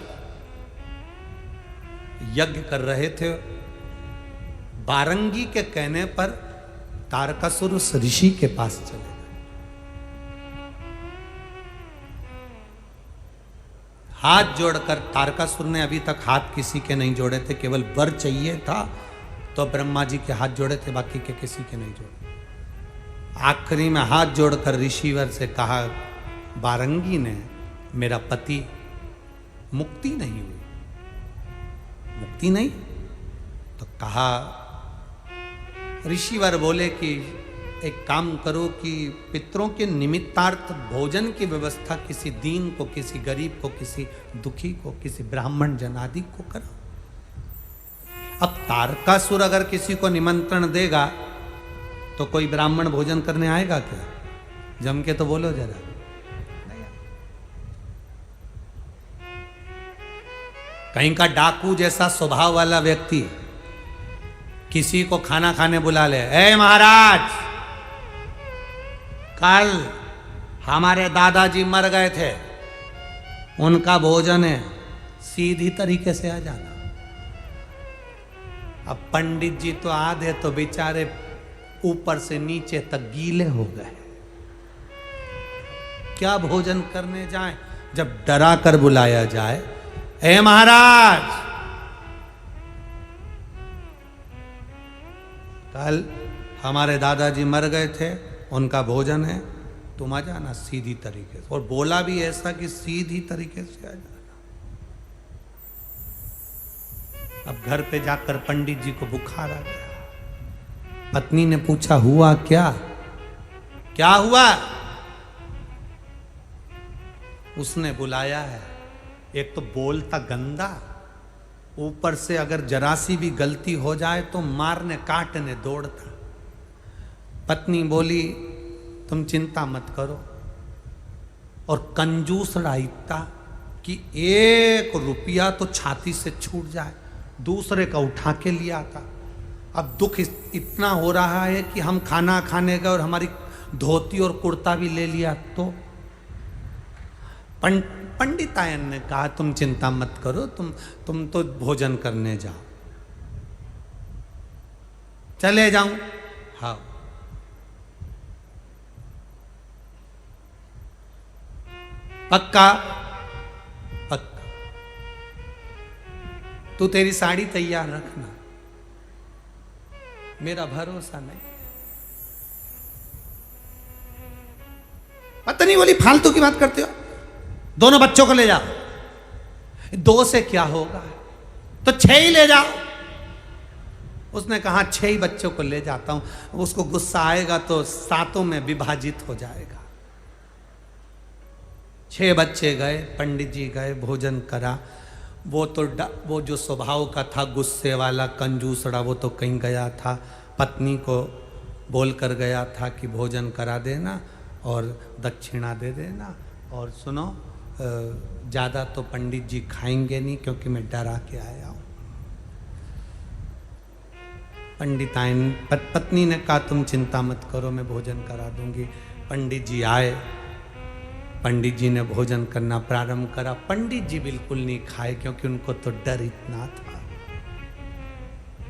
[SPEAKER 1] यज्ञ कर रहे थे। वारंगी के कहने पर तारकासुर उस ऋषि के पास चले गए। हाथ जोड़कर, तारकासुर ने अभी तक हाथ किसी के नहीं जोड़े थे, केवल वर चाहिए था तो ब्रह्मा जी के हाथ जोड़े थे, बाकी के किसी के नहीं जोड़े। आखिरी में हाथ जोड़कर ऋषिवर से कहा, बारंगी ने, मेरा पति मुक्ति नहीं हुई, मुक्ति नहीं। तो कहा, ऋषिवर बोले कि एक काम करो कि पितरों के निमित्तार्थ भोजन की व्यवस्था किसी दीन को, किसी गरीब को, किसी दुखी को, किसी ब्राह्मण जनादि को करो। अब तारकासुर अगर किसी को निमंत्रण देगा तो कोई ब्राह्मण भोजन करने आएगा क्या? जम के तो बोलो जरा। कहीं का डाकू जैसा स्वभाव वाला व्यक्ति किसी को खाना खाने बुला ले, ए महाराज, कल हमारे दादाजी मर गए थे, उनका भोजन है, सीधी तरीके से आ जाना। अब पंडित जी तो आधे तो बेचारे ऊपर से नीचे तक गीले हो गए, क्या भोजन करने जाएं? जब डरा कर बुलाया जाए, ए महाराज, कल हमारे दादाजी मर गए थे, उनका भोजन है, तुम आ जाना सीधी तरीके से। और बोला भी ऐसा कि सीधी तरीके से आ जाना। अब घर पे जाकर पंडित जी को बुखार आ गया। पत्नी ने पूछा, हुआ क्या? क्या हुआ? उसने बुलाया है। एक तो बोलता गंदा, ऊपर से अगर जरा सी भी गलती हो जाए तो मारने काटने दौड़ता। पत्नी बोली, तुम चिंता मत करो। और कंजूसड़ा इतना कि 1 रुपया तो छाती से छूट जाए, दूसरे का उठा के लिया आता। अब दुख इतना हो रहा है कि हम खाना खाने गए और हमारी धोती और कुर्ता भी ले लिया। तो पंडितायन ने कहा, तुम चिंता मत करो, तुम तो भोजन करने जाओ। चले जाऊं? हाँ। पक्का? पक्का। तू तेरी साड़ी तैयार रखना, मेरा भरोसा नहीं। पत्नी बोली, फालतू की बात करते हो, दोनों बच्चों को ले जाओ। 2 से क्या होगा, तो 6 ही ले जाओ। उसने कहा, 6 ही बच्चों को ले जाता हूं। उसको गुस्सा आएगा तो 7 में विभाजित हो जाएगा। 6 बच्चे गए, पंडित जी गए, भोजन करा। वो जो स्वभाव का था, गुस्से वाला कंजूसड़ा, वो तो कहीं गया था। पत्नी को बोल कर गया था कि भोजन करा देना और दक्षिणा दे देना, और सुनो, ज़्यादा तो पंडित जी खाएंगे नहीं क्योंकि मैं डरा के आया हूँ। पंडिताइन पत्नी ने कहा, तुम चिंता मत करो, मैं भोजन करा दूंगी। पंडित जी आए, पंडित जी ने भोजन करना प्रारंभ करा। पंडित जी बिल्कुल नहीं खाए क्योंकि उनको तो डर इतना था।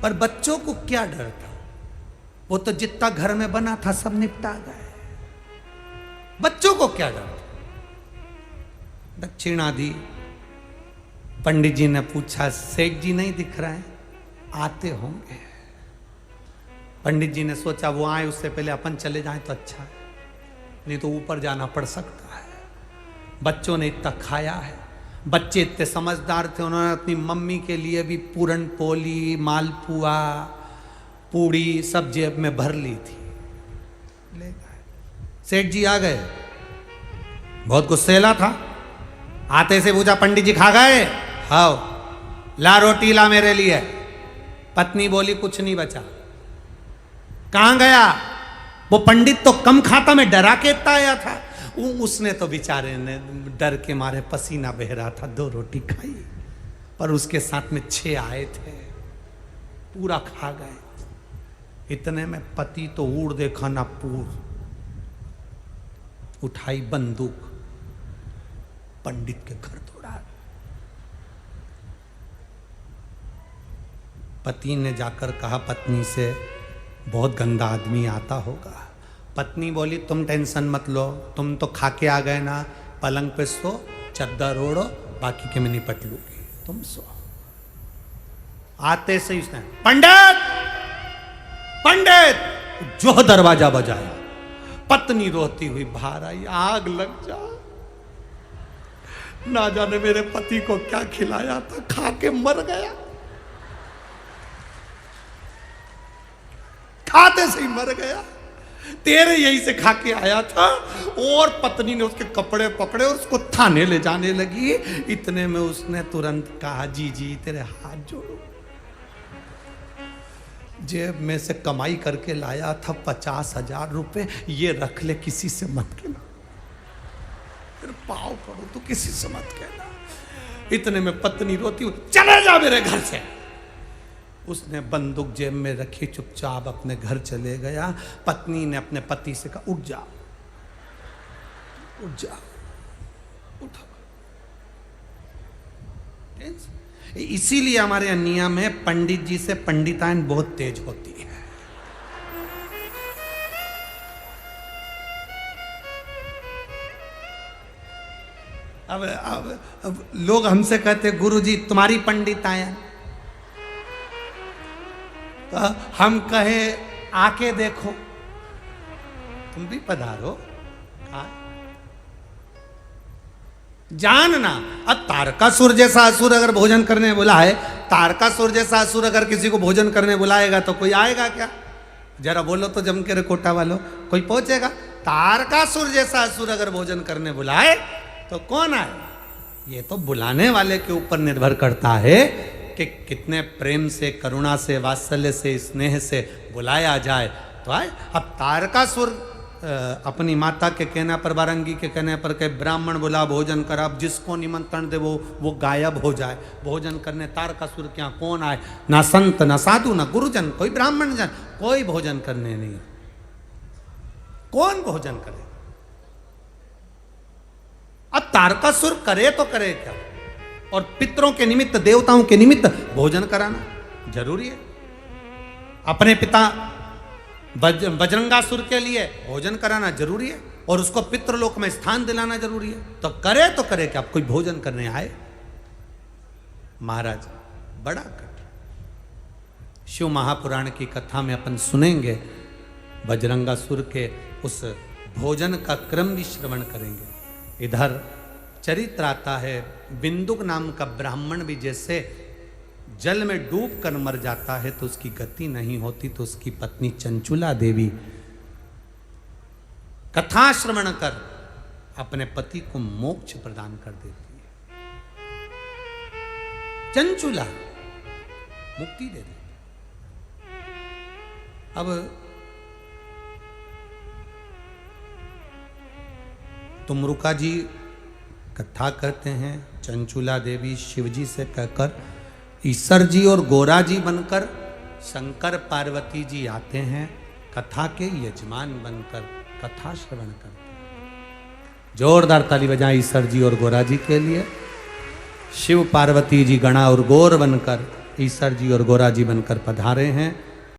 [SPEAKER 1] पर बच्चों को क्या डर था, वो तो जितना घर में बना था सब निपटा गए। बच्चों को क्या डर था? दक्षिणा दी। पंडित जी ने पूछा, सेठ जी नहीं दिख रहे हैं? आते होंगे। पंडित जी ने सोचा वो आए उससे पहले अपन चले जाएं तो अच्छा है, नहीं तो ऊपर जाना पड़ सकता है। बच्चों ने इतना खाया है, बच्चे इतने समझदार थे, उन्होंने अपनी मम्मी के लिए भी पूरन पोली, मालपुआ, पूड़ी सब जेब में भर ली थी, ले गए। सेठ जी आ गए, बहुत गुस्सेला था। आते से पूछा, पंडित जी खा गए? हाँ। ला रोटी ला मेरे लिए। पत्नी बोली, कुछ नहीं बचा। कहां गया? वो पंडित तो कम खाता, मैं डरा के इतना आया था। उसने तो बेचारे ने डर के मारे पसीना बह रहा था, 2 रोटी खाई, पर उसके साथ में 6 आए थे, पूरा खा गए। इतने में पति तो उड़ देखा ना पूर, उठाई बंदूक, पंडित के घर दौड़ा। पति ने जाकर कहा पत्नी से, बहुत गंदा आदमी आता होगा। पत्नी बोली, तुम टेंशन मत लो, तुम तो खा के आ गए ना, पलंग पे सो, चद्दर ओढ़ो, बाकी के मैं निपट लूंगी, तुम सो। आते से उसने, पंडित पंडित, जो दरवाजा बजाया, पत्नी रोती हुई बाहर आई, आग लग जा, ना जाने मेरे पति को क्या खिलाया था, खा के मर गया, खाते से ही मर गया, तेरे यहीं से खा के आया था। और पत्नी ने उसके कपड़े पकड़े और उसको थाने ले जाने लगी। इतने में उसने तुरंत कहा, जी जी तेरे हाथ जोड़ो, जेब में से कमाई करके लाया था 50,000 रुपए, ये रख ले, किसी से मत कहना, फिर पाव पड़ो तो किसी से मत कहना। इतने में पत्नी रोती हुई, चले जा मेरे घर से। उसने बंदूक जेब में रखी, चुपचाप अपने घर चले गया। पत्नी ने अपने पति से कहा, उठ जा, उठ जा, उठो। इसीलिए हमारे यहाँ नियम है, पंडित जी से पंडिताइन बहुत तेज होती है। अब लोग हमसे कहते, गुरुजी तुम्हारी पंडिताइन, तो हम कहे आके देखो, तुम भी पधारो। जानना, अब तारकासुर जैसा असुर अगर भोजन करने बुला है, तारकासुर जैसा असुर अगर किसी को भोजन करने बुलाएगा तो कोई आएगा क्या? जरा बोलो तो जम के रे कोटा वालों, कोई पहुंचेगा? तारकासुर जैसा असुर अगर भोजन करने बुलाए तो कौन आए? ये तो बुलाने वाले के ऊपर निर्भर करता है कि कितने प्रेम से, करुणा से, वात्सल्य से, स्नेह से बुलाया जाए तो आए। अब तारकासुर अपनी माता के कहने पर, बारंगी के कहने पर कहे ब्राह्मण बुला भोजन कर, अब जिसको निमंत्रण दे वो गायब हो जाए भोजन करने। तारकासुर क्या कौन आए? ना संत, ना साधु, ना गुरुजन, कोई ब्राह्मण जन, कोई भोजन करने नहीं। कौन भोजन करे? अब तारकासुर करे तो करे क्या? और पितरों के निमित्त, देवताओं के निमित्त भोजन कराना जरूरी है। अपने पिता बजरंगासुर के लिए भोजन कराना जरूरी है और उसको पितृलोक में स्थान दिलाना जरूरी है। तो करे कि आप कोई भोजन करने आए। महाराज बड़ा कठिन। शिव महापुराण की कथा में अपन सुनेंगे, बजरंगासुर के उस भोजन का क्रम भी श्रवण करेंगे। इधर चरित्र आता है, बिंदुक नाम का ब्राह्मण भी जैसे जल में डूब कर मर जाता है तो उसकी गति नहीं होती, तो उसकी पत्नी चंचुला देवी कथा श्रवण कर अपने पति को मोक्ष प्रदान कर देती है। चंचुला मुक्ति दे देती। अब तुमरुका जी कथा कहते हैं, चंचुला देवी शिवजी से कहकर ईश्वर जी और गोरा जी बनकर शंकर पार्वती जी आते हैं, कथा के यजमान बनकर कथा श्रवण करते हैं। जोरदार ताली बजाएं ईश्वर जी और गोरा जी के लिए। शिव पार्वती जी गणा और गौर बनकर ईश्वर जी और गोरा जी बनकर पधारे हैं।